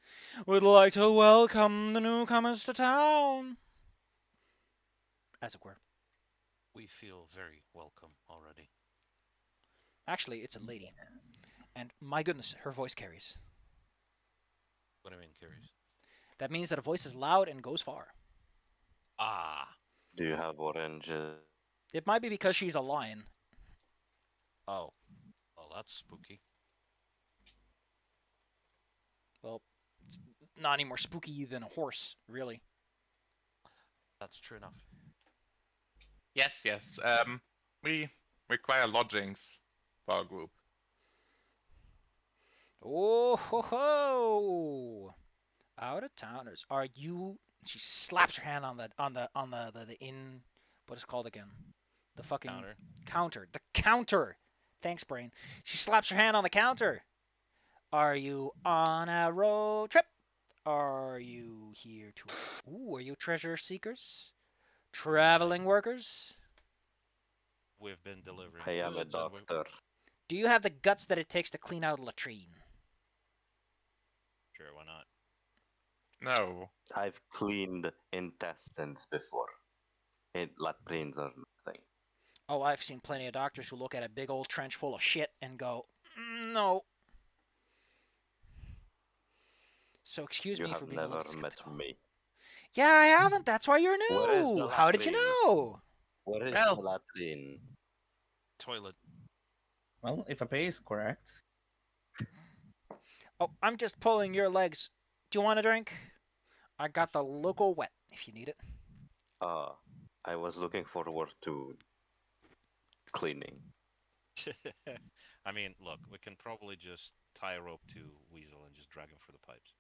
would like to welcome the newcomers to town. As it were. We feel very welcome already. Actually, it's a lady. And my goodness, her voice carries. What do you mean, curious? That means that a voice is loud and goes far. Ah. Do you have oranges? It might be because she's a lion. Oh. Well, that's spooky. Well, it's not any more spooky than a horse, really. That's true enough. Yes. We require lodgings for our group. Oh ho ho! Out of towners, are you? She slaps her hand on the inn. What is it called again? The fucking Counter. The counter. Thanks, brain. She slaps her hand on the counter. Are you on a road trip? Are you here to? Ooh, are you treasure seekers? Traveling workers? We've been delivering. I am a goods and doctor. Do you have the guts that it takes to clean out a latrine? Sure, why not? No. I've cleaned intestines before. Latrines are nothing. Oh, I've seen plenty of doctors who look at a big old trench full of shit and go, no. So excuse You me have for being a never little met skeptical. me. Yeah, I haven't. That's why you're Where is new. the How did you latrine? know? Where is Well- the latrine? Toilet. Well, if a pay is correct. Oh, I'm just pulling your legs. Do you want a drink? I got the local wet if you need it. I was looking forward to cleaning. I mean, look, we can probably just tie a rope to Weasel and just drag him through the pipes.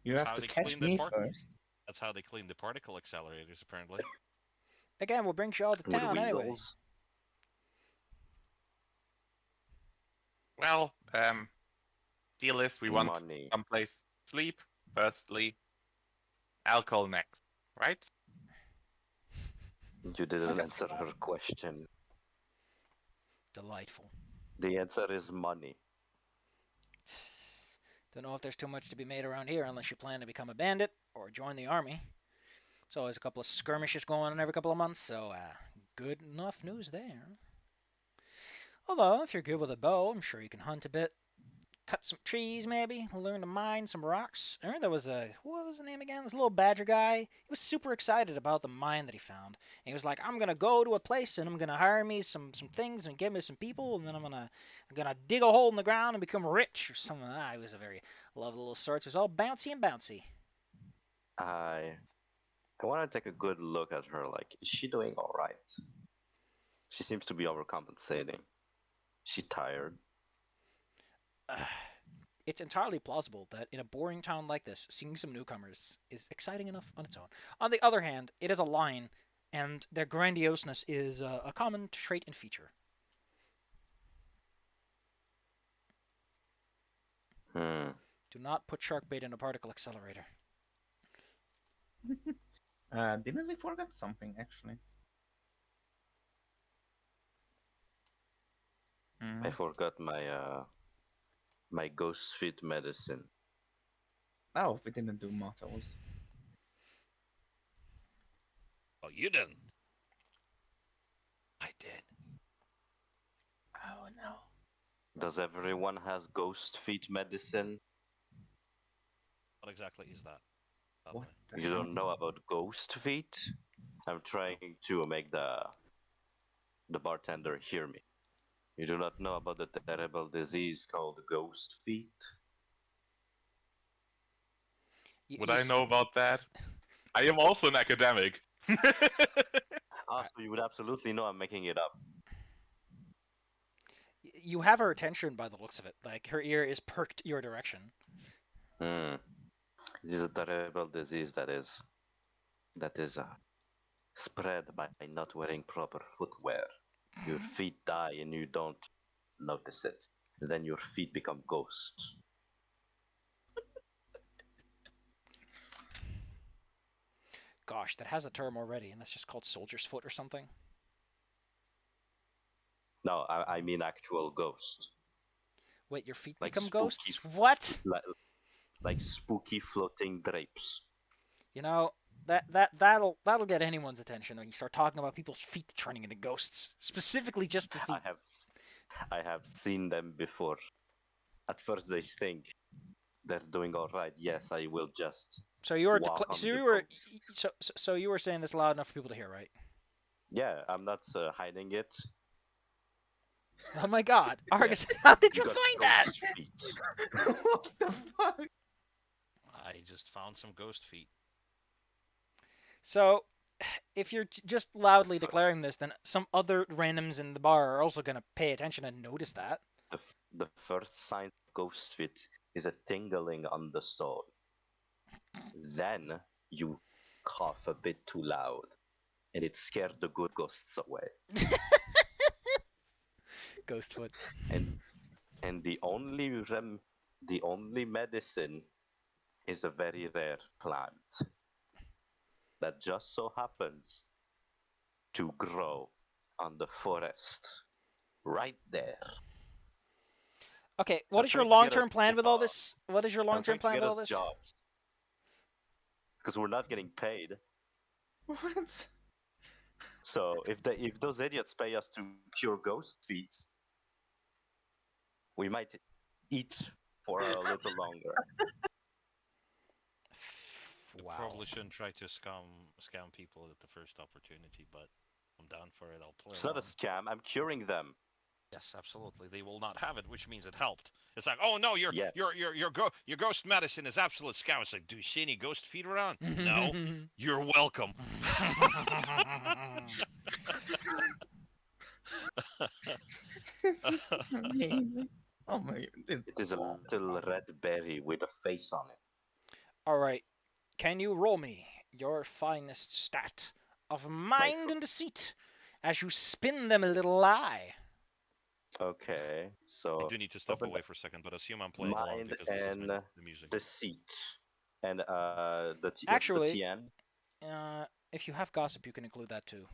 You That's have how to they catch clean the me park. first. That's how they clean the particle accelerators, apparently. Again, we'll bring you all to With town anyway. weasels. Well, deal is we want Money. someplace to sleep, firstly. Alcohol next, right? You didn't answer her question. Delightful. The answer is money. Don't know if there's too much to be made around here unless you plan to become a bandit or join the army. So there's a couple of skirmishes going on every couple of months, so good enough news there. Although, if you're good with a bow, I'm sure you can hunt a bit. Cut some trees, maybe. Learn to mine some rocks. I heard there was what was the name again? This little badger guy. He was super excited about the mine that he found. And he was like, I'm going to go to a place and I'm going to hire me some things and get me some people. And then I'm gonna dig a hole in the ground and become rich or something like that. He was a very lovely little sort. So it was all bouncy and bouncy. I want to take a good look at her. Like, is she doing all right? She seems to be overcompensating. She tired. It's entirely plausible that in a boring town like this, seeing some newcomers is exciting enough on its own. On the other hand, it is a line, and their grandioseness is a common trait and feature. Do not put shark bait in a particle accelerator. Didn't we forget something, actually? I forgot my ghost feet medicine. Oh, we didn't do mottos. Oh, you didn't. I did. Oh no. Does everyone has ghost feet medicine? What exactly is that? What the You hell? don't know about ghost feet? I'm trying to make the bartender hear me. You do not know about the terrible disease called ghost feet? Would I know about that? I am also an academic. Ah, so you would absolutely know I'm making it up. You have her attention by the looks of it. Like her ear is perked your direction. Hmm. It is a terrible disease that is spread by not wearing proper footwear. Your feet die and you don't notice it. Then your feet become ghosts. Gosh, that has a term already, and that's just called soldier's foot or something. No, I mean actual ghost. Wait, your feet Like become spooky, ghosts? What? like spooky floating drapes. You know, that'll get anyone's attention when you start talking about people's feet turning into ghosts. Specifically just the feet. I have seen them before. At first they think they're doing all right. Yes, I will just So you were walk on so the you were ghost. so you were saying this loud enough for people to hear, right? Yeah, I'm not hiding it. Oh my god. Yeah. Argus, how did you got find that? ghost feet. What the fuck? I just found some ghost feet. So if you're just loudly declaring this, then some other randoms in the bar are also going to pay attention and notice that. The first sign of ghost feet is a tingling on the soul. Then you cough a bit too loud, and it scared the good ghosts away. Ghost foot. And the only medicine is a very rare plant that just so happens to grow on the forest right there. Okay, what I'm is your trying to get us long-term plan with all jobs. this? What is your I'm long-term trying to plan get with all us this? jobs because we're not getting paid. What? So if those idiots pay us to cure ghost feet, we might eat for a little longer. You Wow. probably shouldn't try to scam people at the first opportunity, but I'm down for it. I'll play It's not a along. scam. I'm curing them. Yes, absolutely. They will not have it, which means it helped. It's like, oh no, Yes. your ghost medicine is absolute scam. It's like, do you see any ghost feet around? No. You're welcome. This is amazing. Oh my, it's It is a little red berry with a face on it. All right. Can you roll me your finest stat of mind and deceit as you spin them a little lie? Okay, I so do need to step open away for a second, but assume I'm playing along mind because this is and the music. deceit, and what's the Actually, TN? if you have gossip, you can include that too.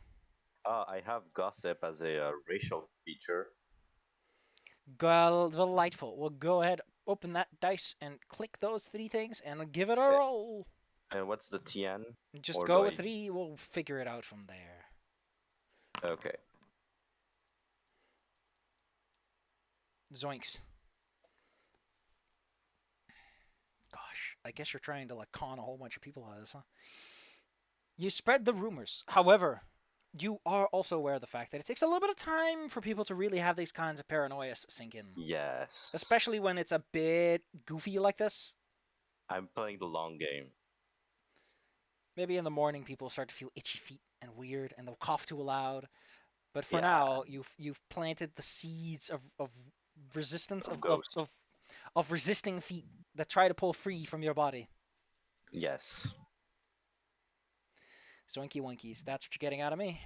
I have gossip as a racial feature. Well, delightful. Well, go ahead, open that dice and click those three things and give it a roll. And what's the TN? Just Or go do with I- 3. We'll figure it out from there. Okay. Zoinks. Gosh, I guess you're trying to like con a whole bunch of people out of this, huh? You spread the rumors. However, you are also aware of the fact that it takes a little bit of time for people to really have these kinds of paranoias sink in. Yes. Especially when it's a bit goofy like this. I'm playing the long game. Maybe in the morning people start to feel itchy feet and weird and they'll cough too loud. But for Yeah. now, you've planted the seeds of resistance Of ghost. of resisting feet that try to pull free from your body. Yes. Zoinky Winkies, that's what you're getting out of me.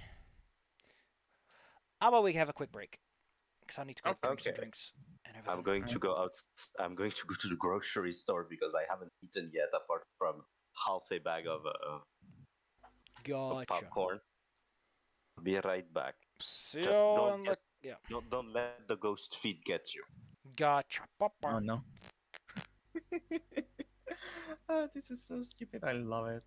How about we have a quick break? Because I need to go drink some Okay. drinks and everything. I'm going to go out. I'm going to go to the grocery store because I haven't eaten yet, apart from half a bag of Gotcha. popcorn. Be right back. See Just you don't in get- the... Yeah. Don't let the ghost feet get you. Gotcha. Oh no. This is so stupid. I love it.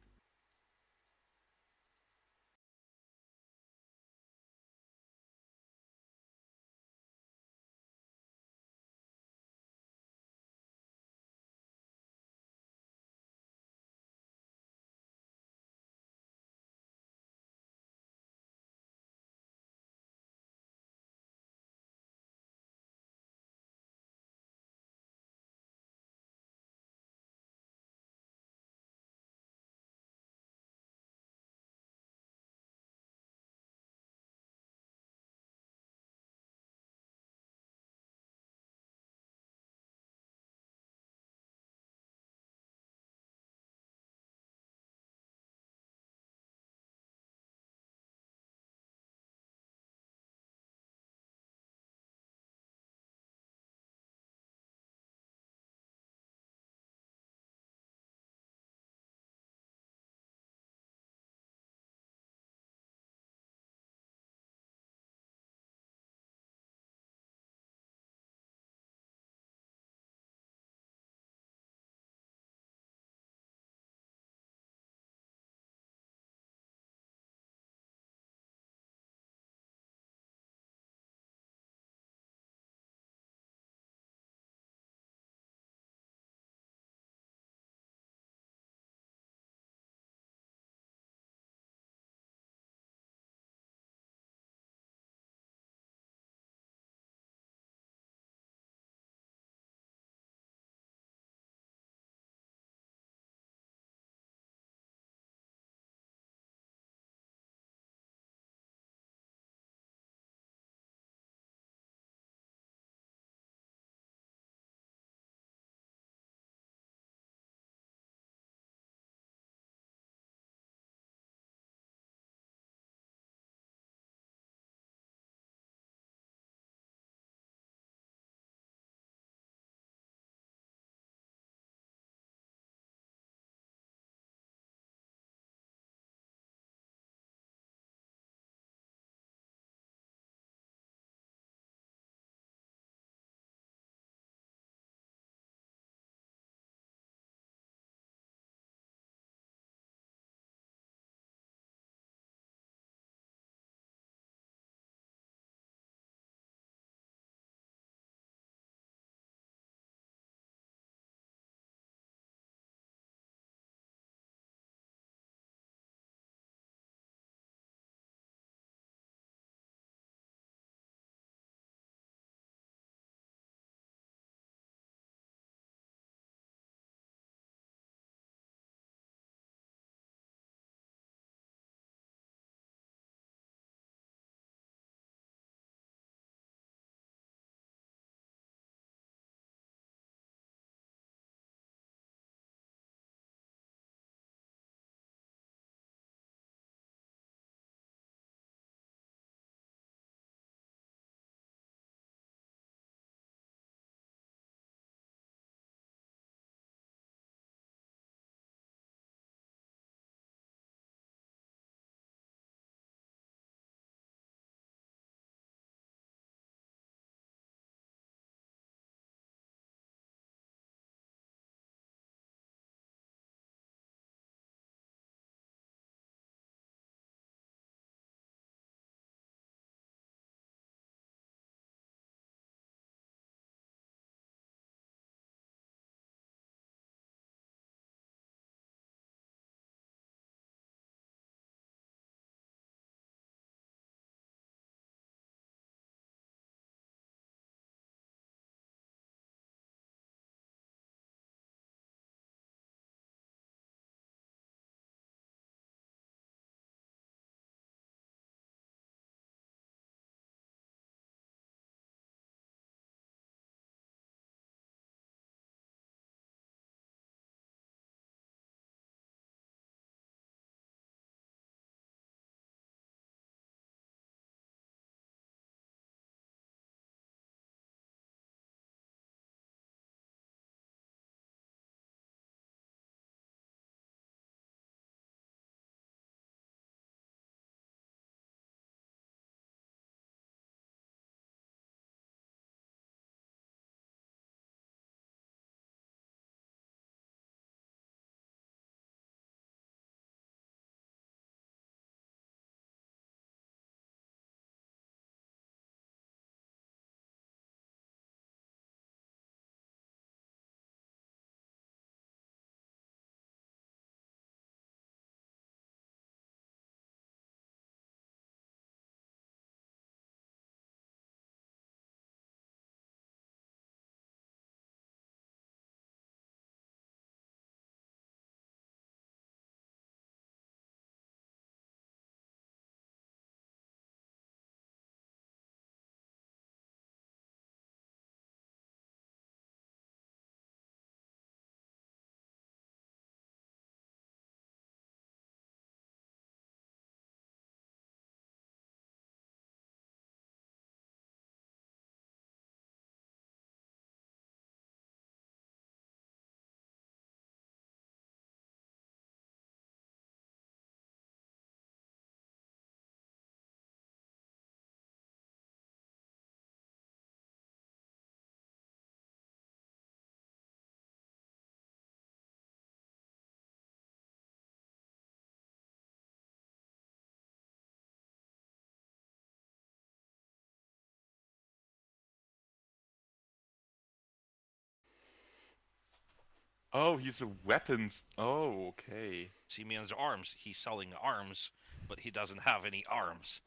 Oh, he's a weapons. Oh, okay. Simeon's arms. He's selling arms, but he doesn't have any arms.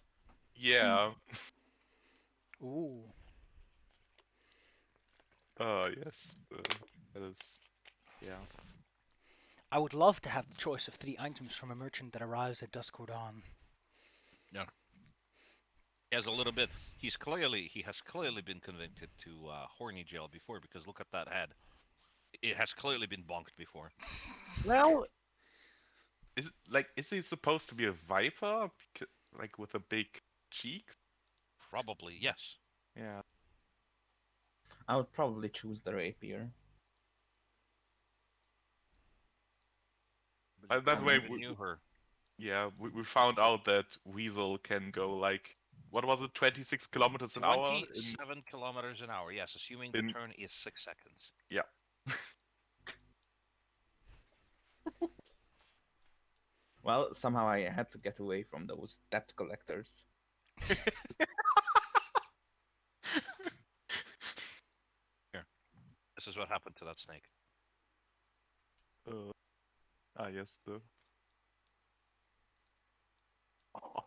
Yeah. Ooh. Yes. That is. Yeah. I would love to have the choice of 3 items from a merchant that arrives at dusk or dawn. Yeah. He has a little bit. He has clearly been convicted to horny jail before, because look at that head. It has clearly been bonked before. Well, Is he supposed to be a viper? Like with a big cheeks? Probably, yes. Yeah. I would probably choose the rapier. But you That probably way, even knew her. yeah, we found out that Weasel can go like, what was it, 26 kilometers an hour? 27 kilometers an hour, yes, assuming the in turn is 6 seconds. yeah. Well, somehow I had to get away from those debt collectors. This is what happened to that snake. uh, yes, the. Oh,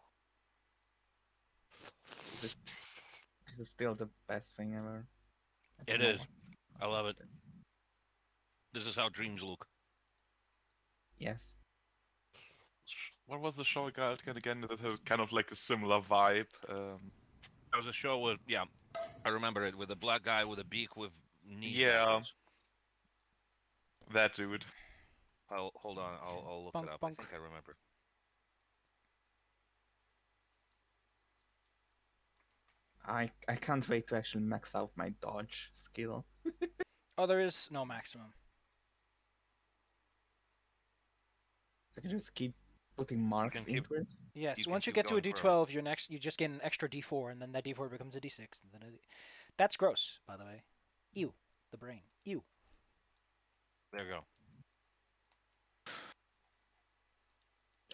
This, this is still the best thing ever. I It don't know is. what- I love it. This is how dreams look. Yes. what was the show again that had kind of like a similar vibe? There was a show with, yeah, I remember it, with a black guy with a beak with knee Yeah. tattoo. That dude. Hold on, I'll look Bunk, it up. bunk. I think I remember. I can't wait to actually max out my dodge skill. Oh, there is no maximum. I can just keep putting marks can keep- into it. Yes, can once you keep get to a going forever. D12, you just get an extra D4, and then that D4 becomes a D6. And then that's gross, by the way. Ew. The brain. Ew. There you go.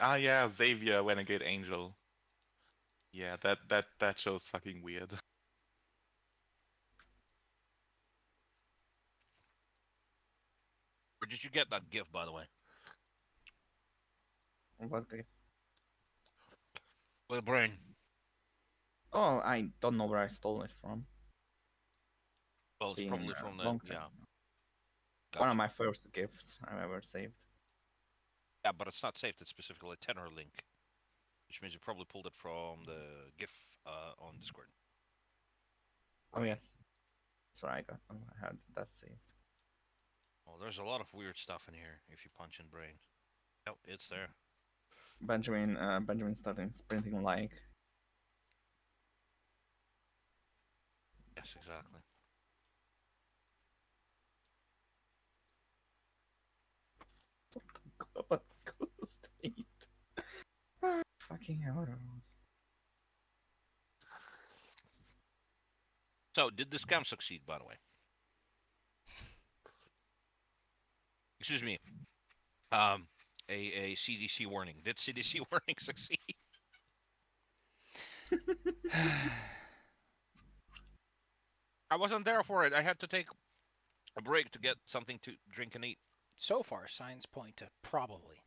Ah, yeah, Xavier, Renegade Angel. Yeah, that show's fucking weird. Where did you get that gift, by the way? What great. With a brain. Oh, I don't know where I stole it from. Well, it's been probably a from the, long time. yeah. One of Gotcha. my first gifts I've ever saved. Yeah, but it's not saved. It's specifically a tenor link, which means you probably pulled it from the GIF on Discord. Oh yes, that's where I got. Oh, I had that saved. Well, there's a lot of weird stuff in here if you punch in brain. Yep, it's there. Benjamin started sprinting like. Yes, exactly. But ghost meat. Fucking arrows. So, did the scam succeed, by the way? Excuse me. A CDC warning. Did CDC warning succeed? I wasn't there for it. I had to take a break to get something to drink and eat. So far, signs point to probably.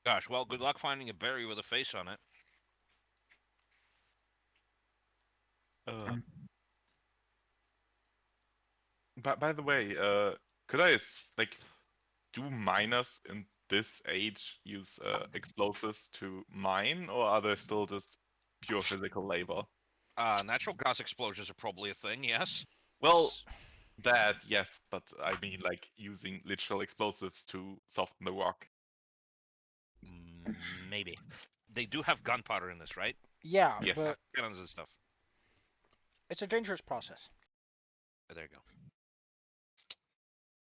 Gosh, well, good luck finding a berry with a face on it. Um, By the way, could I like do miners in this age use explosives to mine, or are they still just pure physical labor? Natural gas explosions are probably a thing, yes? Well, S- that yes, but I mean like using literal explosives to soften the rock. Maybe. They do have gunpowder in this, right? yeah, Yes. but Cannons and stuff. it's a dangerous process. There you go.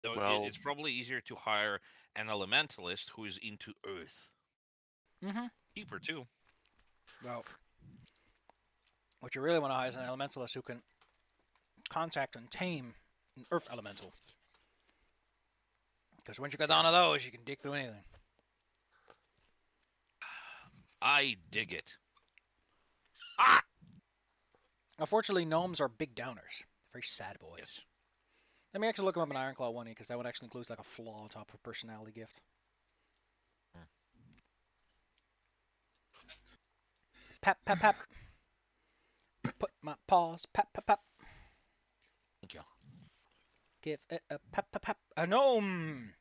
So Well- it's probably easier to hire an elementalist who is into earth. Mm-hmm. Cheaper, too. Well, what you really want to hire is an elementalist who can contact and tame an earth elemental. Because once you get down to those, you can dig through anything. I dig it. Unfortunately, gnomes are big downers. Very sad boys. Yes. Let me actually look him up in Ironclaw 1 because that one actually includes like a flaw on top of personality gift. Pap, pap, pap. Put my paws, pap, pap, pap. Thank you. Give it a pap, pap, pap. A gnome!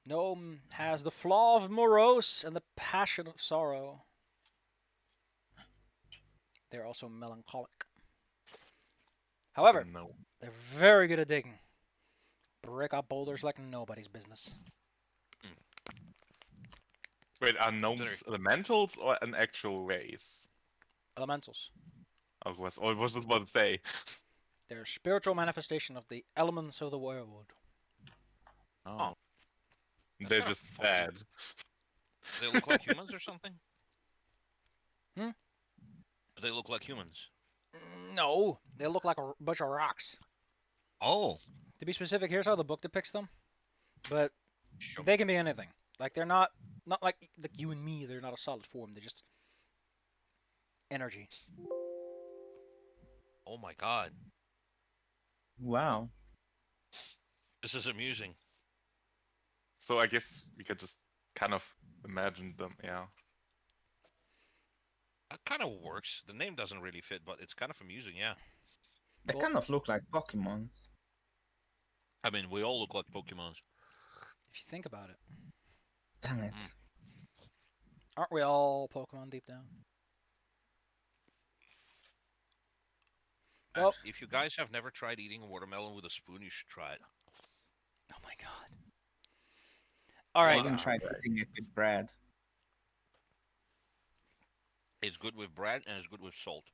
Gnome has the flaw of morose and the passion of sorrow. They're also melancholic. However, No. they're very good at digging. Break up boulders like nobody's business. Wait, are gnomes elementals or an actual race? Elementals. Or was it what they? They're spiritual manifestation of the elements of the world. Oh. They're kinda just funny. bad. Do they look like humans or something? Hmm? Do they look like humans? No, they look like a bunch of rocks. Oh. To be specific, here's how the book depicts them. But Sure. they can be anything. Like they're not like you and me. They're not a solid form. They're just energy. Oh my god. Wow. This is amusing. So I guess we could just kind of imagine them, yeah. That kind of works. The name doesn't really fit, but it's kind of amusing, yeah. They Well- kind of look like Pokemons. I mean, we all look like Pokemons. If you think about it, Damn it. aren't we all Pokemon deep down? And Well- if you guys have never tried eating a watermelon with a spoon, you should try it. Oh my god. All I right. even tried eating it with bread. It's good with bread and it's good with salt.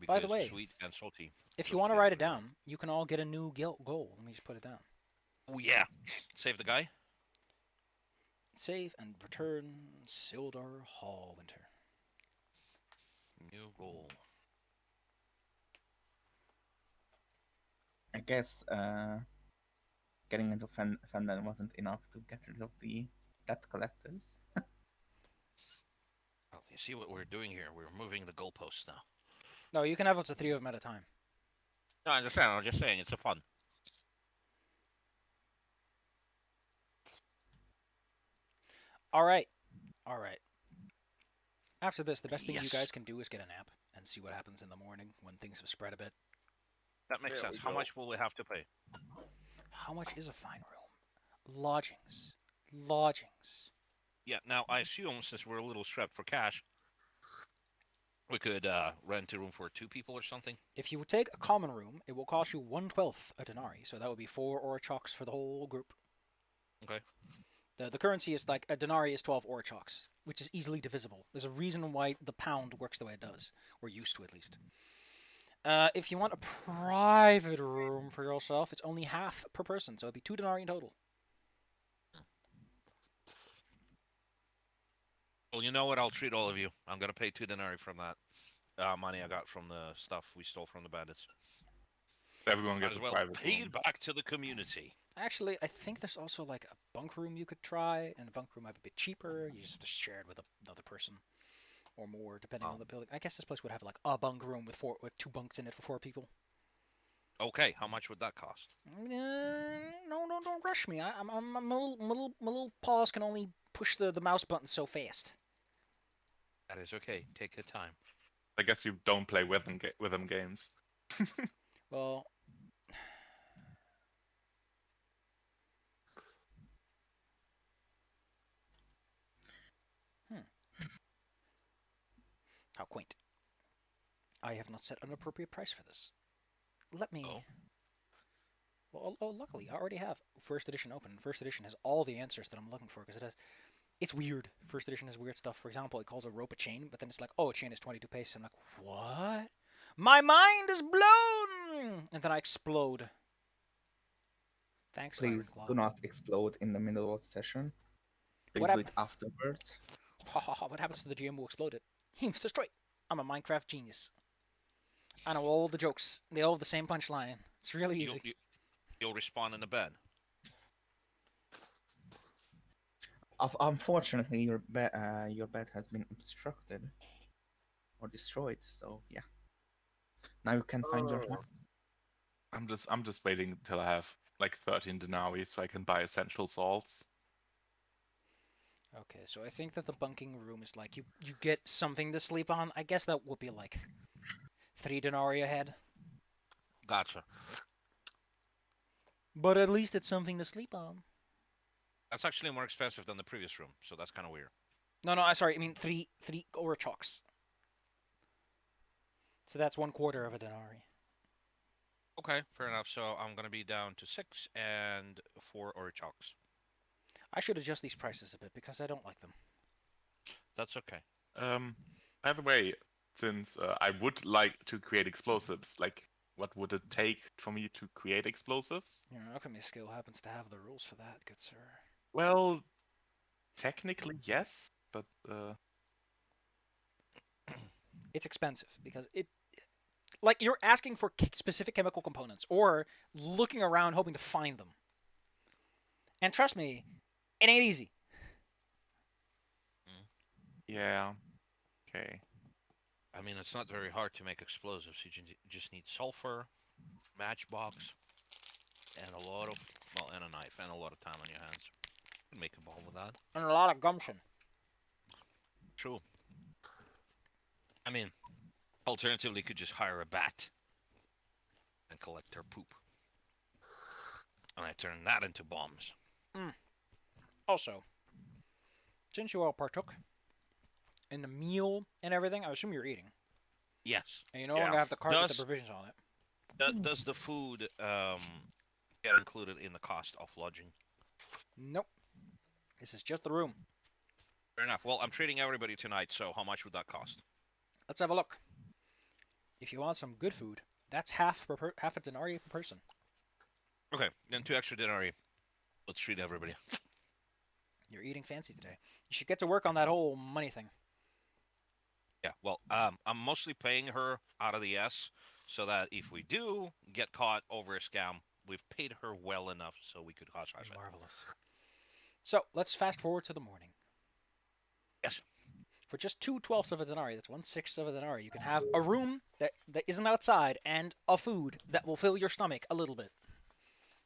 By the Because way, sweet and salty. If you goes want to together write it very well. down, you can all get a new goal. Let me just put it down. Oh yeah. Save the guy. Save and return Sildar Hallwinter. New goal. I guess getting into Fandom wasn't enough to get rid of the debt collectors. Well, you see what we're doing here? We're moving the goalposts now. No, you can have up to 3 of them at a time. No, I understand. I'm just saying it's a fun. All right. All right. After this, the best thing you Yes. guys can do is get a nap and see what happens in the morning when things have spread a bit. That makes There sense. we How go. much will we have to pay? How much is a fine room? Lodgings. Lodgings. Yeah. Now I assume since we're a little strapped for cash, we could rent a room for 2 people or something. If you take a common room, it will cost you 1/12 a denarii, so that would be 4 orchoks for the whole group. Okay. The currency is like a denarii is 12 orchoks, which is easily divisible. There's a reason why the pound works the way it does. We're used to it, at least. If you want a private room for yourself, it's only half per person, so it'd be 2 denarii in total. Well, you know what? I'll treat all of you. I'm gonna pay 2 denarii from that money I got from the stuff we stole from the bandits. Everyone Might gets as a well private pay room. it back to the community. Actually, I think there's also like a bunk room you could try, and a bunk room might be a bit cheaper. You just have to share it with another person or more, depending on Oh. the building. I guess this place would have like a bunk room with 2 bunks in it for 4 people. Okay, how much would that cost? No, don't rush me. My little paws can only push the mouse button so fast. That is okay. Take your time. I guess you don't play with them games. Well, how quaint. I have not set an appropriate price for this. Let me. Oh. Well, luckily, I already have first edition open. First edition has all the answers that I'm looking for because it has. It's weird. First edition has weird stuff. For example, it calls a rope a chain, but then it's like, oh, a chain is 22 paces. I'm like, what? My mind is blown! And then I explode. Thanks, Please Ironclaw. do not explode in the middle of session. Please What do it afterwards. Ha ha ha, what happens to the GM who exploded? He was destroyed. I'm a Minecraft genius. I know all the jokes. They all have the same punchline. It's really easy. You'll respawn in the bed. Unfortunately, your bed has been obstructed or destroyed. So yeah. Now you can find your house. I'm just waiting until I have like 13 denarii so I can buy essential salts. Okay, so I think that the bunking room is like you get something to sleep on. I guess that would be like 3 denarii a head. Gotcha. But at least it's something to sleep on. That's actually more expensive than the previous room, so that's kind of weird. No, I sorry. I mean three orichalks. So that's 1/4 of a denarii. Okay, fair enough. So I'm gonna be down to 6 and 4 orichalks. I should adjust these prices a bit because I don't like them. That's okay. By the way, since I would like to create explosives, like what would it take for me to create explosives? Your alchemy skill happens to have the rules for that, good sir. Well, technically yes, but It's expensive because like you're asking for specific chemical components or looking around hoping to find them. And trust me, it ain't easy. yeah, okay. I mean, it's not very hard to make explosives. You just need sulfur, matchbox, and a lot of, well, and a knife, and a lot of time on your hands. You can make a bomb with that. And a lot of gumption. True. I mean, alternatively, you could just hire a bat and collect their poop. And I turn that into bombs. Also, since you all partook in the meal and everything, I assume you're eating. Yes. And you no longer have the cart with the Does- provisions on it. Does the food get included in the cost of lodging? Nope. This is just the room. Fair enough. Well, I'm treating everybody tonight, so how much would that cost? Let's have a look. If you want some good food, that's half a denarii per person. Okay, then 2 extra denarii. Let's treat everybody. You're eating fancy today. You should get to work on that whole money thing. Yeah, well, I'm mostly paying her out of the S, so that if we do get caught over a scam, we've paid her well enough so we could hush hush it. Marvelous. So let's fast forward to the morning. Yes. For just 2/12 of a denarii, that's 1/6 of a denarii, you can have a room that isn't outside and a food that will fill your stomach a little bit.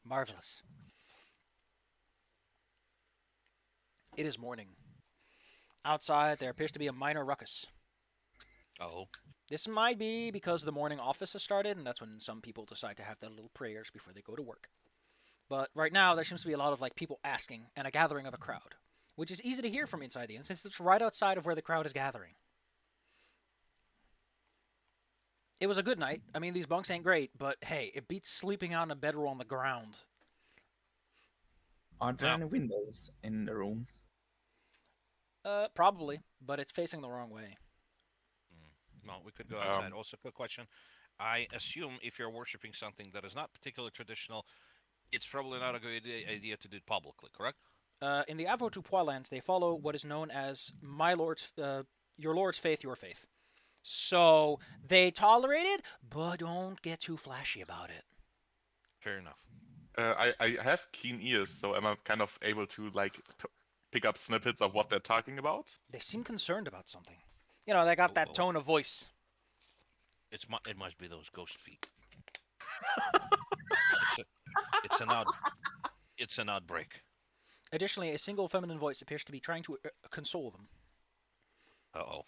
Marvelous. It is morning. Outside, there appears to be a minor ruckus. Oh, This might be because the morning office has started, and that's when some people decide to have their little prayers before they go to work. But right now, there seems to be a lot of like people asking and a gathering of a crowd, which is easy to hear from inside the inn since it's right outside of where the crowd is gathering. It was a good night. I mean, these bunks ain't great, but hey, it beats sleeping on a bedroll on the ground. Are there Yeah. any windows in the rooms? Probably, but it's facing the wrong way. no, we could go outside. Also, quick question. I assume if you're worshipping something that is not particularly traditional, it's probably not a good idea to do it publicly, correct? In the Avoirdupois lands, they follow what is known as your lord's faith, your faith. So they tolerate it, but don't get too flashy about it. Fair enough. I have keen ears, so am I kind of able to like pick up snippets of what they're talking about? They seem concerned about something. You know, they got that Oh. tone of voice. It must be those ghost feet. It's an outbreak. Additionally, a single feminine voice appears to be trying to console them. Uh-oh.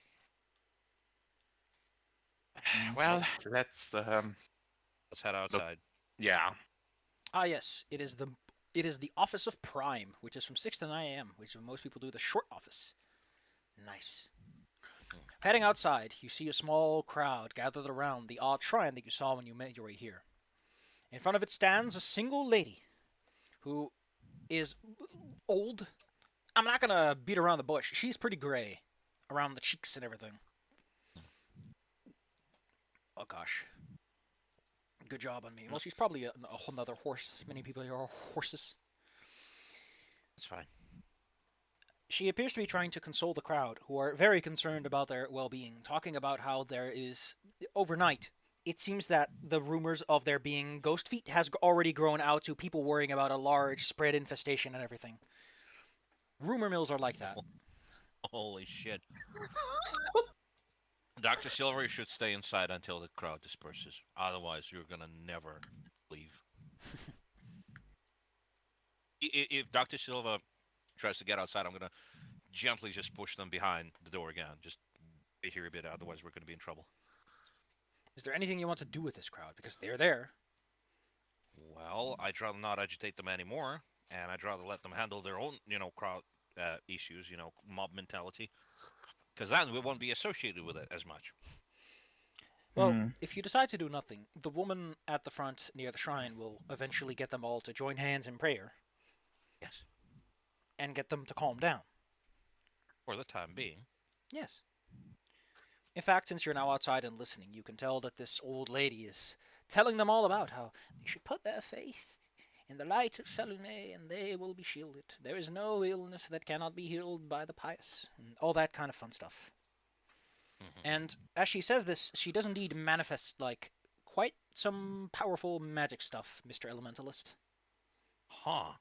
Well, let's Let's head outside. yeah. Ah, yes, it is the office of Prime, which is from 6 to 9 a.m., which most people do the short office. Nice. Heading outside, you see a small crowd gathered around the odd shrine that you saw when you made your way here. In front of it stands a single lady who is old. I'm not going to beat around the bush. She's pretty gray around the cheeks and everything. Oh, gosh. Good job on me. Well, she's probably another horse. Many people here are horses. It's fine. She appears to be trying to console the crowd, who are very concerned about their well-being, talking about how there is, overnight, it seems that the rumors of there being ghost feet has already grown out to people worrying about a large spread infestation and everything. Rumor mills are like that. Holy shit. Dr. Silver, you should stay inside until the crowd disperses. Otherwise, you're gonna never leave. If Dr. Silva tries to get outside, I'm gonna gently just push them behind the door again. Just wait here a bit, otherwise we're gonna be in trouble. Is there anything you want to do with this crowd? Because they're there. Well, I'd rather not agitate them anymore, and I'd rather let them handle their own, crowd issues, mob mentality, because then we won't be associated with it as much. Well, Hmm. if you decide to do nothing, the woman at the front near the shrine will eventually get them all to join hands in prayer Yes, and get them to calm down. for the time being. Yes. In fact, since you're now outside and listening, you can tell that this old lady is telling them all about how they should put their faith in the light of Salome and they will be shielded. There is no illness that cannot be healed by the pious, and all that kind of fun stuff. Mhm. And as she says this, she does indeed manifest, like, quite some powerful magic stuff, Mr. Elementalist. Huh.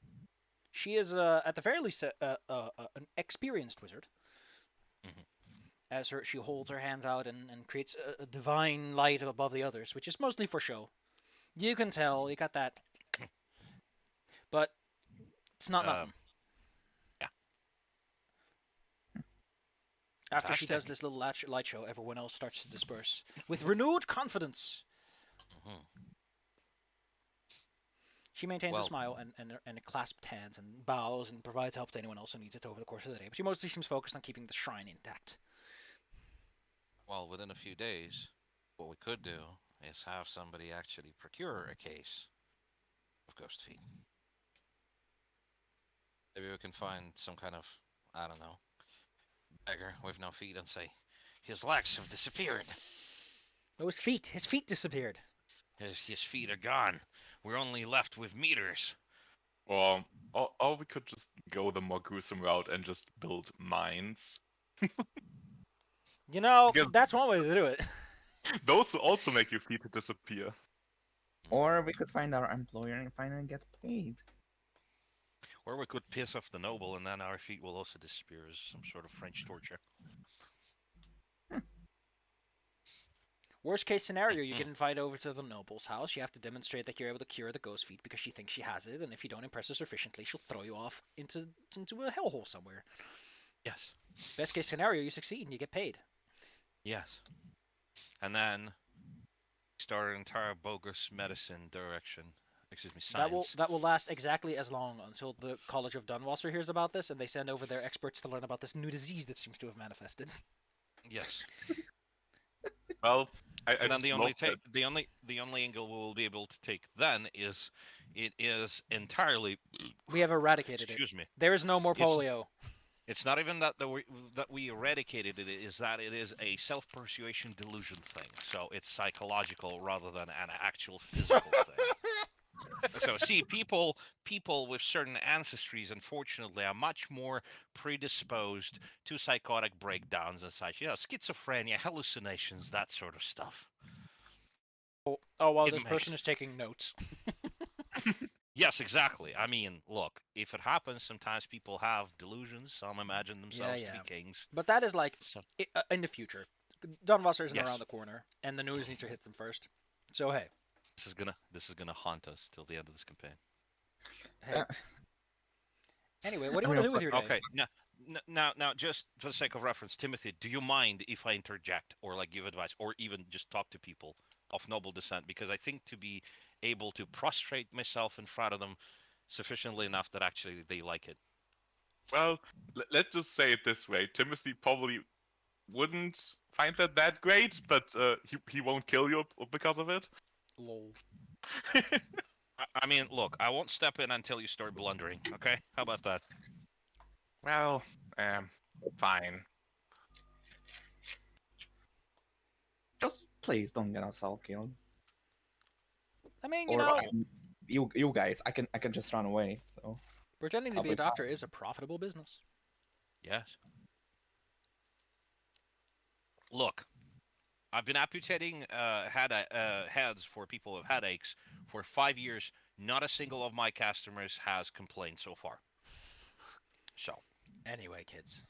She is, at the very least, an experienced wizard. Mhm. As she holds her hands out and creates a divine light above the others, which is mostly for show. You can tell, you got that. But it's not nothing. Yeah. After she does Fascinating. this little light show, everyone else starts to disperse with renewed confidence. Mhm. She maintains a Well- smile and clasped hands and bows and provides help to anyone else who needs it over the course of the day. But she mostly seems focused on keeping the shrine intact. Well, within a few days, what we could do is have somebody actually procure a case of ghost feet. Maybe we can find some kind of, I don't know, beggar with no feet and say, his legs have disappeared. Oh, his feet disappeared. His feet are gone. We're only left with meters. Or we could just go the more gruesome route and just build mines. You know, Because- that's one way to do it. Those will also make your feet disappear. Or we could find our employer and finally get paid. Or we could piss off the noble and then our feet will also disappear as some sort of French torture. Worst case scenario, you get invited over to the noble's house. You have to demonstrate that you're able to cure the ghost feet because she thinks she has it, and if you don't impress her sufficiently, she'll throw you off into a hellhole somewhere. Yes. Best case scenario, you succeed and you get paid. Yes. And then start an entire bogus medicine direction. Excuse me, science. That will last exactly as long until the College of Dunwasser hears about this and they send over their experts to learn about this new disease that seems to have manifested. Yes. Well, I And then just the only love that. the only angle we will be able to take then is it is entirely We have eradicated it. excuse me. There is no more It's- polio. It's not even that we eradicated it. Is that it is a self-persuasion delusion thing. So it's psychological rather than an actual physical thing. So see, people with certain ancestries, unfortunately, are much more predisposed to psychotic breakdowns and such. Schizophrenia, hallucinations, that sort of stuff. Oh, well, It this person makes- is taking notes. Yes, exactly. I mean, look, if it happens, sometimes people have delusions. Some imagine themselves to yeah. be kings. But that is like So, in the future. Dunwasser isn't Yes. around the corner, and the news needs to hit them first. So hey, this is gonna haunt us till the end of this campaign. hey. Uh, Anyway, what do I you want mean, to do with your day? Okay, now, just for the sake of reference, Timothy, do you mind if I interject or like give advice or even just talk to people of noble descent? Because I think to be able to prostrate myself in front of them sufficiently enough that actually they like it. Well, let's just say it this way. Timothy probably wouldn't find that great, but he won't kill you because of it. Lol. I mean, look, I won't step in until you start blundering. Okay, how about that? Well, fine. just please don't get us all killed. I mean, you Or know, you guys, I can just run away. So pretending to I'll be a be fine. doctor is a profitable business. Yes. Look, I've been amputating heads for people with headaches for 5 years. Not a single of my customers has complained so far. So, Anyway, kids,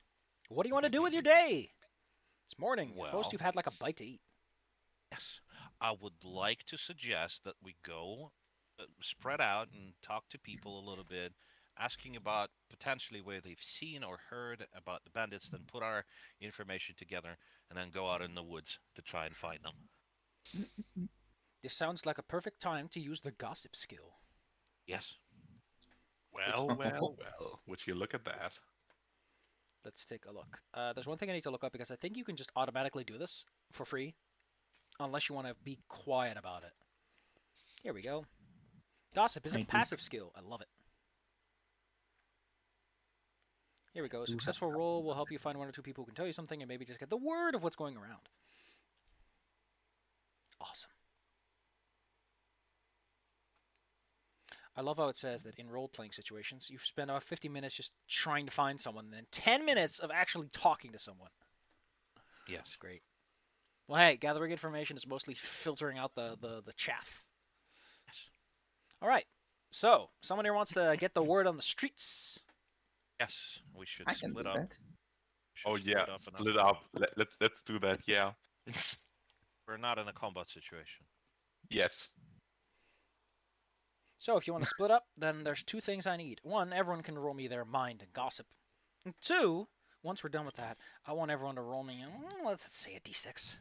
what do you want to do with your day? It's morning. At most, Well, you've had like a bite to eat. yes. I would like to suggest that we go spread out and talk to people a little bit, asking about potentially where they've seen or heard about the bandits, then put our information together, and then go out in the woods to try and find them. This sounds like a perfect time to use the gossip skill. Yes. Well, well, well. Would you look at that? Let's take a look. There's one thing I need to look up because I think you can just automatically do this for free, unless you want to be quiet about it. Here we go. Gossip is a I do. passive skill. I love it. Here we go. A Do have successful roll gossip. will help you find one or two people who can tell you something and maybe just get the word of what's going around. Awesome. I love how it says that in role-playing situations, you spend about 50 minutes just trying to find someone, and then 10 minutes of actually talking to someone. Yes. That's great. Well, hey, gathering information is mostly filtering out the chaff. Yes. All right. So, someone here wants to get the word on the streets. Yes. We should I can do split up. that. Oh yeah, and split up. Let's do that. Yeah. We're not in a combat situation. Yes. So, if you want to split up, then there's two things I need. One, everyone can roll me their mind and gossip. And two, once we're done with that, I want everyone to roll me, let's say a d6.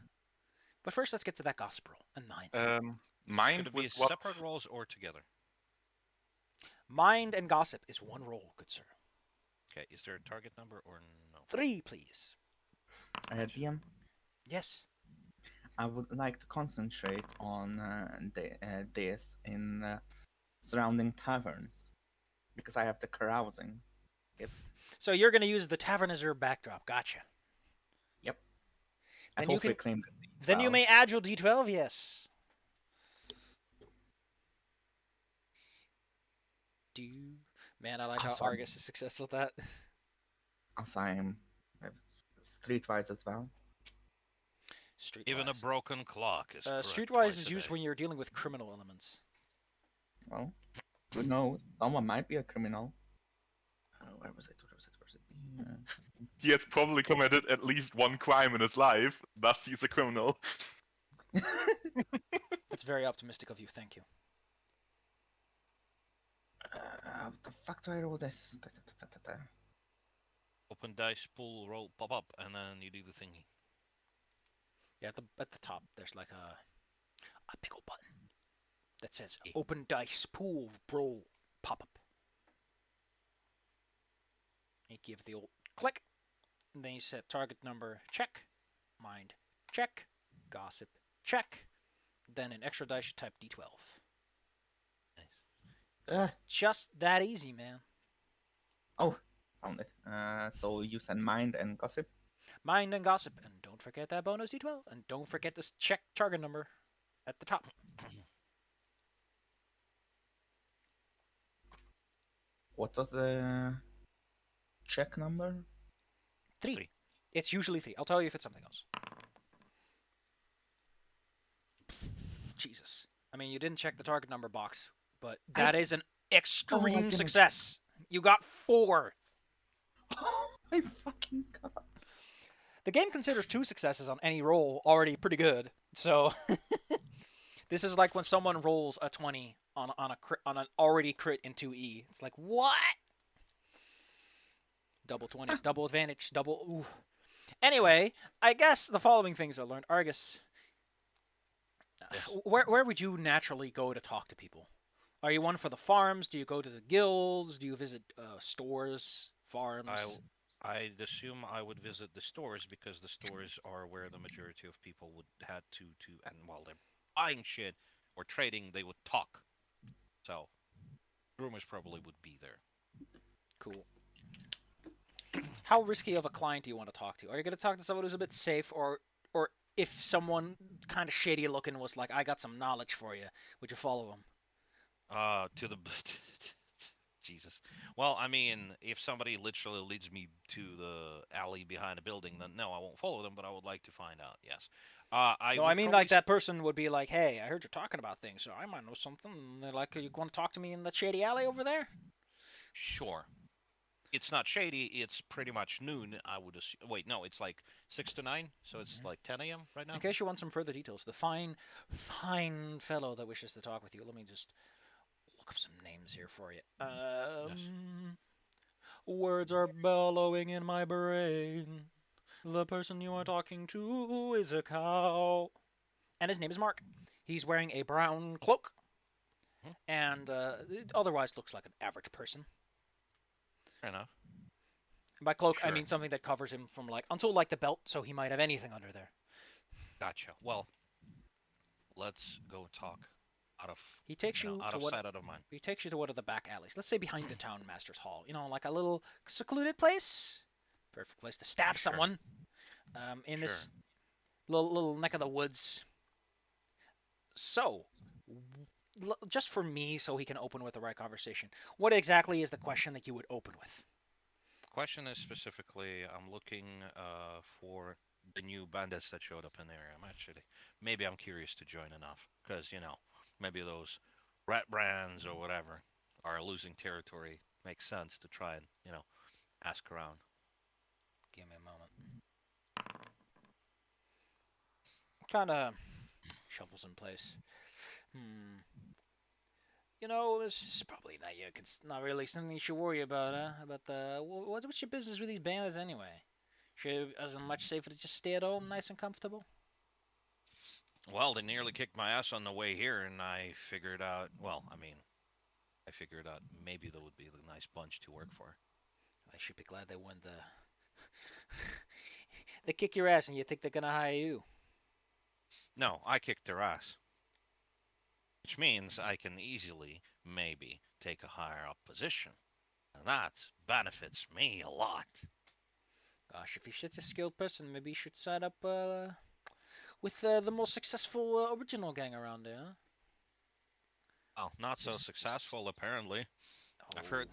But first, let's get to that gossip roll and mind. Mind Could it be with what? separate rolls or together? Mind and gossip is one roll, good sir. Okay. Is there a target number or no? 3, please. DM, Yes. I would like to concentrate on this in surrounding taverns because I have the carousing gift. So you're going to use the tavern as your backdrop. Gotcha. I Then you hopefully can- claim the Then you D12. may add your d12, yes. Man, I like how Awesome. Argus is successful with that. Also, I'm streetwise as well. Streetwise. Even a broken clock is correct Streetwise twice is a used day. when you're dealing with criminal elements. Well, who knows? Someone might be a criminal. Where was it? He has probably committed at least one crime in his life. Thus, he's a criminal. That's very optimistic of you. Thank you. The fuck do I roll this? Open dice, pull, roll, pop up, and then you do the thingy. Yeah, at the top, there's like a big old button that says Yeah. "Open Dice Pool Roll Pop Up." You give the old click, and then you set target number check, mind check, gossip check, then an extra dice you type d12. Nice. Just that easy, man. Oh, found it. So you said mind and gossip. Mind and gossip, and don't forget that bonus d12, and don't forget to check target number at the top. What was the check number? 3. 3. It's usually 3. I'll tell you if it's something else. Jesus. I mean, you didn't check the target number box, but that is an extreme goodness. success. You got 4. Oh my fucking god! The game considers 2 successes on any roll already pretty good. So this is like when someone rolls a 20 on an already crit in 2E. It's like, what? Double 20s, double advantage, double. Ooh. Anyway, I guess the following things I learned. Argus, Yes. where would you naturally go to talk to people? Are you one for the farms? Do you go to the guilds? Do you visit stores, farms? I'd assume I would visit the stores because the stores are where the majority of people would had to and while they're buying shit or trading, they would talk. So, rumors probably would be there. Cool. How risky of a client do you want to talk to? Are you going to talk to someone who's a bit safe, or if someone kind of shady looking was like, "I got some knowledge for you," would you follow them? To the Jesus. Well, I mean, if somebody literally leads me to the alley behind a building, then no, I won't follow them. But I would like to find out. Yes. No, I mean like that person would be like, "Hey, I heard you're talking about things, so I might know something." And they're like, "You want to talk to me in the shady alley over there?" Sure. it's not shady. It's pretty much noon. I would assume. Wait, no, it's like 6 to 9, so it's like 10 a.m. right now. In case you want some further details, the fine fellow that wishes to talk with you. Let me just look up some names here for you. Words are bellowing in my brain. The person you are talking to is a cow. And his name is Mark. He's wearing a brown cloak. And it otherwise looks like an average person. Fair enough. By cloak, I Sure. mean something that covers him from like until like the belt, so he might have anything under there. Gotcha. Well, let's go talk out of He takes you out to of what sight, out of mind. he takes you to one of the back alleys. Let's say behind the town master's hall. You know, like a little secluded place. Perfect place to stab Sure. someone. In this little neck of the woods. So, just for me, so he can open with the right conversation. What exactly is the question that you would open with? Question is specifically, I'm looking for the new bandits that showed up in the area. Maybe I'm curious to join enough, because, maybe those rat brands or whatever are losing territory. Makes sense to try and, ask around. Give me a moment. Kind of shuffles in place. This is probably not really something you should worry about, huh? About what's your business with these bandits anyway? Isn't much safer to just stay at home, nice and comfortable? Well, they nearly kicked my ass on the way here, and I figured out, maybe they would be a nice bunch to work for. I should be glad they won the. They kick your ass, and you think they're gonna hire you? No, I kicked their ass. Which means I can easily, maybe, take a higher up position. And that benefits me a lot. Gosh, if you're such a skilled person, maybe you should sign up with the most successful original gang around there, huh? Well, not so successful apparently. Oh. I've heard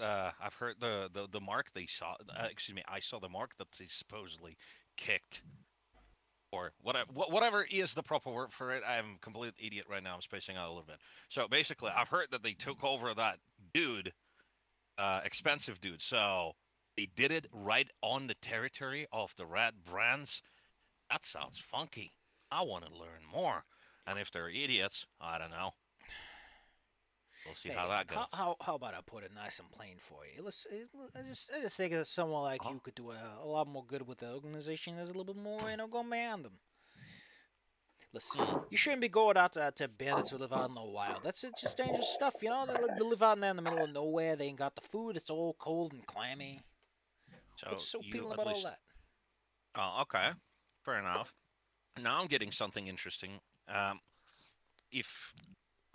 the mark they saw. I saw the mark that they supposedly kicked, or whatever is the proper word for it. I'm a complete idiot right now. I'm spacing out a little bit. So basically, I've heard that they took over that dude, expensive dude. So they did it right on the territory of the rat brands. That sounds funky. I want to learn more. And if they're idiots, I don't know. We'll see how that goes. How about I put it nice and plain for you? I just think that someone like you could do a lot more good with the organization. There's a little bit more, going beyond them. Listen, you shouldn't be going out to bandits who live out in the wild. That's just dangerous stuff, They live out there in the middle of nowhere. They ain't got the food. It's all cold and clammy. What's so appealing about all that? Oh, okay. Fair enough. Now I'm getting something interesting. If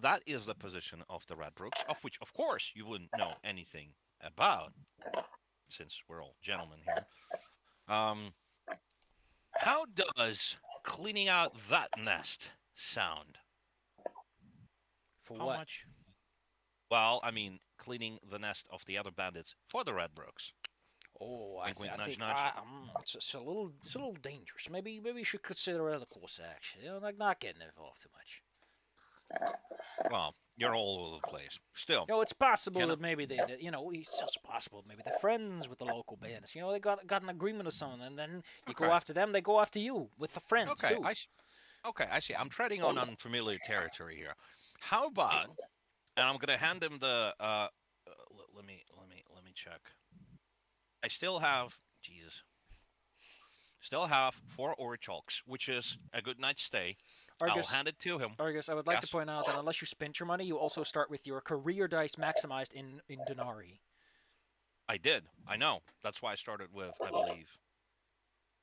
that is the position of the Radbrooks, of which, of course, you wouldn't know anything about, since we're all gentlemen here. How does cleaning out that nest sound? For How what? much? Well, I mean, cleaning the nest of the other bandits for the Radbrooks. Oh, Wink, wink, I nudge, think nudge. it's a little dangerous. Maybe you should consider another course of action. Like not getting involved too much. Well, you're all over the place. Still, It's possible that maybe it's just possible maybe they're friends with the local bandits. They got an agreement or something, and then you go Okay. after them, they go after you with the friends okay, too. I see. I'm treading on unfamiliar territory here. How about? And I'm gonna hand him the. Let me check. I still have Still have 4 orichalks, which is a good night's stay. Argus, I'll hand it to him. Argus, I would like to Yes. point out that unless you spent your money, you also start with your career dice maximized in denarii. I did. I know. That's why I started with, I believe,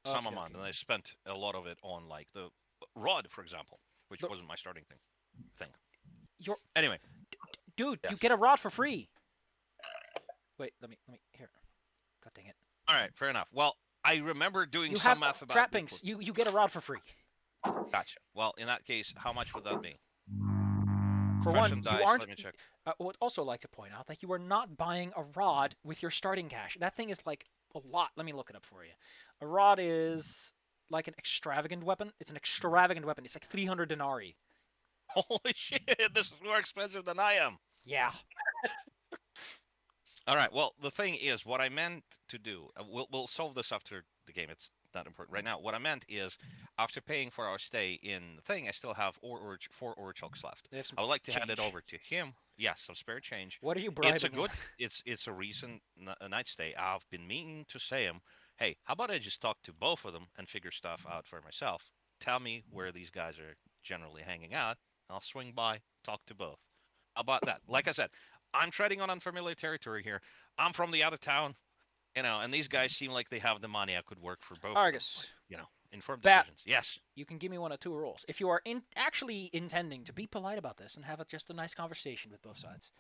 some Okay, amount, okay. and I spent a lot of it on like the rod, for example, which wasn't my starting thing. Anyway, Dude, Yes. you get a rod for free. Wait, let me here. God dang it. all right, fair enough. Well, I remember doing You some have math about trappings. You get a rod for free. Gotcha. Well, in that case, how much would that be? For Fresh one, and you dice, aren't. let me check. I would also like to point out that you are not buying a rod with your starting cash. That thing is like a lot. Let me look it up for you. A rod is like an extravagant weapon. It's an extravagant weapon. It's like 300 denarii. Holy shit, this is more expensive than I am. Yeah. All right. Well, the thing is, what I meant to do, we'll solve this after the game. It's not important right now. What I meant is, after paying for our stay in the thing, I still have four orchulks left. They have some I would like to hand it change. over to him. Yes, some spare change. What are you It's a bribing good. him? It's a recent night stay. I've been meaning to say him, hey, how about I just talk to both of them and figure stuff out for myself? Tell me where these guys are generally hanging out. I'll swing by, talk to both. How about that? Like I said, I'm treading on unfamiliar territory here. I'm from the out of town, and these guys seem like they have the money. I could work for both of them. Argus, Informed Bat. decisions. Yes. You can give me one of two rolls. If you are actually intending to be polite about this and have just a nice conversation with both sides,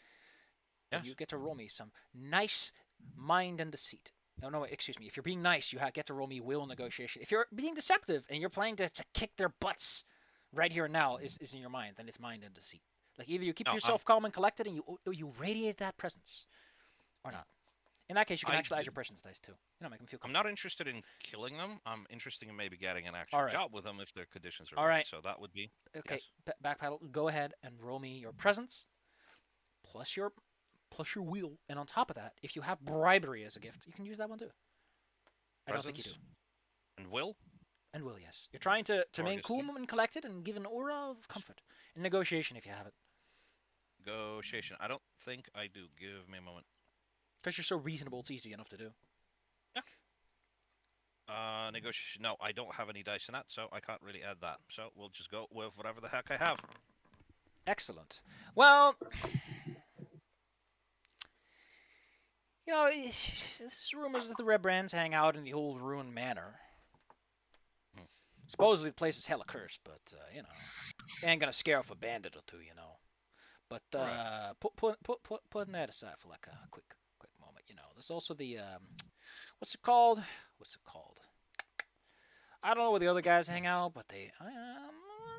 then Yes. you get to roll me some nice mind and deceit. No, excuse me. If you're being nice, you get to roll me will negotiation. If you're being deceptive and you're planning to kick their butts right here and now is in your mind, then it's mind and deceit. Like either you keep No, yourself calm and collected and you radiate that presence, or not. In that case, you can I actually add do- your presence dice too. Make them feel I'm comfortable. not interested in killing them. I'm interested in maybe getting an actual Alright. job with them if their conditions are Alright. So that would be Okay, yes. backpedal. Go ahead and roll me your presence plus your wheel, and on top of that, if you have bribery as a gift, you can use that one too. I don't think you do. Presence and will. And will, yes. You're trying to remain Obviously. cool and collected and give an aura of comfort. In negotiation, if you have it. Negotiation. I don't think I do. Give me a moment. Because you're so reasonable, it's easy enough to do. Negotiation. No, I don't have any dice in that, so I can't really add that. So we'll just go with whatever the heck I have. Excellent. Well, there's rumors that the Red Brands hang out in the old ruined manor. Supposedly the place is hella cursed, but, they ain't gonna scare off a bandit or two, But Right. putting that aside for like a quick moment, there's also the what's it called? I don't know where the other guys hang out, but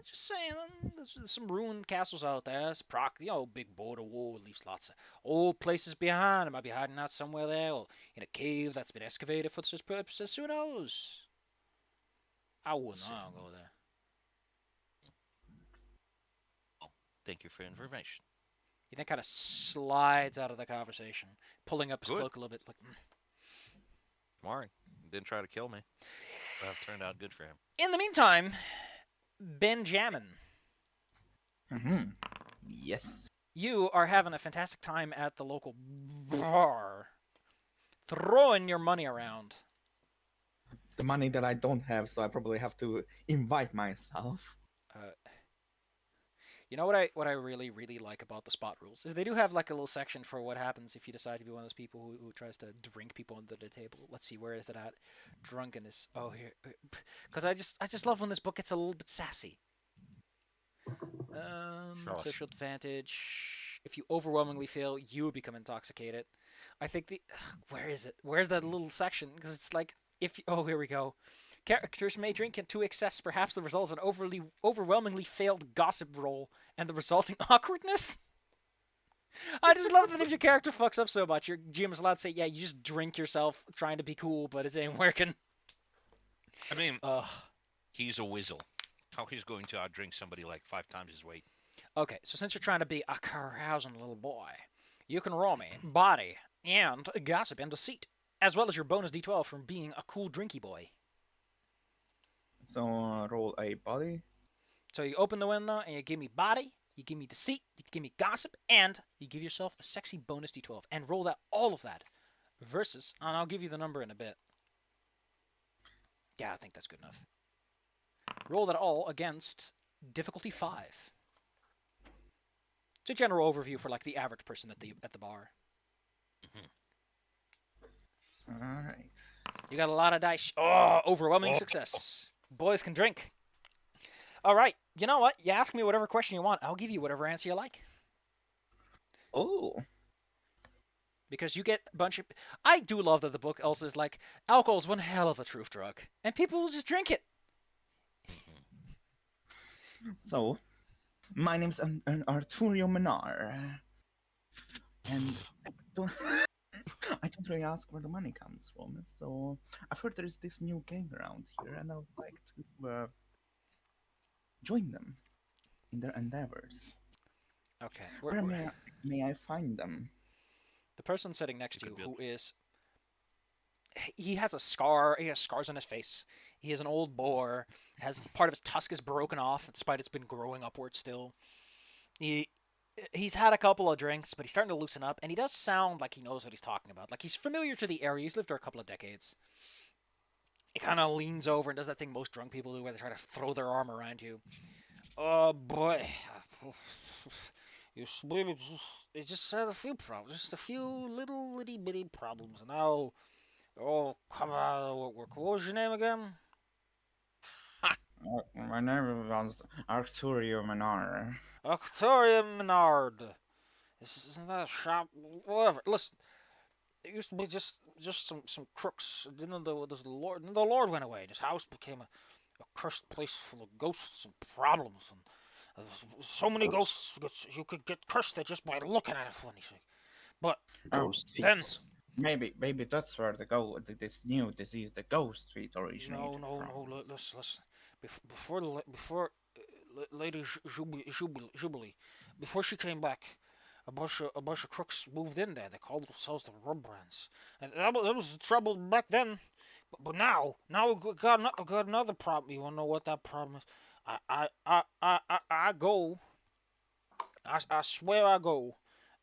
just saying, there's some ruined castles out there. It's big border wall leaves lots of old places behind. It might be hiding out somewhere there, or in a cave that's been excavated for such purposes. Who knows? I wouldn't. I don't go there. Thank you for your information. He then kind of slides out of the conversation, pulling up his Good. cloak a little bit, like. Mari didn't try to kill me. That turned out good for him. In the meantime, Benjamin, Mm-hmm. Yes. you are having a fantastic time at the local bar, throwing your money around. The money that I don't have, so I probably have to invite myself. You know what I really, really like about the spot rules is they do have like a little section for what happens if you decide to be one of those people who tries to drink people under the table. Let's see, where is it at? Drunkenness. Oh, here. Because I just love when this book gets a little bit sassy. Sure. Social advantage. If you overwhelmingly fail, you become intoxicated. I think where is it? Where's that little section? Because it's like here we go. Characters may drink to excess, perhaps the result of an overwhelmingly failed gossip roll and the resulting awkwardness. I just love that if your character fucks up so much, your GM is allowed to say, yeah, you just drink yourself trying to be cool, but it ain't working. I mean, Ugh. he's a weasel. How he's going to outdrink somebody like 5 times his weight? Okay, so since you're trying to be a carousing little boy, you can roll me body and gossip and deceit, as well as your bonus d12 from being a cool drinky boy. So roll a body. So you open the window and you give me body, you give me deceit, you give me gossip, and you give yourself a sexy bonus d12 and roll all of that versus, and I'll give you the number in a bit. Yeah, I think that's good enough. Roll that all against difficulty 5. It's a general overview for like the average person at the bar. All right. You got a lot of dice. Oh, overwhelming success. Boys can drink. All right. You know what? You ask me whatever question you want. I'll give you whatever answer you like. Oh. Because you get a bunch of... I do love that the book also is like, alcohol's one hell of a truth drug. And people will just drink it. So, my name's Arturio Minar. And I don't really ask where the money comes from. So, I've heard there is this new gang around here, and I would like to join them in their endeavors. Okay. Where may I find them? The person sitting next to You you, could who build. is, he has a scar. He has scars on his face. He is an old boar. Has part of his tusk is broken off, despite it's been growing upward still. He he's had a couple of drinks, but he's starting to loosen up, and he does sound like he knows what he's talking about. Like he's familiar to the area. He's lived there a couple of decades. He kind of leans over and does that thing most drunk people do, where they try to throw their arm around you. Oh boy, you maybe it just had a few problems, just a few little itty bitty problems. And now, oh come on, what was your name again? My name was Arturio Minar. Victoria Menard. This isn't that a shop. Whatever. Listen, it used to be just some crooks. Then the Lord went away. This house became a cursed place full of ghosts and problems, and so many Ghost, ghosts you could get cursed at just by looking at it. Funny thing, but Oh, ghost then feet. maybe that's where this new disease, the ghost feet, originated no. from. Listen. Before Lady Jubilee, before she came back, a bunch of crooks moved in there. They called themselves the Rumbrands, and that was the trouble back then. But now we got another problem. You wanna know what that problem is? I go. I swear I go.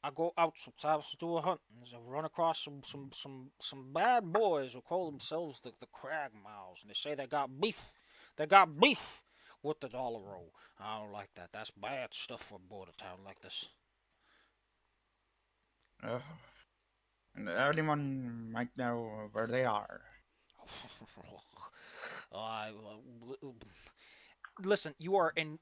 I go out sometimes to do a hunt, and I run across some bad boys who call themselves the Crag Miles, and they say they got beef. They got beef with the Dollar Roll. I don't like that. That's bad stuff for a border town like this. Uh, and anyone might know where they are. I listen. You are in.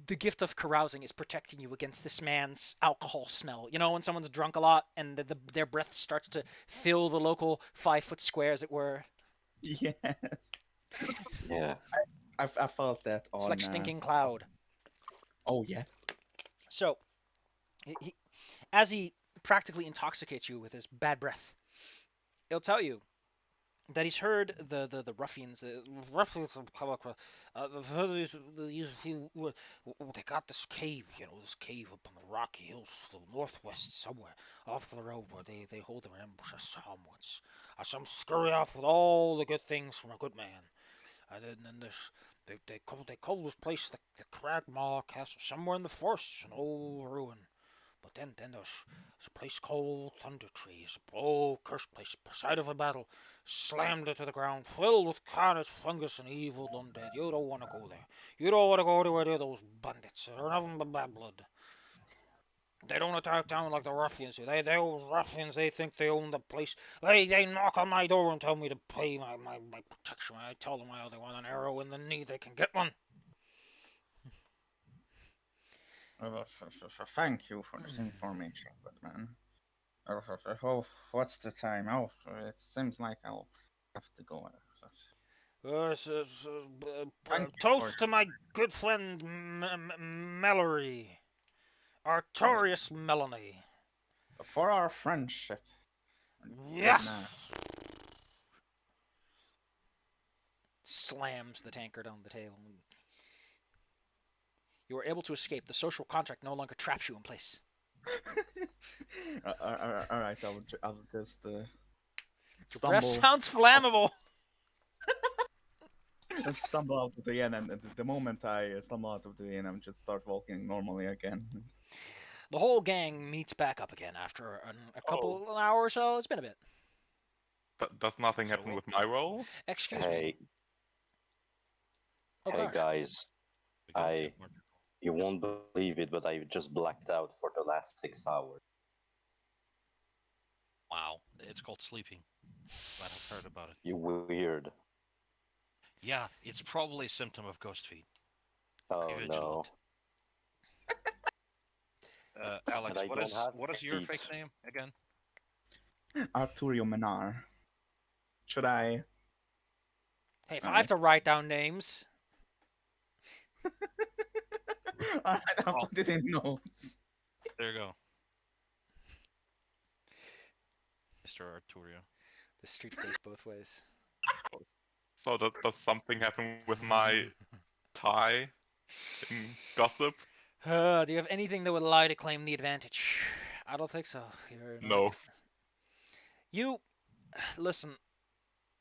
The gift of carousing is protecting you against this man's alcohol smell. You know, when someone's drunk a lot and their breath starts to fill the local 5 foot square, as it were. Yes, Yeah. I felt that It's on. like stinking cloud. Oh yeah. So, as he practically intoxicates you with his bad breath, he'll tell you that he's heard the ruffians have come across. I've heard these few. They got this cave, this cave up on the rocky hills to the northwest somewhere, off the road where they hold their ambush. I saw 'em once. I saw 'em scurry off with all the good things from a good man. And then there's they call this place the Cragmaw Castle, somewhere in the forest, an old ruin. But then there's a place called Thunder Trees, a old cursed place, site of a battle, slammed into the ground, filled with carnage, fungus, and evil undead. You don't want to go there. You don't want to go to any of those bandits. They're nothing but bad blood. They don't attack town like the ruffians do. They ruffians, they think they own the place. They knock on my door and tell me to pay my protection. I tell them they want an arrow in the knee, they can get one. Thank you for this information, good man. Oh, what's the time? Oh, it seems like I'll have to go. Thank you Toast for to my good friend Mallory. Artorius Melanie. our friendship. Good man. Yes! Slams the tankard on the table. You are able to escape. The social contract no longer traps you in place. All right, I'll just Your stumble breath sounds flammable. stumble out of the inn, and the moment I stumble out of the inn, I'm just start walking normally again. The whole gang meets back up again after a couple of hours or so. It's been a bit. Does nothing So happen what- with my roll? Excuse Hey, me. Oh hey gosh. guys, we go to I- Mark- you won't believe it, but I just blacked out for the last 6 hours. Wow, it's called sleeping. Glad I've heard about it. You weird. Yeah, it's probably a symptom of ghost feet. Oh Be no. vigilant. Alex, I don't have what is your feet. fake name again? Arturio Minar. Should I? Hey, if I have to write down names, I'll put it in notes. There you go. Mr. Arturio. the street goes both ways. So does something happen with my tie in gossip? Do you have anything that would allow you to claim the advantage? I don't think so. You're not. No. You listen.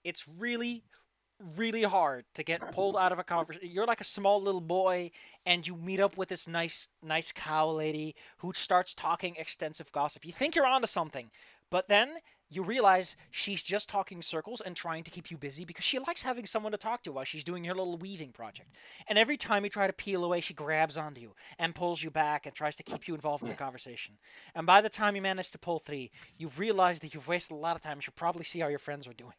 It's really, really hard to get pulled out of a conversation. You're like a small little boy, and you meet up with this nice cow lady who starts talking extensive gossip. You think you're onto something, but then you realize she's just talking circles and trying to keep you busy because she likes having someone to talk to while she's doing her little weaving project. And every time you try to peel away, she grabs onto you and pulls you back and tries to keep you involved in the conversation. And by the time you manage to pull three, you've realized that you've wasted a lot of time. You should probably see how your friends are doing.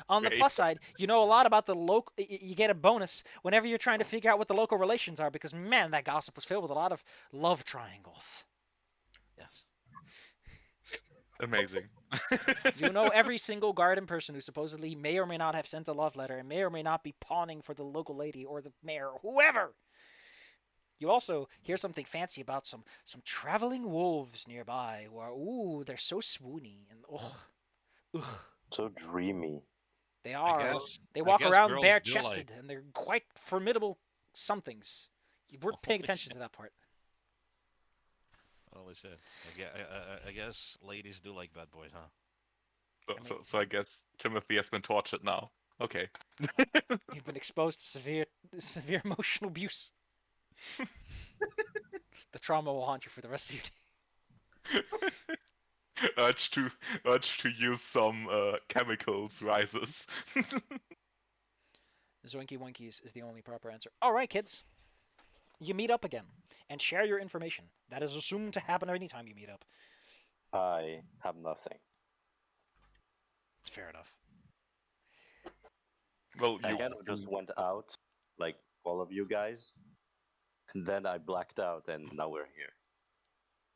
On the Great. plus side, you know a lot about the local. You get a bonus whenever you're trying to figure out what the local relations are, because man, that gossip was filled with a lot of love triangles. Yes. Amazing. You know every single garden person who supposedly may or may not have sent a love letter and may or may not be pawning for the local lady or the mayor or whoever. You also hear something fancy about some traveling wolves nearby who are, ooh, they're so swoony and ugh. So dreamy. They I are. guess. They I walk guess around girls bare do chested and they're quite formidable somethings. You weren't paying Holy attention shit. to that part. Holy shit. I guess ladies do like bad boys, huh? So I guess Timothy has been tortured now. Okay. You've been exposed to severe emotional abuse. The trauma will haunt you for the rest of your day. urge to use some chemicals rises. Zoinky Winkies is the only proper answer. All right, kids. You meet up again and share your information. That is assumed to happen anytime you meet up. I have nothing. It's fair enough. Well, I you kind of just went out, like all of you guys, and then I blacked out, and now we're here.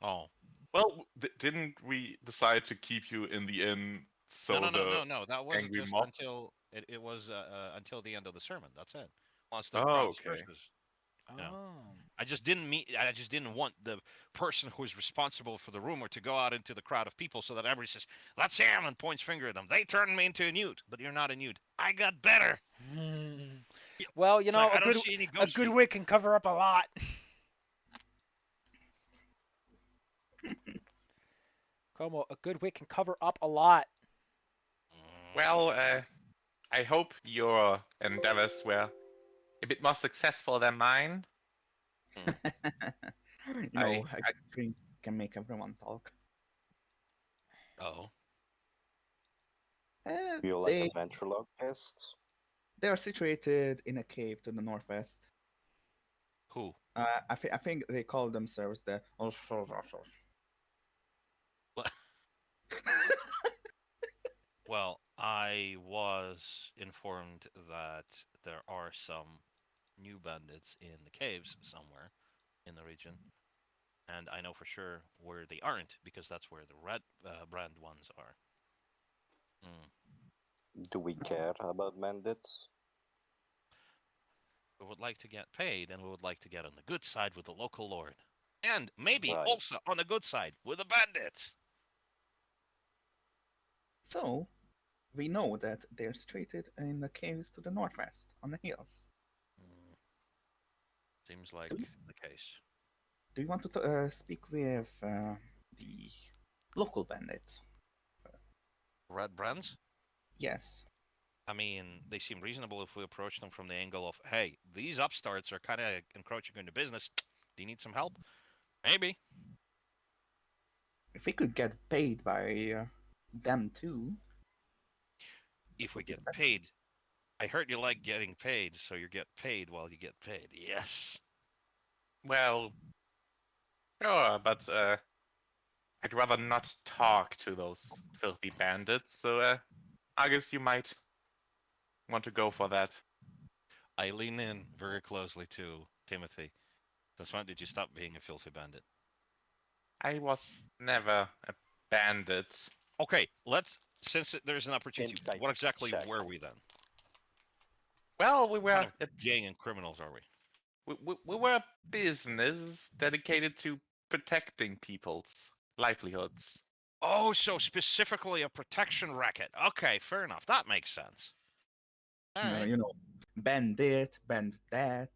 Oh. well, didn't we decide to keep you in the inn so No. That was angry just mob? until it was until the end of the sermon. That's it. Once the Oh, crowd okay. disperses. Yeah. Oh. I just didn't want the person who is responsible for the rumor to go out into the crowd of people so that everybody says, "That's him," and points finger at them. They turned me into a newt, but you're not a newt. I got better. Well, you It's know, like, I don't see any a ghost good feet. wig can cover up a lot. Como, a good wig can cover up a lot. Well, I hope your endeavors were a bit more successful than mine. You know, a drink can make everyone talk. Oh. Do you like a ventriloque test? They are situated in a cave to the northwest. Who? I think they call themselves the. Well, I was informed that there are some new bandits in the caves somewhere in the region, and I know for sure where they aren't because that's where the red brand ones are. Do we care about bandits? We would like to get paid, and we would like to get on the good side with the local lord, and maybe Right. also on the good side with the bandits. So, we know that they're situated in the caves to the northwest, on the hills. Seems like the case. Do you want to speak with the local bandits? Red brands? Yes. I mean, they seem reasonable if we approach them from the angle of, hey, these upstarts are kind of encroaching into business. Do you need some help? Maybe. If we could get paid by them too. If we would be get better. paid. I heard you like getting paid, so you get paid while you get paid. Yes. Well, sure, but I'd rather not talk to those filthy bandits, so I guess you might want to go for that. I lean in very closely to Timothy. Since when did you stop being a filthy bandit? I was never a bandit. Okay, since there's an opportunity, Insight what exactly check. were we then? Well, we What were kind of gang and criminals are we? we were a business dedicated to protecting people's livelihoods. Oh, so specifically a protection racket. Okay, fair enough. That makes sense. All right. You know, bend it, bend that.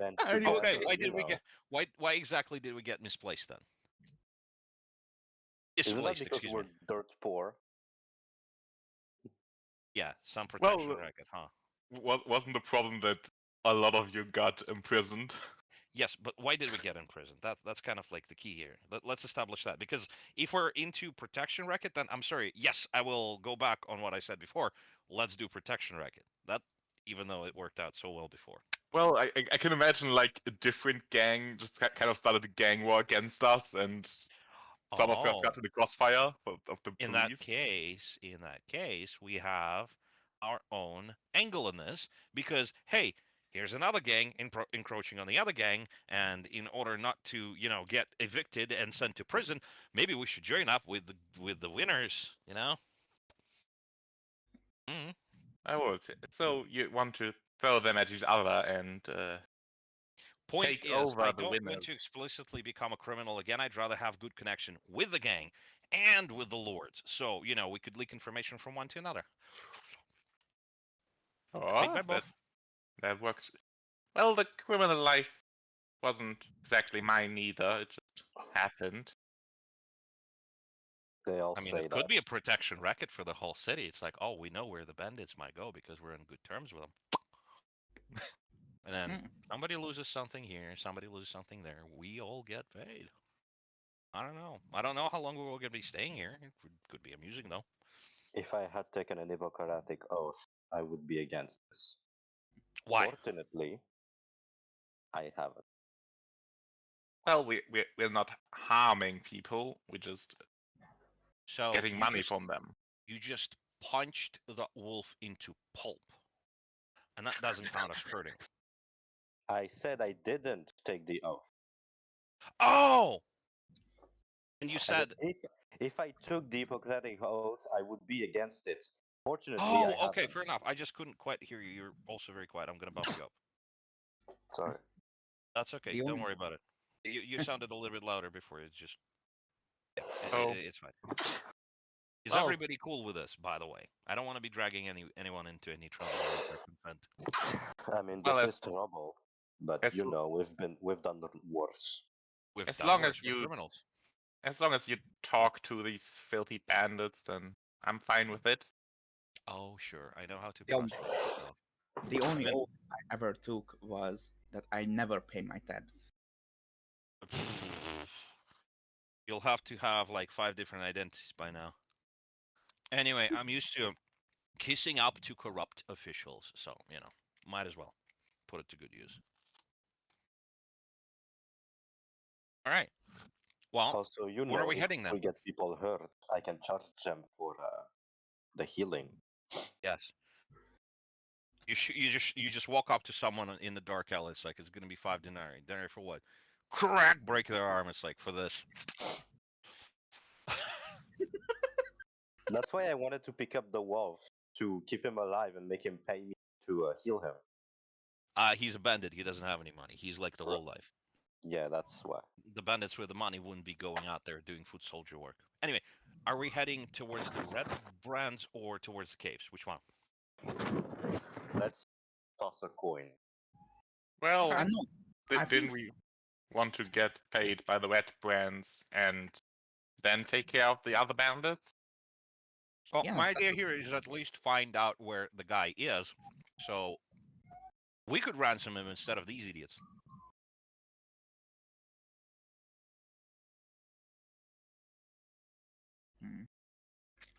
And I already together, Okay, paid. why did we know, get why exactly did we get misplaced then? isn't that Displaced, because excuse we're me. dirt poor? Yeah, some protection Well, racket, huh? wasn't the problem that a lot of you got imprisoned? Yes, but why did we get in prison? That's kind of like the key here. Let's establish that because if we're into protection racket, then I'm sorry. Yes, I will go back on what I said before. Let's do protection racket. That even though it worked out so well before. Well, I can imagine like a different gang just kind of started a gang war against us, and some of us Oh, got in the crossfire of the in police. that case, we have our own angle in this because hey, here's another gang encroaching on the other gang, and in order not to, get evicted and sent to prison, maybe we should join up with the winners. Mm. I would. So you want to throw them at each other and Point take is, I over the don't want winners. to explicitly become a criminal again. I'd rather have good connection with the gang and with the lords. So, we could leak information from one to another. Paid Oh, by both. that works. Well, the criminal life wasn't exactly mine either. It just happened. They all I mean, say it could that. be a protection racket for the whole city. It's like, oh, we know where the bandits might go because we're on good terms with them. And then Mm. somebody loses something here, somebody loses something there. We all get paid. I don't know. I don't know how long we're going to be staying here. It could be amusing, though. If I had taken an Hippocratic oath, I would be against this. Why? Fortunately, I haven't. Well, we're not harming people. We're just So getting money from them. you just punched the wolf into pulp, and that doesn't count as hurting. I said I didn't take the oath. Oh, and you I said said, if I took the Hippocratic oath, I would be against it. Fortunately, I oh, okay, haven't. fair enough. I just couldn't quite hear you. You're also very quiet. I'm gonna bump you up. Sorry. That's okay. The Don't only worry about it. You sounded a little bit louder before. It's just, yeah, Oh, it's fine. Is well, everybody cool with this? By the way, I don't want to be dragging anyone into any trouble without their consent. I mean, well, this is trouble, but as we've done worse. We've as done long worse. as We're you criminals. as long as you talk to these filthy bandits, then I'm fine with it. Oh, sure. I know how to The only- prostitute myself. The only Then- oath I ever took was that I never pay my tabs. You'll have to have like 5 different identities by now. Anyway, I'm used to kissing up to corrupt officials, so might as well put it to good use. All right. Well, Also, where are we if heading then? we get people hurt, I can charge them for the healing. Yes. You just walk up to someone in the dark alley. It's like it's gonna be 5 denarii. Denarii for what? Crack! Break their arm. It's like for this. That's why I wanted to pick up the wolf to keep him alive and make him pay me to heal him. He's a bandit. He doesn't have any money. He's like the R- low life. Yeah, that's why. The bandits with the money wouldn't be going out there doing foot soldier work. Anyway, are we heading towards the red brands or towards the caves? Which one? Let's toss a coin. Well, I know. I didn't think we want to get paid by the wet brands and then take care of the other bandits? Well, Yes, my idea here is at least find out where the guy is, so we could ransom him instead of these idiots.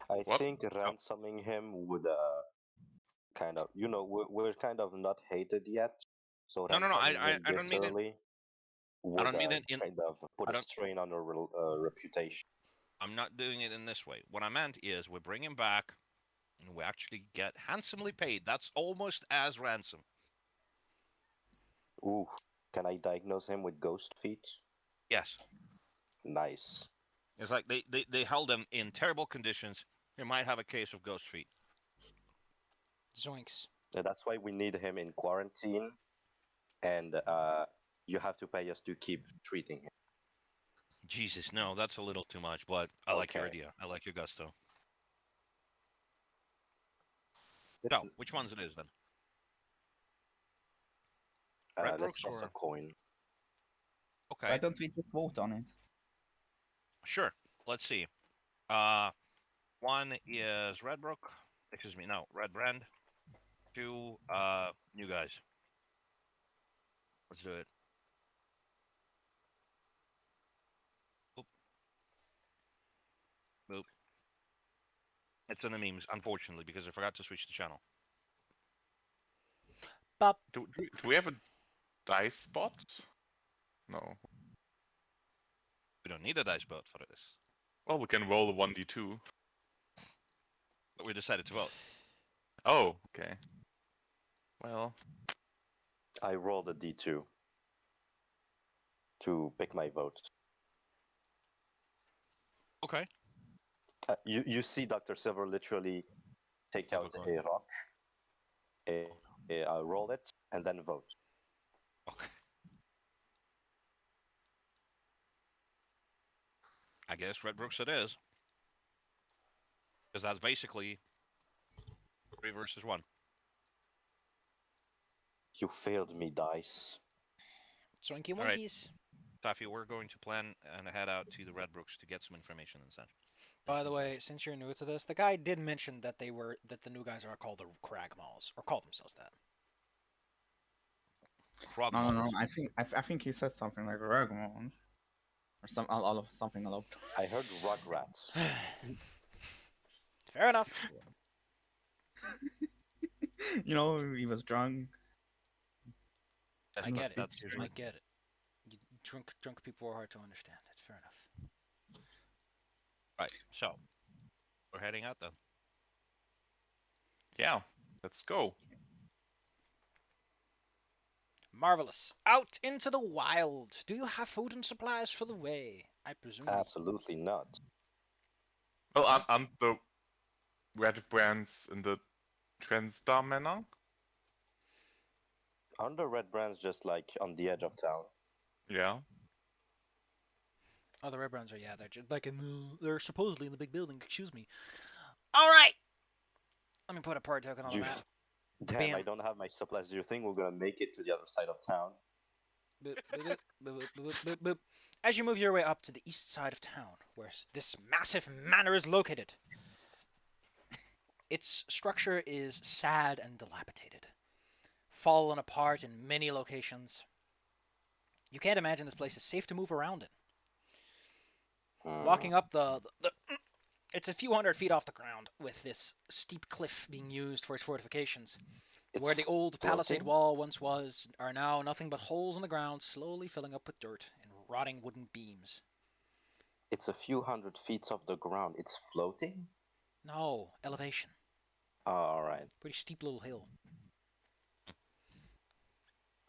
I What? think ransoming him would kind of, we're kind of not hated yet, so No, no, no. ransoming him I don't this mean it. early I would don't mean it in. kind of put I a don't. strain on our reputation. I'm not doing it in this way. What I meant is we bring him back, and we actually get handsomely paid. That's almost as ransom. Ooh, can I diagnose him with ghost feet? Yes. Nice. It's like they held him in terrible conditions. He might have a case of ghost feet. Zoinks. That's why we need him in quarantine, and you have to pay us to keep treating him. Jesus, no, that's a little too much. But I like your Okay. idea. I like your gusto. It's, So, which ones it is then? Red Let's Brooks toss a or coin. okay, Why don't we just vote on it? sure. Let's see. One is Red Brook. Excuse me, no, Red Brand. Two, new guys. Let's do it. Boop. Boop. It's in the memes, unfortunately, because I forgot to switch the channel. Bop. Do we have a dice spot? No. We don't need a dice boat for this, Well, we can roll a 1d2. but we decided to vote. Oh, okay. Well, I rolled a d2 to pick my vote. Okay. You see Dr. Silver literally take Flip a out coin. a rock, roll it, and then vote. Okay. I guess Red Brooks it is. Because that's basically 3 versus 1. You failed me, dice. Soinky All right. winkies. Taffy, we're going to plan and head out to the Red Brooks to get some information and such. By the way, since you're new to this, the guy did mention that the new guys are called the Cragmalls, or call themselves that. Krog No. Malls. I think he said something like Ragmon, or something along. I heard Rugrats. Fair enough. You know, he was drunk. I get it. That's usually I get it. You, drunk people are hard to understand. That's fair enough. right. So we're heading out then. yeah, let's go. Marvelous. Out into the wild. Do you have food and supplies for the way? I presume. Absolutely not. Well, aren't the red brands in the Transtar Manor? Aren't the red brands just like on the edge of town? Yeah. Oh, the red browns are, yeah, they're just like they're supposedly in the big building. Excuse me. All right. Let me put a part token on the You- map. Damn, I Bam. don't have my supplies. Do you think we're gonna make it to the other side of town? Boop, boop, boop, boop, boop, boop, boop. As you move your way up to the east side of town, where this massive manor is located, its structure is sad and dilapidated, fallen apart in many locations. You can't imagine this place is safe to move around in. Walking up the it's a few hundred feet off the ground, with this steep cliff being used for its fortifications. It's Where the old palisade floating? wall once was are now nothing but holes in the ground, slowly filling up with dirt and rotting wooden beams. It's a few hundred feet off the ground. It's floating? No, elevation. Oh, alright. Pretty steep little hill.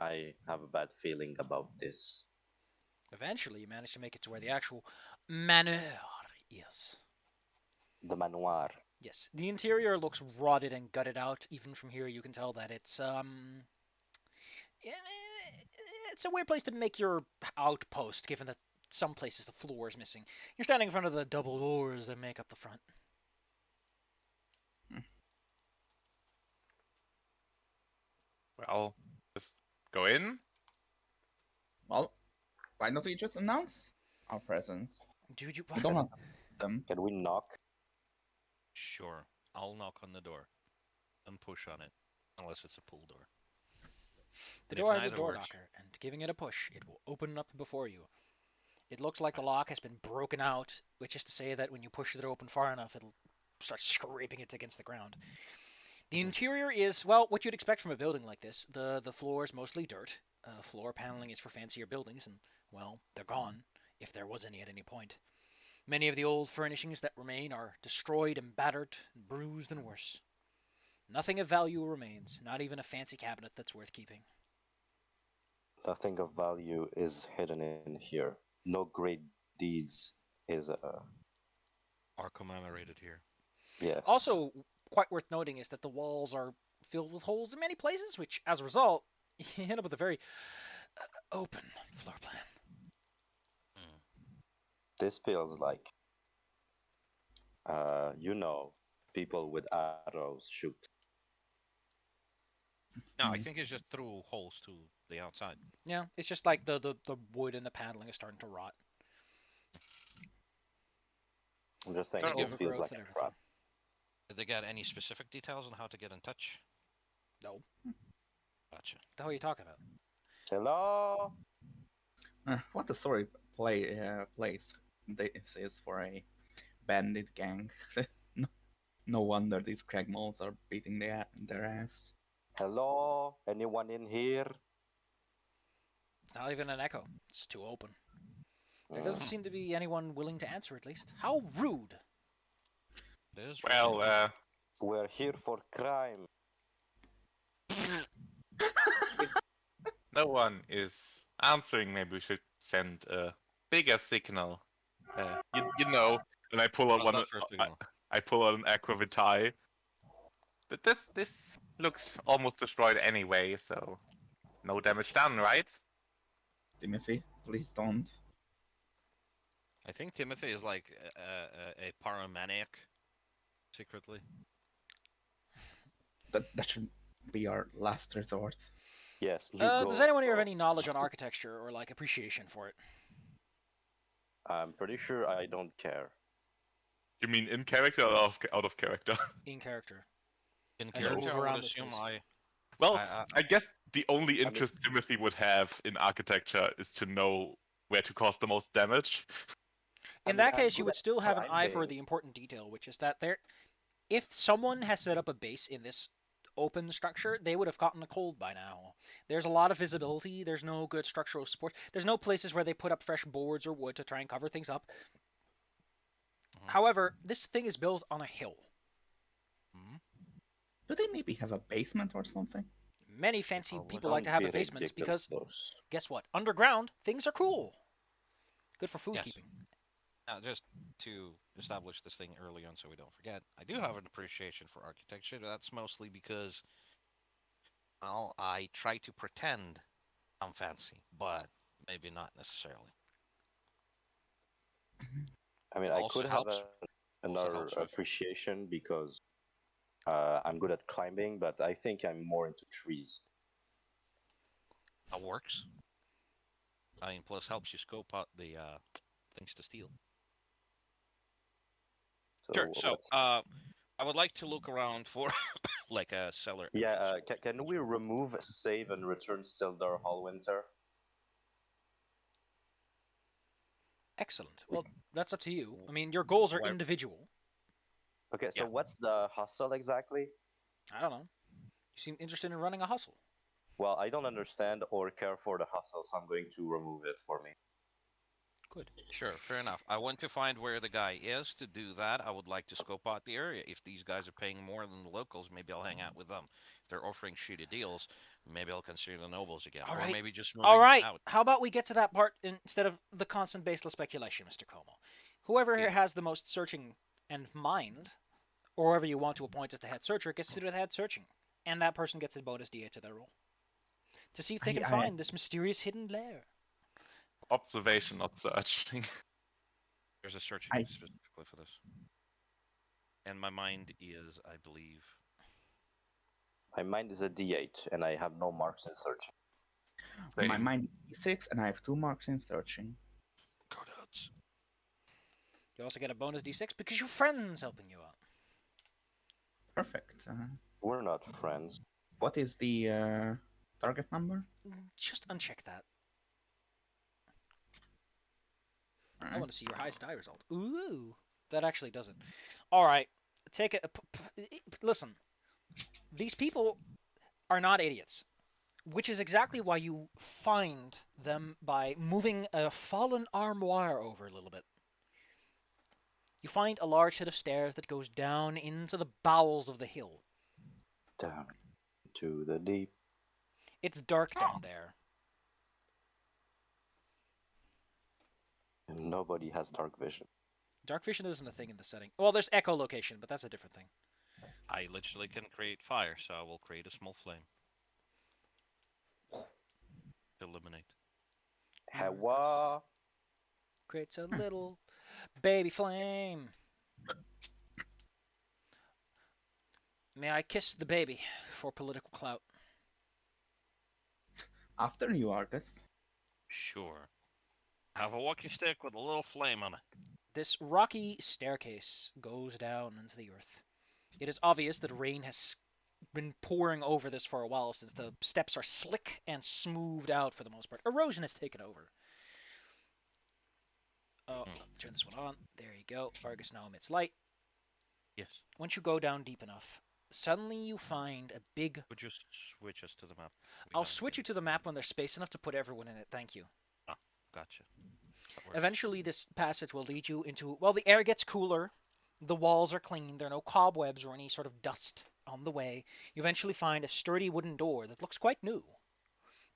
I have a bad feeling about this. Eventually, you manage to make it to where the actual manor is. The manoir. Yes, the interior looks rotted and gutted out. Even from here, you can tell that it's a weird place to make your outpost, given that some places the floor is missing. You're standing in front of the double doors that make up the front. Well, just go in. Well, why don't we just announce our presence? Dude, you. We don't have them. Can we knock? Sure. I'll knock on the door and push on it, unless it's a pull door. The And if door has a neither door works- knocker, and giving it a push, it will open up before you. It looks like the lock has been broken out, which is to say that when you push it open far enough, it'll start scraping it against the ground. The interior is, well, what you'd expect from a building like this. The floor is mostly dirt. Floor paneling is for fancier buildings, and, well, they're gone, if there was any at any point. Many of the old furnishings that remain are destroyed and battered, and bruised and worse. Nothing of value remains, not even a fancy cabinet that's worth keeping. Nothing of value is hidden in here. No great deeds is Are commemorated here. yes. Also, quite worth noting is that the walls are filled with holes in many places, which, as a result, you end up with a very open floor plan. This feels like people with arrows shoot. No, I Hmm. think it's just through holes to the outside. Yeah, it's just like the wood and the paneling is starting to rot. I'm just saying Oh. it The just feels overgrowth like and a everything. trap. Did they get any specific details on how to get in touch? No. Gotcha. The hell are you talking about? Hello? What a sorry place this is for a bandit gang. no, no wonder these cragmoles are beating their ass. Hello? Anyone in here? It's not even an echo. It's too open. There doesn't Mm. seem to be anyone willing to answer, at least. How rude! It is. Well, We're here for crime. no one is answering. Maybe we should send a bigger signal. You know, and I pull out How's one. that for a signal? I pull out an aqua vitae. But this looks almost destroyed anyway, so no damage done, right? Timothy, please don't. I think Timothy is like a paramaniac, secretly. That should be our last resort. Yes, you Does go. anyone here have any knowledge on architecture or like appreciation for it? I'm pretty sure I don't care. You mean in character or out of character? In character. In As you character, move I would around this assume place. Well, I I guess the only mean- interest Timothy would have in architecture is to know where to cause the most damage. In that case, you would still have an eye for the important detail, which is that if someone has set up a base in this open structure, they would have gotten a cold by now. There's a lot of visibility. There's no good structural support. There's no places where they put up fresh boards or wood to try and cover things up. However, this thing is built on a hill. Do they maybe have a basement or something? Many fancy Probably. people like to Don't have be a basement because, ridiculous. guess what? Underground, things are cool. Good for food Yes. keeping. Now, just to establish this thing early on so we don't forget, I do have an appreciation for architecture. That's mostly because, well, I try to pretend I'm fancy, but maybe not necessarily. I mean, It I also could have helps. another helps with- appreciation because I'm good at climbing, but I think I'm more into trees. That works. I mean, plus helps you scope out the things to steal. So Sure. So, what's- I would like to look around for like a cellar. yeah, entrance. can we remove save and return Sildar Hallwinter? Excellent. Well, that's up to you. I mean, your goals are Why- individual. Okay, so Yeah. what's the hustle exactly? I don't know. You seem interested in running a hustle. Well, I don't understand or care for the hustle, so I'm going to remove it for me. Good. Sure, fair enough. I want to find where the guy is. To do that, I would like to scope out the area. If these guys are paying more than the locals, maybe I'll hang out with them. If they're offering shitty deals, maybe I'll consider the nobles again. All Or right. maybe just moving All right. out. How about we get to that part instead of the constant baseless speculation, Mr. Como? Whoever here Yeah. has the most searching and mind, or whoever you want to appoint as the head searcher, gets to do the head searching, and that person gets a bonus D8 to their roll to see if they can find this mysterious hidden lair. Observation, not searching. There's a searching I- specifically for this. And my mind is, I believe. My mind is a D8, and I have no marks in searching. My Same. mind is 6, and I have 2 marks in searching. Go nuts. You also get a bonus D6 because your friend's helping you out. Perfect. We're not friends. What is the target number? Just uncheck that. I Alright. want to see your highest die result. Ooh, that actually doesn't. All right, take it. Listen, these people are not idiots, which is exactly why you find them by moving a fallen armoire over a little bit. You find a large set of stairs that goes down into the bowels of the hill. Down to the deep. It's dark down there. And nobody has dark vision. Dark vision isn't a thing in the setting. Well, there's echolocation, but that's a different thing. I literally can create fire, so I will create a small flame. To illuminate. Hawa. Creates a little baby flame. May I kiss the baby for political clout? After you, Argus. Sure. Have a walking stick with a little flame on it. This rocky staircase goes down into the earth. It is obvious that rain has been pouring over this for a while since the steps are slick and smoothed out for the most part. Erosion has taken over. Oh, turn this one on. There you go. Argus now emits light. Yes. Once you go down deep enough, suddenly you find a big... Would you switch us to the map? I'll switch you to the map when there's space enough to put everyone in it. Thank you. Ah, gotcha. Eventually, this passage will lead you into... Well, the air gets cooler. The walls are clean. There are no cobwebs or any sort of dust on the way. You eventually find a sturdy wooden door that looks quite new,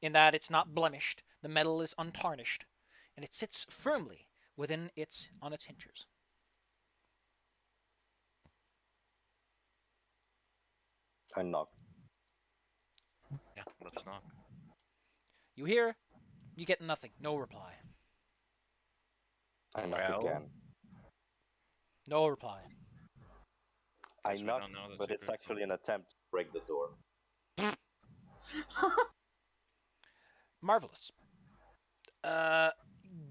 in that it's not blemished, the metal is untarnished, and it sits firmly on its hinges. I knock. Yeah, let's knock. You hear, you get nothing, no reply. I knock Well. again. No reply. I Guess we knock, don't know the but it's secret actually an attempt to break the door. Marvelous.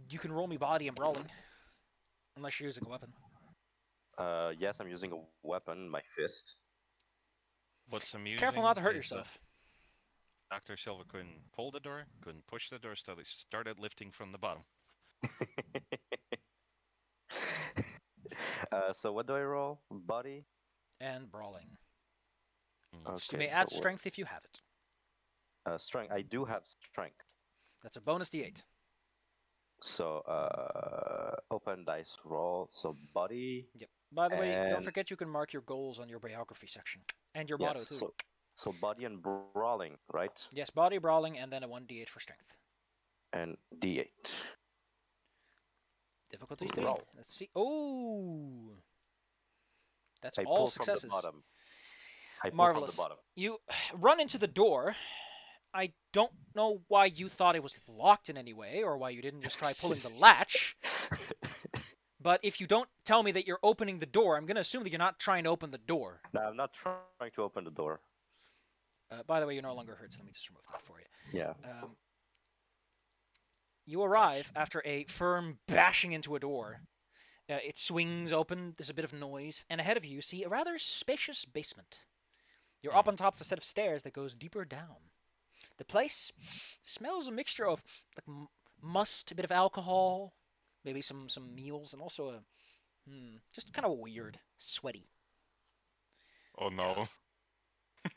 You can roll me body and brawling, unless you're using a weapon. Yes, I'm using a weapon, my fist. What's amusing? Careful not to hurt is that yourself. Dr. Silver couldn't pull the door, couldn't push the door, so they started lifting from the bottom. So what do I roll? Body? And brawling. Mm. So you may Okay, add so what- strength if you have it. Strength. I do have strength. That's a bonus d8. So open dice roll. So body. Yep. By the way, don't And- forget you can mark your goals on your biography section. And your Yes. motto, too. So body and brawling, right? Yes, body, brawling, and then a 1d8 for strength. And D8. Difficulties 3. Roll. Let's see. Oh! That's I all pull successes. from the bottom. I pull Marvelous. from the bottom. You run into the door. I don't know why you thought it was locked in any way, or why you didn't just try pulling the latch. But if you don't tell me that you're opening the door, I'm going to assume that you're not trying to open the door. No, I'm not trying to open the door. By the way, you're no longer hurt, so let me just remove that for you. Yeah. You arrive after a firm bashing into a door. It swings open, there's a bit of noise, and ahead of you see a rather spacious basement. You're up on top of a set of stairs that goes deeper down. The place smells a mixture of like must, a bit of alcohol, maybe some meals, and also just kind of weird, sweaty. Oh no.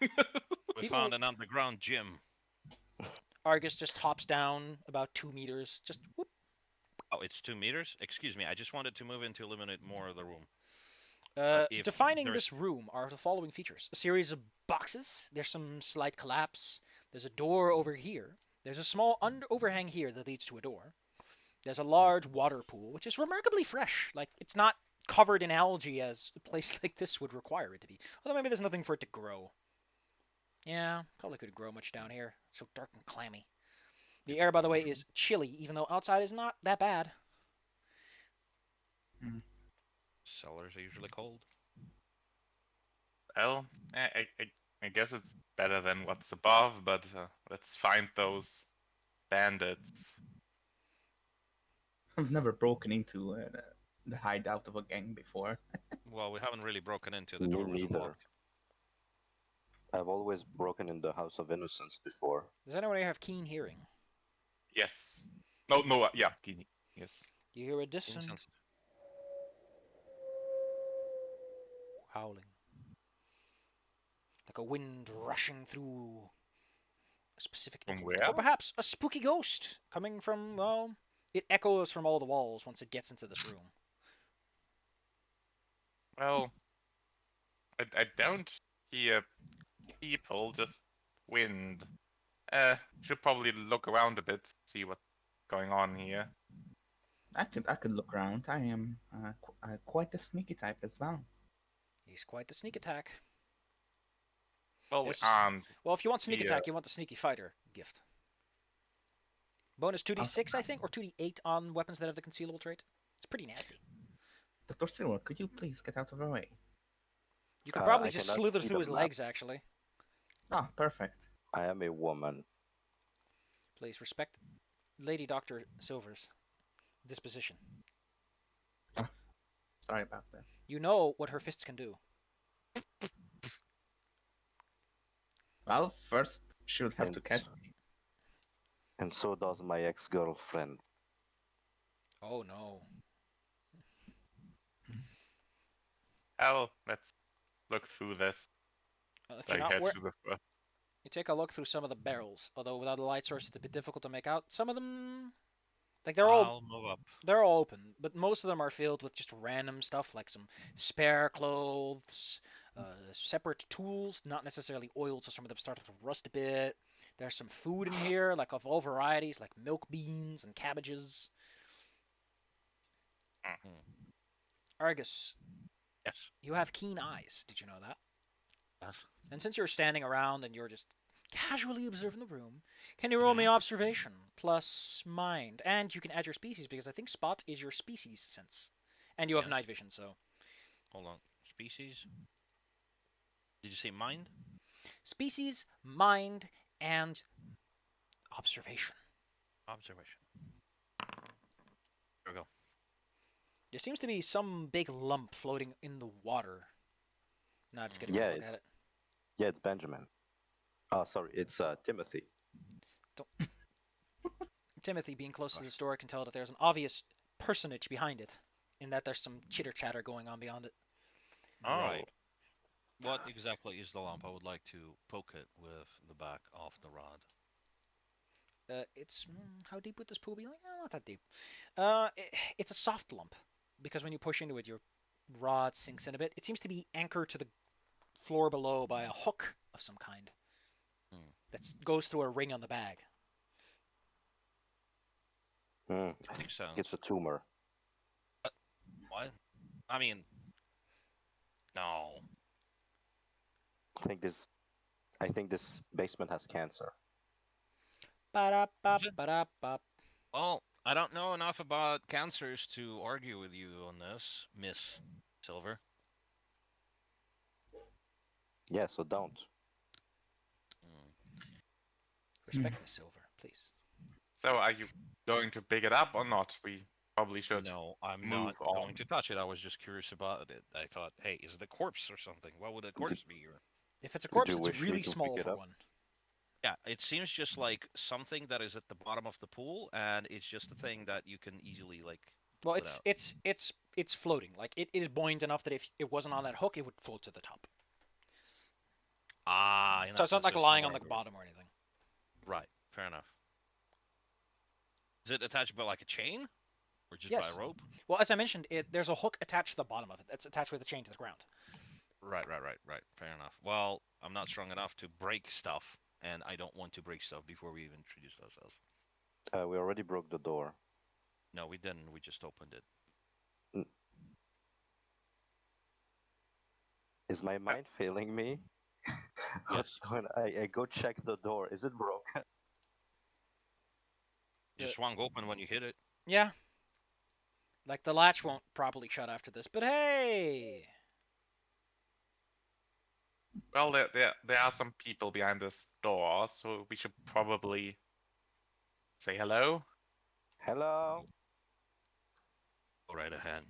We People- found an underground gym. Argus just hops down about 2 meters, just whoop. Oh, it's 2 meters? Excuse me, I just wanted to move in to eliminate more of the room. If Defining there's- this room are the following features. A series of boxes. There's some slight collapse. There's a door over here. There's a small overhang here that leads to a door. There's a large water pool, which is remarkably fresh. Like, it's not covered in algae as a place like this would require it to be. Although maybe there's nothing for it to grow. Yeah, probably couldn't grow much down here. It's so dark and clammy. The air, by the way, is chilly, even though outside is not that bad. Cellars are usually cold. Well, I guess it's better than what's above, but let's find those bandits. I've never broken into the hideout of a gang before. Well, we haven't really broken into the Me door. was neither. unlocked. I've always broken in the House of Innocence before. Does anyone here have keen hearing? Yes. No, yeah, Kini. Yes. You hear a distant Insensitive. howling. Like a wind rushing through a specific From area. where? Or perhaps a spooky ghost coming from, well, it echoes from all the walls once it gets into this room. Well, I don't hear people, just wind. Should probably look around a bit, see what's going on here. I could look around. I am quite a sneaky type as well. He's quite the sneak attack. Well, There's- we aren't. Well, if you want sneak Yeah. attack, you want the sneaky fighter gift. Bonus 2d6, I think, or 2d8 on weapons that have the concealable trait. It's pretty nasty. Dr. Silver, could you please get out of the way? You could probably I just cannot slither see through the his map. legs, actually. Ah, perfect. I am a woman. Please respect Lady Dr. Silver's disposition. Sorry about that. You know what her fists can do. Well, first she would have to And- catch me. And so does my ex-girlfriend. Oh no. Well, let's look through this. If you're I not head where to the front. you take a look through some of the barrels, although without a light source it's a bit difficult to make out. Some of them, like I'll move up. they're all open, but most of them are filled with just random stuff like some spare clothes, separate tools, not necessarily oiled, so some of them start to rust a bit. There's some food in here, like of all varieties, like milk beans and cabbages. Mhm. Argus, Yes. you have keen eyes. Did you know that? Yes. And since you're standing around and you're just casually observing the room, can you roll me observation plus mind? And you can add your species because I think spot is your species sense. And you have Yes. night vision, so. Hold on. Species. Did you say mind? Species, mind, and observation. Observation. There we go. There seems to be some big lump floating in the water. Not just getting Yeah, a look at it's- it. Yeah, it's Benjamin. Oh, sorry, it's Timothy. Timothy, being close to the store, can tell that there's an obvious personage behind it, in that there's some chitter chatter going on beyond it. Right. What exactly is the lump? I would like to poke it with the back of the rod. It's how deep would this pool be? Like, not that deep. It's a soft lump because when you push into it, your rod sinks in a bit. It seems to be anchored to the floor below by a hook of some kind that goes through a ring on the bag. I Makes think sense. it's a tumor. What? I mean, no. I think this basement has cancer. Ba-da-ba, Is it? ba-da-ba. Well, I don't know enough about cancers to argue with you on this, Miss Silver. Yeah, so don't. Respect Miss Silver, please. So, are you going to pick it up or not? We probably should. No, I'm move not on. going to touch it. I was just curious about it. I thought, hey, is it a corpse or something? Why would a corpse be here? If it's a Would corpse, you it's wish me really to small pick it for up? one. Yeah, it seems just like something that is at the bottom of the pool, and it's just a thing that you can easily like. Well, put out. it's floating. Like it is buoyant enough that if it wasn't on that hook, it would float to the top. Ah, in So that it's not sense, like it's lying on more the of a- bottom or anything. Right, fair enough. Is it attached by like a chain, or just Yes. by a rope? Well, as I mentioned, there's a hook attached to the bottom of it. That's attached with a chain to the ground. Right. Fair enough. Well, I'm not strong enough to break stuff, and I don't want to break stuff before we even introduce ourselves. We already broke the door. No, we didn't. We just opened it. Is my mind failing me? Yes. When I go check the door, is it broken? It just swung open when you hit it. Yeah. Like the latch won't properly shut after this, but hey, Well, there are some people behind this door, so we should probably say hello. Hello? Go right ahead.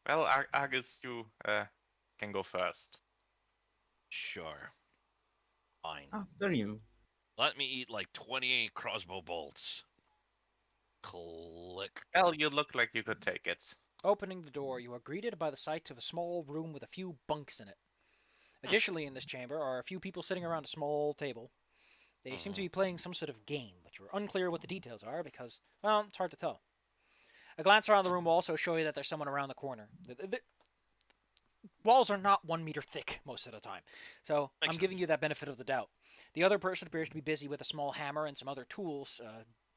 Well, Argus, you can go first. Sure. Fine. After you. Let me eat like 28 crossbow bolts. Click. Well, you look like you could take it. opening the door, you are greeted by the sight of a small room with a few bunks in it. Additionally, in this chamber are a few people sitting around a small table. They seem to be playing some sort of game, but you're unclear what the details are because, well, it's hard to tell. A glance around the room will also show you that there's someone around the corner. The walls are not 1 meter thick most of the time, so Makes I'm giving you that benefit of the doubt. The other person appears to be busy with a small hammer and some other tools,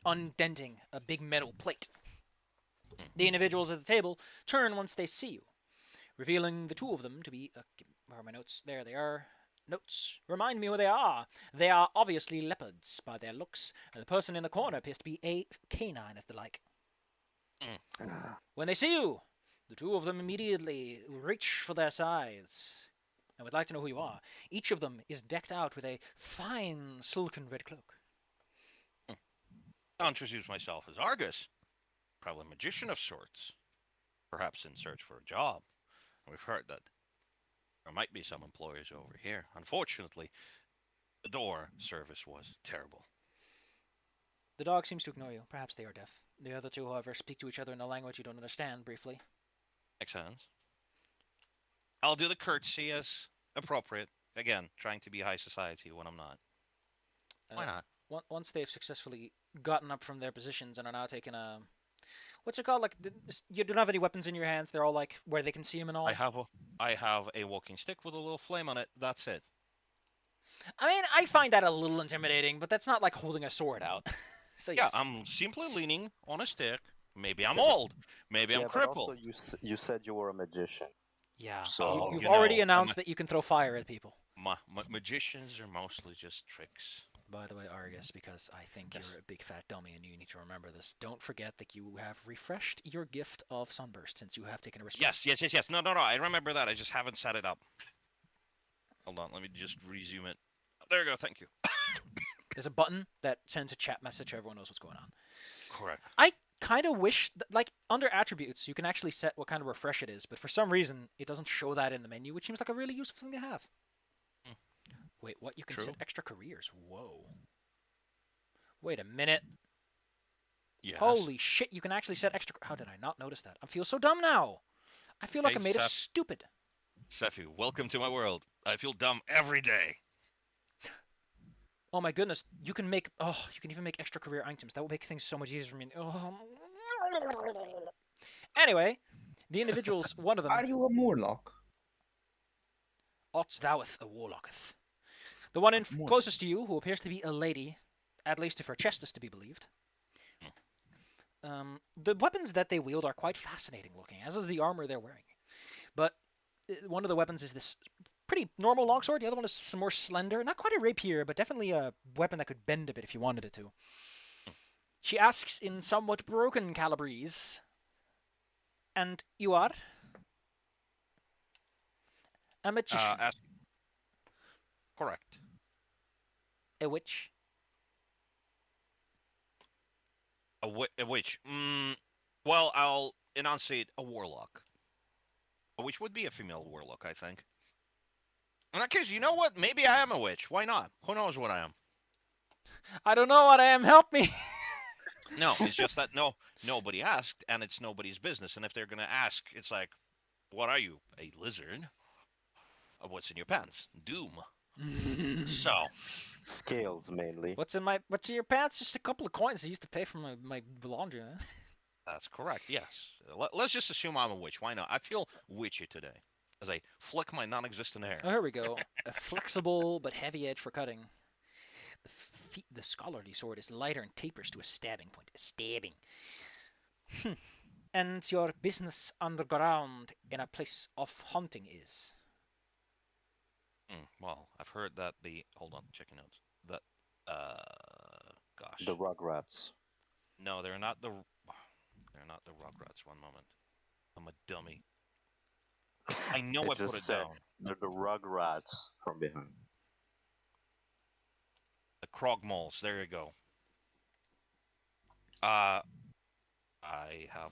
undenting a big metal plate. The individuals at the table turn once they see you, revealing the two of them to be... where are my notes? There they are. Notes. Remind me who they are. They are obviously leopards by their looks, and the person in the corner appears to be a canine of the like. When they see you, the two of them immediately reach for their scythes. I would like to know who you are. Each of them is decked out with a fine silken red cloak. I'll introduce myself as Argus, probably a magician of sorts, perhaps in search for a job. We've heard that there might be some employers over here. Unfortunately, the door service was terrible. The dog seems to ignore you. Perhaps they are deaf. The other two, however, speak to each other in a language you don't understand briefly. Makes sense. I'll do the courtesy as appropriate. Again, trying to be high society when I'm not. Why not? Once they've successfully gotten up from their positions and are now taking a... What's it called? Like, you don't have any weapons in your hands. They're all, like, where they can see them and all. I have a walking stick with a little flame on it. That's it. I mean, I find that a little intimidating, but that's not like holding a sword out. So Yeah, yes. I'm simply leaning on a stick. Maybe I'm old. Maybe I'm Yeah, but crippled. also you said you were a magician. Yeah. So- You've you already know, announced that you can throw fire at people. Magicians are mostly just tricks. By the way, Argus, because I think Yes. you're a big fat dummy and you need to remember this, don't forget that you have refreshed your gift of Sunburst since you have taken a response. Yes. No. I remember that. I just haven't set it up. Hold on. Let me just resume it. There you go. Thank you. There's a button that sends a chat message so everyone knows what's going on. Correct. I kind of wish, like, under attributes, you can actually set what kind of refresh it is, but for some reason, it doesn't show that in the menu, which seems like a really useful thing to have. Wait, what? You can True. set extra careers? Whoa. Wait a minute. Yes. Holy shit, you can actually set extra... How did I not notice that? I feel so dumb now. I feel like Hey, I made us Seth. stupid. Sephi, welcome to my world. I feel dumb every day. Oh my goodness, you can make... Oh, you can even make extra career items. That would make things so much easier for me. Oh. Anyway, the individuals, one of them... Are you a Morlock? Ots thoueth a warlocketh. The one in More. closest to you, who appears to be a lady, at least if her chest is to be believed. The weapons that they wield are quite fascinating looking, as is the armor they're wearing. But one of the weapons is this pretty normal longsword. The other one is some more slender. Not quite a rapier, but definitely a weapon that could bend a bit if you wanted it to. She asks in somewhat broken Calabrese, and you are? A magician. Correct. A witch. A witch. Well, I'll enunciate a warlock. A witch would be a female warlock, I think. In that case, you know what? Maybe I am a witch. Why not? Who knows what I am? I don't know what I am. Help me. No, it's just that nobody asked, and it's nobody's business. And if they're gonna ask, it's like, what are you? A lizard? What's in your pants? Doom. So, Scales mainly. What's in your pants? Just a couple of coins I used to pay for my laundry. Huh? that's correct. Yes. Let's just assume I'm a witch. Why not? I feel witchy today as I flick my non-existent hair. Oh, here we go. A flexible but heavy edge for cutting. The scholarly sword is lighter and tapers to a stabbing point. A stabbing. And your business underground in a place of hunting is? Well, I've heard that hold on, checking notes. That gosh. The Rugrats. No, they're not the Rugrats. One moment. I'm a dummy. I know I just put it said down. They're the Rugrats from behind. The Krogmols. There you go. I have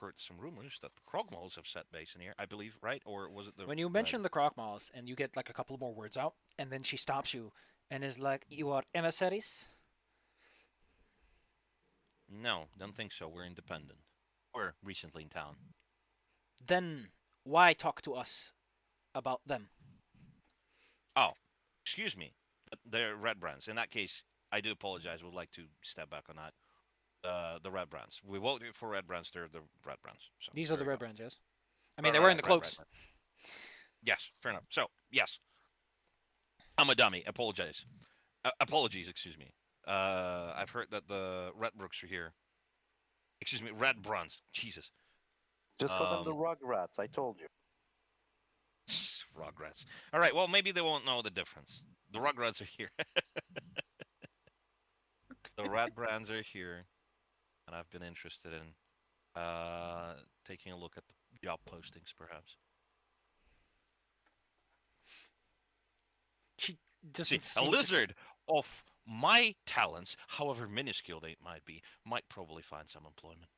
heard some rumors that the Krogmols have set base in here. I believe, right? Or was it the... When you mention the Crockmalls and you get like a couple more words out, and then she stops you and is like, "You are emissaries?" No, don't think so. We're independent. We're recently in town. Then why talk to us about them? Oh, excuse me. They're red brands. In that case, I do apologize. Would like to step back on that. The red brands. We voted for red brands. They're the red brands. So These are the there you red go. brands, yes? I mean, they're wearing the cloaks. Right. Yes, fair enough. So, yes. I'm a dummy. Apologize. Apologies, excuse me. I've heard that the Red Brooks are here. Excuse me, Red Bruns. Jesus. Just call them the Rugrats. I told you. Rugrats. All right, well, maybe they won't know the difference. The Rugrats are here. The Red Brands are here. And I've been interested in taking a look at the job postings, perhaps. She See, doesn't a seem to... lizard of my talents, however minuscule they might be, might probably find some employment.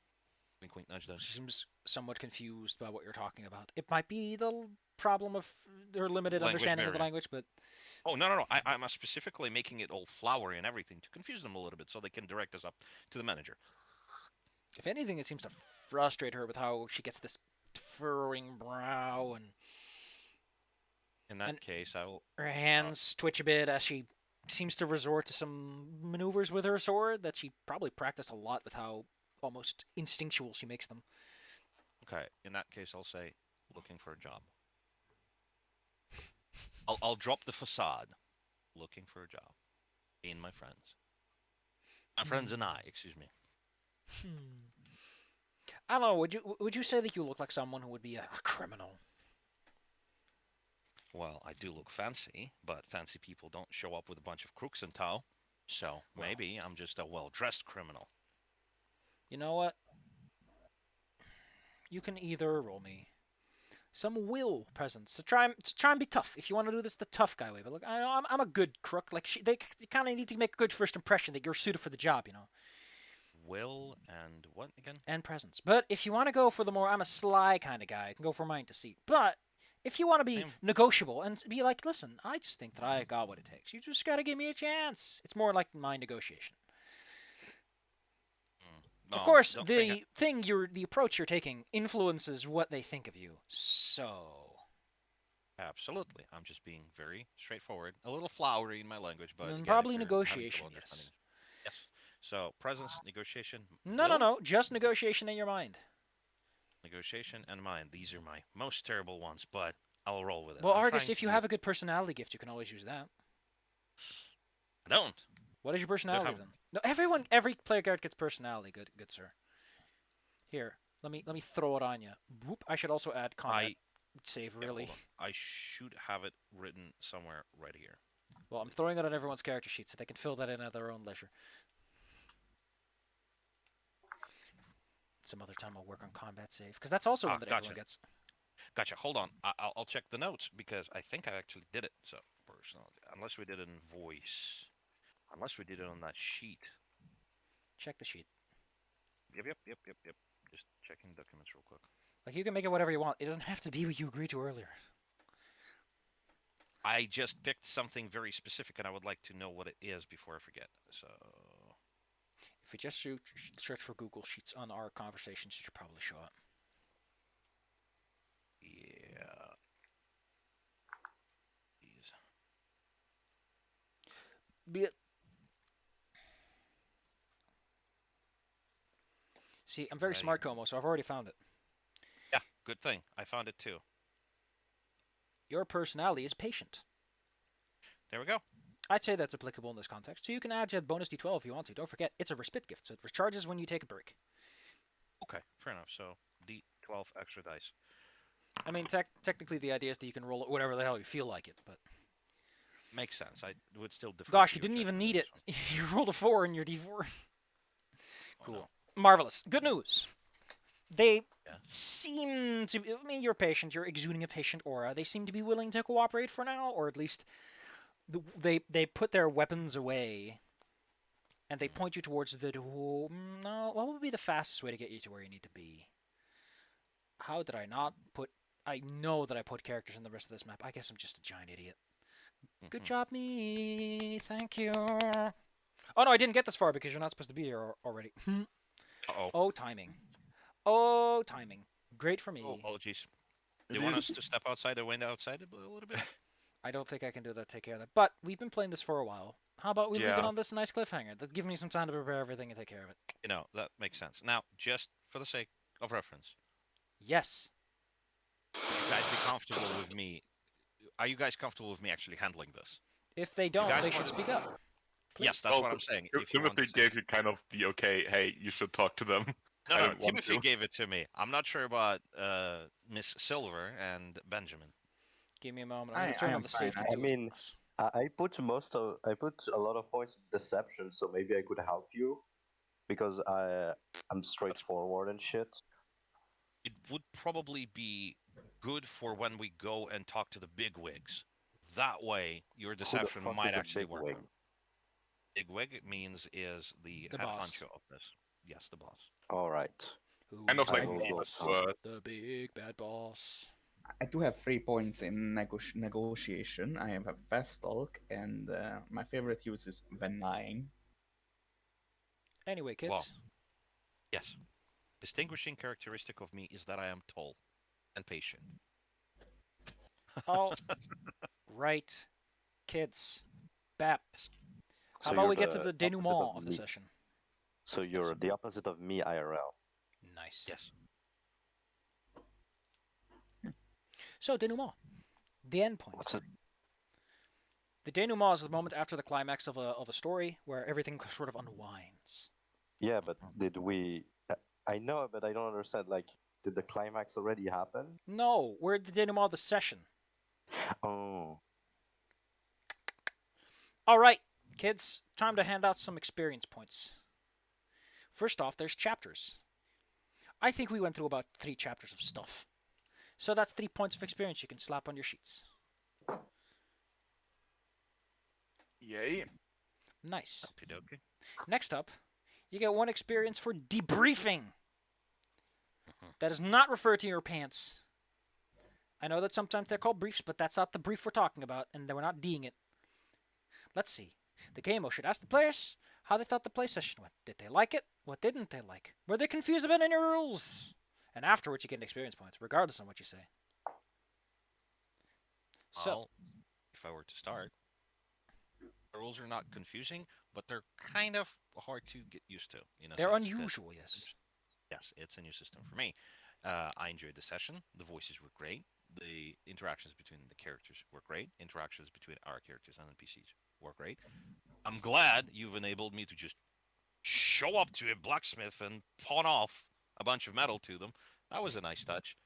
Wink, wink, nudge, nudge. She seems somewhat confused by what you're talking about. It might be the problem of their limited Language understanding of the barrier. language, but Oh, no, no, no. I'm specifically making it all flowery and everything to confuse them a little bit so they can direct us up to the manager. if anything, it seems to frustrate her with how she gets this furrowing brow and In that And- case, I will. her hands twitch a bit as she seems to resort to some maneuvers with her sword that she probably practiced a lot with how almost instinctual she makes them. Okay, in that case, I'll say looking for a job. I'll drop the facade. Looking for a job. In my friends. My friends and I, excuse me. I don't know. Would you say that you look like someone who would be a criminal? Well, I do look fancy, but fancy people don't show up with a bunch of crooks in tow. So Well. maybe I'm just a well-dressed criminal. You know what? You can either roll me some will presence to try and be tough. If you want to do this the tough guy way, but look, I'm a good crook. Like they kind of need to make a good first impression that you're suited for the job, you know. Will and what again? And presence. But if you want to go for the more I'm a sly kind of guy, I can go for mind deceit. But if you want to be I'm- negotiable and be like, listen, I just think that I got what it takes. You just gotta give me a chance. It's more like my negotiation. No, Of course, don't the the approach you're taking influences what they think of you. So, Absolutely. I'm just being very straightforward. A little flowery in my language, but then again, if probably you're having trouble negotiation. Yes. understanding- Yes. So presence, negotiation. No, will, just negotiation in your mind. Negotiation and mind. These are my most terrible ones, but I'll roll with it. Well, I'm Argus, trying if to you do- have a good personality gift, you can always use that. I don't. What is your personality have- then? No, every player card gets personality. Good sir. Here, let me throw it on you. Whoop. I should also add combat save. Yeah, Really. hold on. I should have it written somewhere right here. Well, I'm throwing it on everyone's character sheet so they can fill that in at their own leisure. Some other time I'll work on combat save because that's also one that everyone Gotcha. gets. Gotcha. Hold on. I'll check the notes because I think I actually did it. So personality, unless we did it in voice, unless we did it on that sheet. Check the sheet. Yep. Just checking documents real quick. Like you can make it whatever you want. It doesn't have to be what you agreed to earlier. I just picked something very specific, and I would like to know what it is before I forget. So If you just search for Google Sheets on our conversations, it should probably show up. yeah. Jeez. See, I'm very Right smart, here. Como, so I've already found it. Yeah, good thing. I found it too. Your personality is patient. There we go. I'd say that's applicable in this context, so you can add your bonus D12 if you want to. Don't forget, it's a respite gift, so it recharges when you take a break. Okay, fair enough. So D12 extra dice. I mean, technically the idea is that you can roll it whatever the hell you feel like it, but... Makes sense. I would still defer. Gosh, to you your didn't even judgment need on it. this one. You rolled a 4 in your D4. Oh, Cool. no. Marvelous. Good news. They Yeah. seem to... I mean, you're patient. You're exuding a patient aura. They seem to be willing to cooperate for now, or at least... They put their weapons away, and they point you towards the door. No, what would be the fastest way to get you to where you need to be? How did I not put... I know that I put characters in the rest of this map. I guess I'm just a giant idiot. Good Mhm. job, me. Thank you. Oh, no, I didn't get this far because you're not supposed to be here already. Uh-oh. Oh, timing. Oh, timing. Great for me. Oh, apologies. It Do you want us is- to step outside the window outside a little bit? I don't think I can do that. Take care of that. But we've been playing this for a while. How about we leave it Yeah. on this nice cliffhanger? That give me some time to prepare everything and take care of it. You know, that makes sense. Now, just for the sake of reference, Yes. would you guys be comfortable with me? Are you guys comfortable with me actually handling this? If they don't, guys they should want- speak up. Yes, Please. that's what I'm saying. If you Timothy understand. gave you kind of the okay, hey, you should talk to them. No, I no, don't want Timothy to. gave it to me. I'm not sure about Miss Silver and Benjamin. Give me a moment. I'm I- going to turn I on am the fine. safety I tools. mean, I put a lot of points in deception, so maybe I could help you because I'm straightforward and shit. It would probably be good for when we go and talk to the bigwigs. That way, your Who the deception fuck might is a actually work. bigwig? Bigwig means is the The head boss. honcho of this. Yes, the boss. All right. Who Kind of is I like the will go boss? top. first. The big bad boss. I do have 3 points in negotiation. I have a fast talk, and my favorite use is when lying. Anyway, Well, kids. yes. Distinguishing characteristic of me is that I am tall and patient. All right, kids. Bap. How So about you're we get to the the opposite denouement of of the me. session? So you're the opposite of me, IRL. Nice. Yes. So, denouement. The end point. What's it? The denouement is the moment after the climax of a story where everything sort of unwinds. Yeah, but did we? I know, but I don't understand. Like, did the climax already happen? No, we're at the denouement of the session. Oh, All right, kids, time to hand out some experience points. First off, there's chapters. I think we went through about 3 chapters of stuff. So that's 3 points of experience you can slap on your sheets. Yay. Nice. Okie dokie. Next up, you get 1 experience for debriefing. Mhm. That is not referred to your pants. I know that sometimes they're called briefs, but that's not the brief we're talking about, and we're not D'ing it. Let's see. The game should ask the players how they thought the play session went. Did they like it? What didn't they like? Were they confused about any rules? And afterwards, you get an experience points, regardless of what you say. So, Well, if I were to start, the rules are not confusing, but they're kind of hard to get used to. In a they're sense, 'cause unusual, yes. yes, it's a new system for me. I enjoyed the session. The voices were great. The interactions between the characters were great. Interactions between our characters and NPCs were great. I'm glad you've enabled me to just show up to a blacksmith and pawn off a bunch of metal to them. That was a nice touch.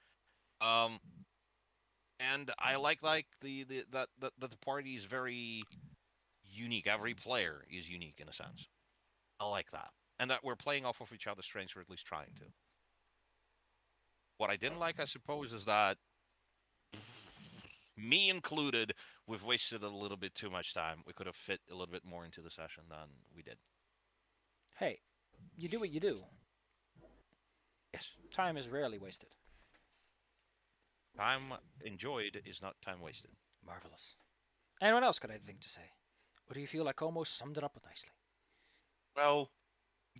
Um, and I like the that the party is very unique. Every player is unique in a sense. I like that, and that we're playing off of each other's strengths, or at least trying to. What I didn't like, I suppose, is that me included, we've wasted a little bit too much time. We could have fit a little bit more into the session than we did. Hey, you do what you do. Yes, Time is rarely wasted. time enjoyed is not time wasted. Marvelous. Anyone else got anything to say? Or do you feel like almost summed it up nicely? Well,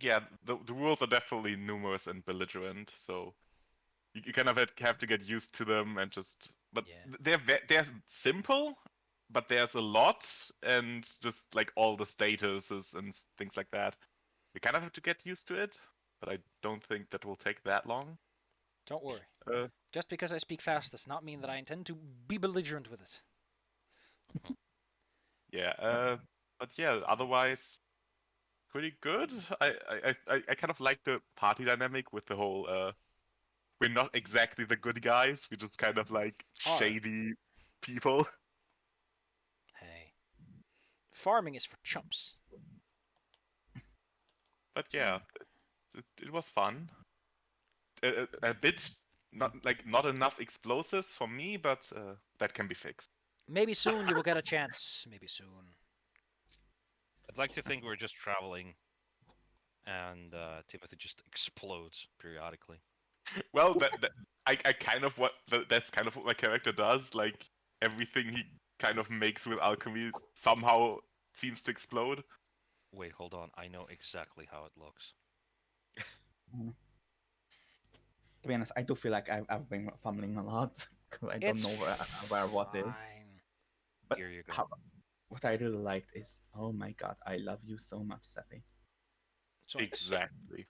yeah, the rules are definitely numerous and belligerent, so you kind of have to get used to them and just. But Yeah. they're simple, but there's a lot, and just like all the statuses and things like that. You kind of have to get used to it, but I don't think that will take that long. Don't worry. Uh, Just because I speak fast does not mean that I intend to be belligerent with it. yeah, but yeah, otherwise pretty good. I kind of like the party dynamic with the whole we're not exactly the good guys. We're just kind of like Are. shady people. Hey. Farming is for chumps. But yeah, it was fun. A bit not enough explosives for me, but that can be fixed. Maybe soon you will get a chance. Maybe soon. I'd like to think we're just traveling, and Timothy just explodes periodically. Well, that I kind of that's kind of what my character does. Like everything he kind of makes with alchemy somehow seems to explode. Wait, hold on. I know exactly how it looks. To be honest, I do feel like I've been fumbling a lot because I don't It's know where what is. fine. But Here you go. what I really liked is, oh my god, I love you so much, Steffi. Zoinks. Exactly.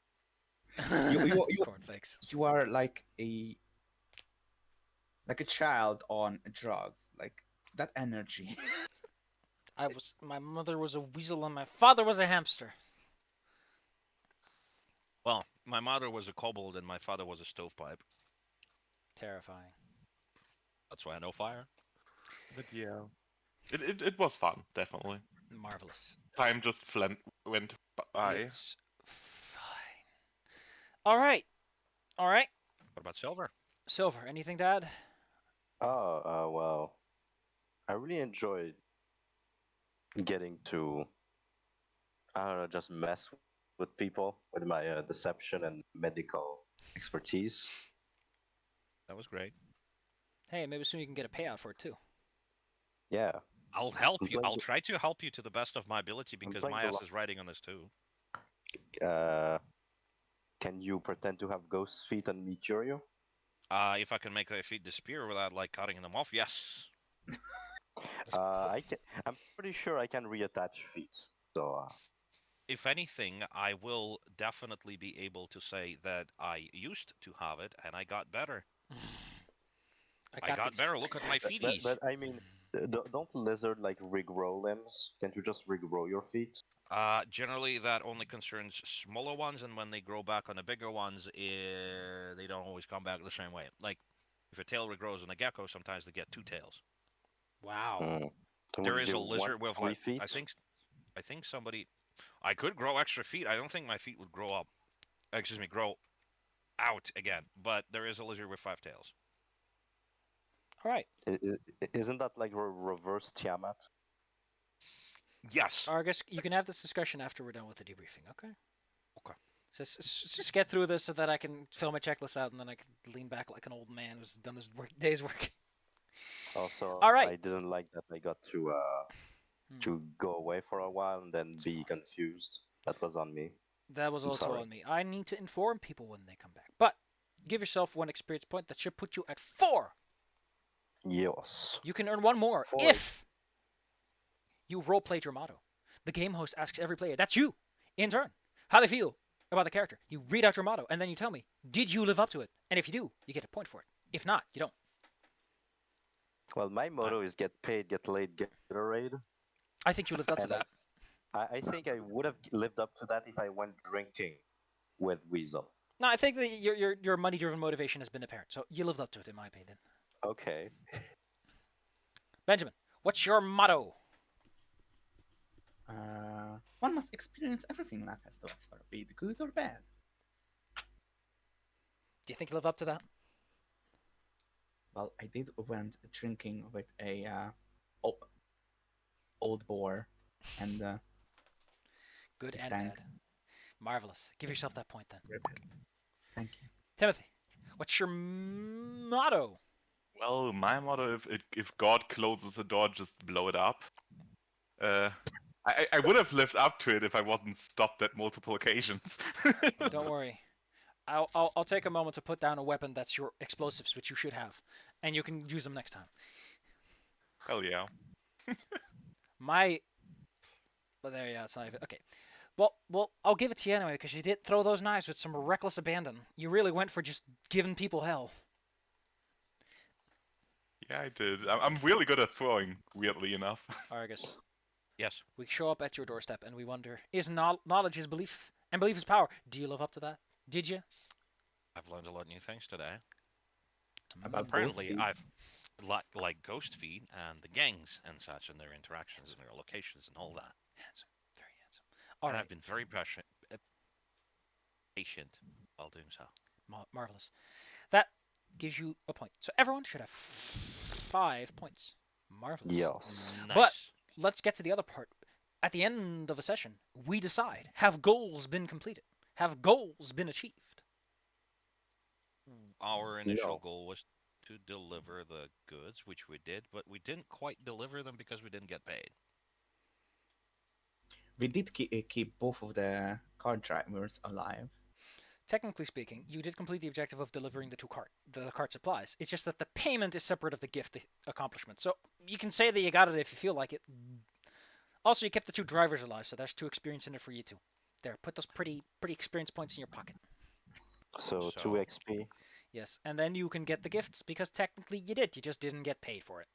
You Cornflakes. you are like a child on drugs, like that energy. My mother was a weasel and my father was a hamster. Well, my mother was a kobold and my father was a stovepipe. Terrifying. That's why I know fire. But yeah, it was fun, definitely. Marvelous. Time just went by. It's fine. All right. All right. What about silver? Silver, anything to add? oh, well, I really enjoyed getting to I don't know, just mess with people with my deception and medical expertise. That was great. Hey, maybe soon you can get a payout for it too. Yeah, I'll help I'm you. playing I'll try to help you to the best of my ability I'm because playing my the ass is riding on this too. Can you pretend to have ghost feet and me cure you? If I can make their feet disappear without like cutting them off, yes. I can. I'm pretty sure I can reattach feet. So If anything, I will definitely be able to say that I used to have it and I got better. I got these. better. Look at my feeties. but I mean, don't lizard like regrow limbs? Can't you just regrow your feet? Generally, that only concerns smaller ones, and when they grow back on the bigger ones, they don't always come back the same way. Like, if a tail regrows on a gecko, sometimes they get two tails. Wow. Hmm. There Would is a you want lizard with 3 feet? I think somebody, I could grow extra feet. I don't think my feet would grow up. Excuse me, grow out again. But there is a lizard with 5 tails. All right, Isn't that like reverse Tiamat? Yes. Argus, you can have this discussion after we're done with the debriefing. Okay. Okay. So just get through this so that I can fill my checklist out and then I can lean back like an old man who's done his day's work. Also, All right. I didn't like that I got Hmm. to go away for a while and then be confused. That was on me. That was I'm also sorry. on me. I need to inform people when they come back. But give yourself 1 experience point. That should put you at 4. Yes. You can earn 1 more 4 if you roleplayed your motto. The game host asks every player, that's you, in turn, how they feel about the character. You read out your motto, and then you tell me, did you live up to it? And if you do, you get a point for it. If not, you don't. Well, my motto is get paid, get laid, get raid. I think you lived up to And that. I think I would have lived up to that if I went drinking with Weasel. No, I think that your money-driven motivation has been apparent. So you lived up to it, in my opinion. Okay. Benjamin, what's your motto? One must experience everything life has to offer, be it good or bad. Do you think you live up to that? Well, I did went drinking with a old boar, and Good he and stank. bad. Marvelous. Give yourself that point then. Thank you. Timothy, what's your motto? Well, my motto: if God closes the door, just blow it up. I would have lived up to it if I wasn't stopped at multiple occasions. Don't worry. I'll take a moment to put down a weapon that's your explosives, which you should have, and you can use them next time. Hell yeah. My, well, there, yeah, it's not even okay. Well, I'll give it to you anyway because you did throw those knives with some reckless abandon. You really went for just giving people hell. Yeah, I did. I'm really good at throwing, weirdly enough. Argus, Yes. we show up at your doorstep and we wonder: is knowledge is belief, and belief is power? Do you live up to that? Did you? I've learned a lot of new things today. About Apparently, ghost feet. I've like Ghost Feed and the gangs and such, and their interactions and their locations and all that. Handsome, very handsome. All And right, I've been very patient while doing so. Marvelous. That gives you a point. So everyone should have 5 points. Marvelous. Yes. Nice. But let's get to the other part. At the end of a session, we decide: have goals been completed? Have goals been achieved? Our initial No. goal was to deliver the goods, which we did, but we didn't quite deliver them because we didn't get paid. We did keep both of the car drivers alive. Technically speaking, you did complete the objective of delivering the cart supplies. It's just that the payment is separate of the gift the accomplishment. So you can say that you got it if you feel like it. Also, you kept the 2 drivers alive, so there's 2 experience in it for you too. There, put those pretty experience points in your pocket. So 2 So- XP. Yes, and then you can get the gifts because technically you did. You just didn't get paid for it.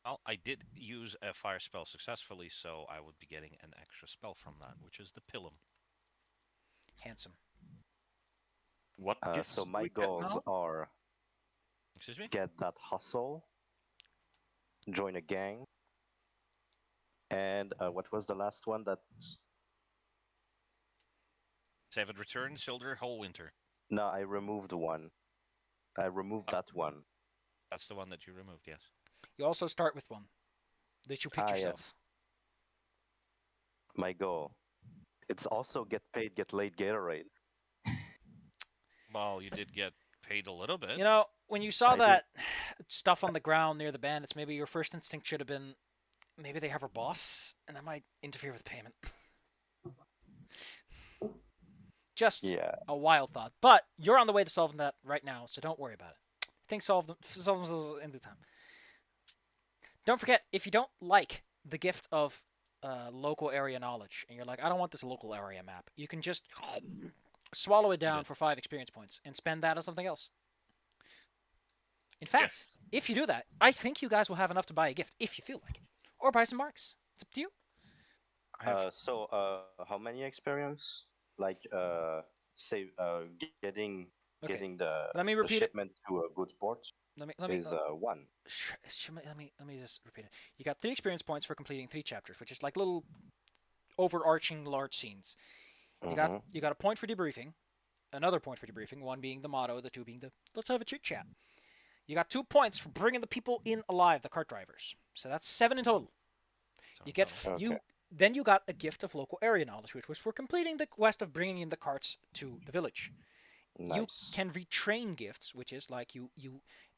Well, I did use a fire spell successfully, so I would be getting an extra spell from that, which is the Pilum. Handsome. What gifts So do my we get goals now? are Excuse me? get that hustle, join a gang, and what was the last one? That Save and return, Silder, whole winter. no, I removed one. I removed that one. That's the one that you removed, yes. You also start with one that you picked yourself. Yes. My goal. It's also get paid, get laid Gatorade. Well, you did get paid a little bit. You know, when you saw I did. that stuff on the ground near the bandits, maybe your first instinct should have been, maybe they have our boss, and that might interfere with payment. Just Yeah. a wild thought. But you're on the way to solving that right now, so don't worry about it. Things solve themselves in due time. Don't forget, if you don't like the gift of local area knowledge, and you're like, I don't want this local area map, you can just swallow it down for 5 experience points and spend that on something else. In fact, Yes. if you do that, I think you guys will have enough to buy a gift if you feel like it, or buy some marks. It's up to you. I have How many experience? Like, say, getting Okay. getting the Let me the repeat it. shipment to a good port Let me is one. let me just repeat it. You got 3 experience points for completing 3 chapters, which is like little overarching large scenes. You got Mhm. you got a point for debriefing, another point for debriefing, one being the motto, the two being the let's have a chit chat. You got 2 points for bringing the people in alive, the cart drivers. So that's 7 in total. You get Okay. then you got a gift of local area knowledge, which was for completing the quest of bringing in the carts to the village. You Nice. can retrain gifts, which is like you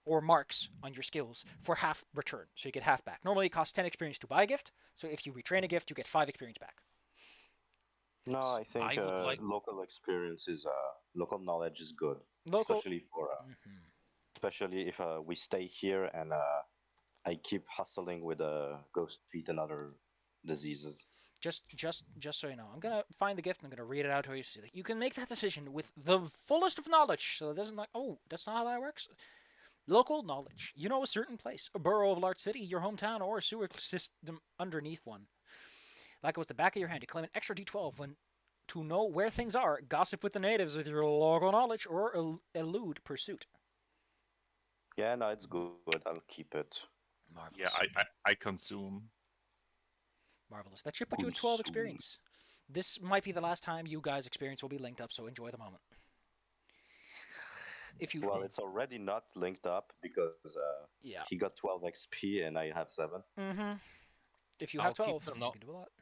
or marks on your skills for half return, so you get half back. Normally, it costs 10 experience to buy a gift, so if you retrain a gift, you get 5 experience back. No, I think I would like. local experience is local knowledge is good, Local. especially for Mhm. especially if we stay here and I keep hustling with ghost feet and other diseases. Just so you know, I'm gonna find the gift and I'm gonna read it out to you so that you can make that decision with the fullest of knowledge. So it doesn't like, oh, that's not how that works. Local knowledge. You know a certain place, a borough of a large city, your hometown, or a sewer system underneath one. Like it was the back of your hand. You claim an extra D12 when to know where things are. Gossip with the natives with your local knowledge, or elude pursuit. Yeah, no, it's good. I'll keep it. Marvelous. yeah, I consume. Marvelous. That should put you at 12 experience. This might be the last time you guys' experience will be linked up, so enjoy the moment. If you Well, it's already not linked up because yeah. he got 12 XP and I have 7. Mm-hmm. If you I'll have keep 12, the you no- can do a lot.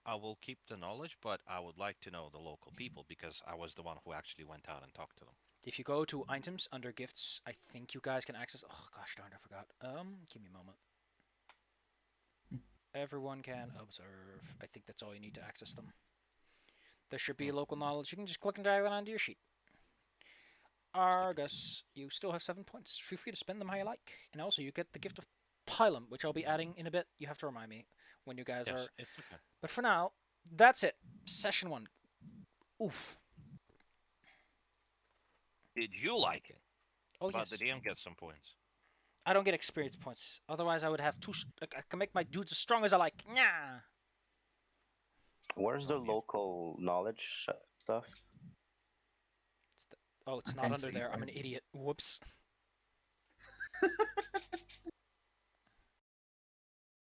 I will keep the knowledge, but I would like to know the local people because I was the one who actually went out and talked to them. If you go to items under gifts, I think you guys can access. Oh gosh darn, I forgot. Give me a moment. Everyone can observe. I think that's all you need to access them. There should be local knowledge. You can just click and drag that onto your sheet. Argus, you still have 7 points. Feel free to spend them how you like. And also, you get the gift of Pilum, which I'll be adding in a bit. You have to remind me when you guys Yes, are. it's okay. But for now, that's it. Session 1. Oof. Did you like it? Oh, But yes. the DM gets some points. I don't get experience points. Otherwise, I would have two. I can make my dudes as strong as I like. Nah. Where's the Oh, yeah. local knowledge stuff? Oh, it's I not can't under see there. I'm where- an idiot. Whoops.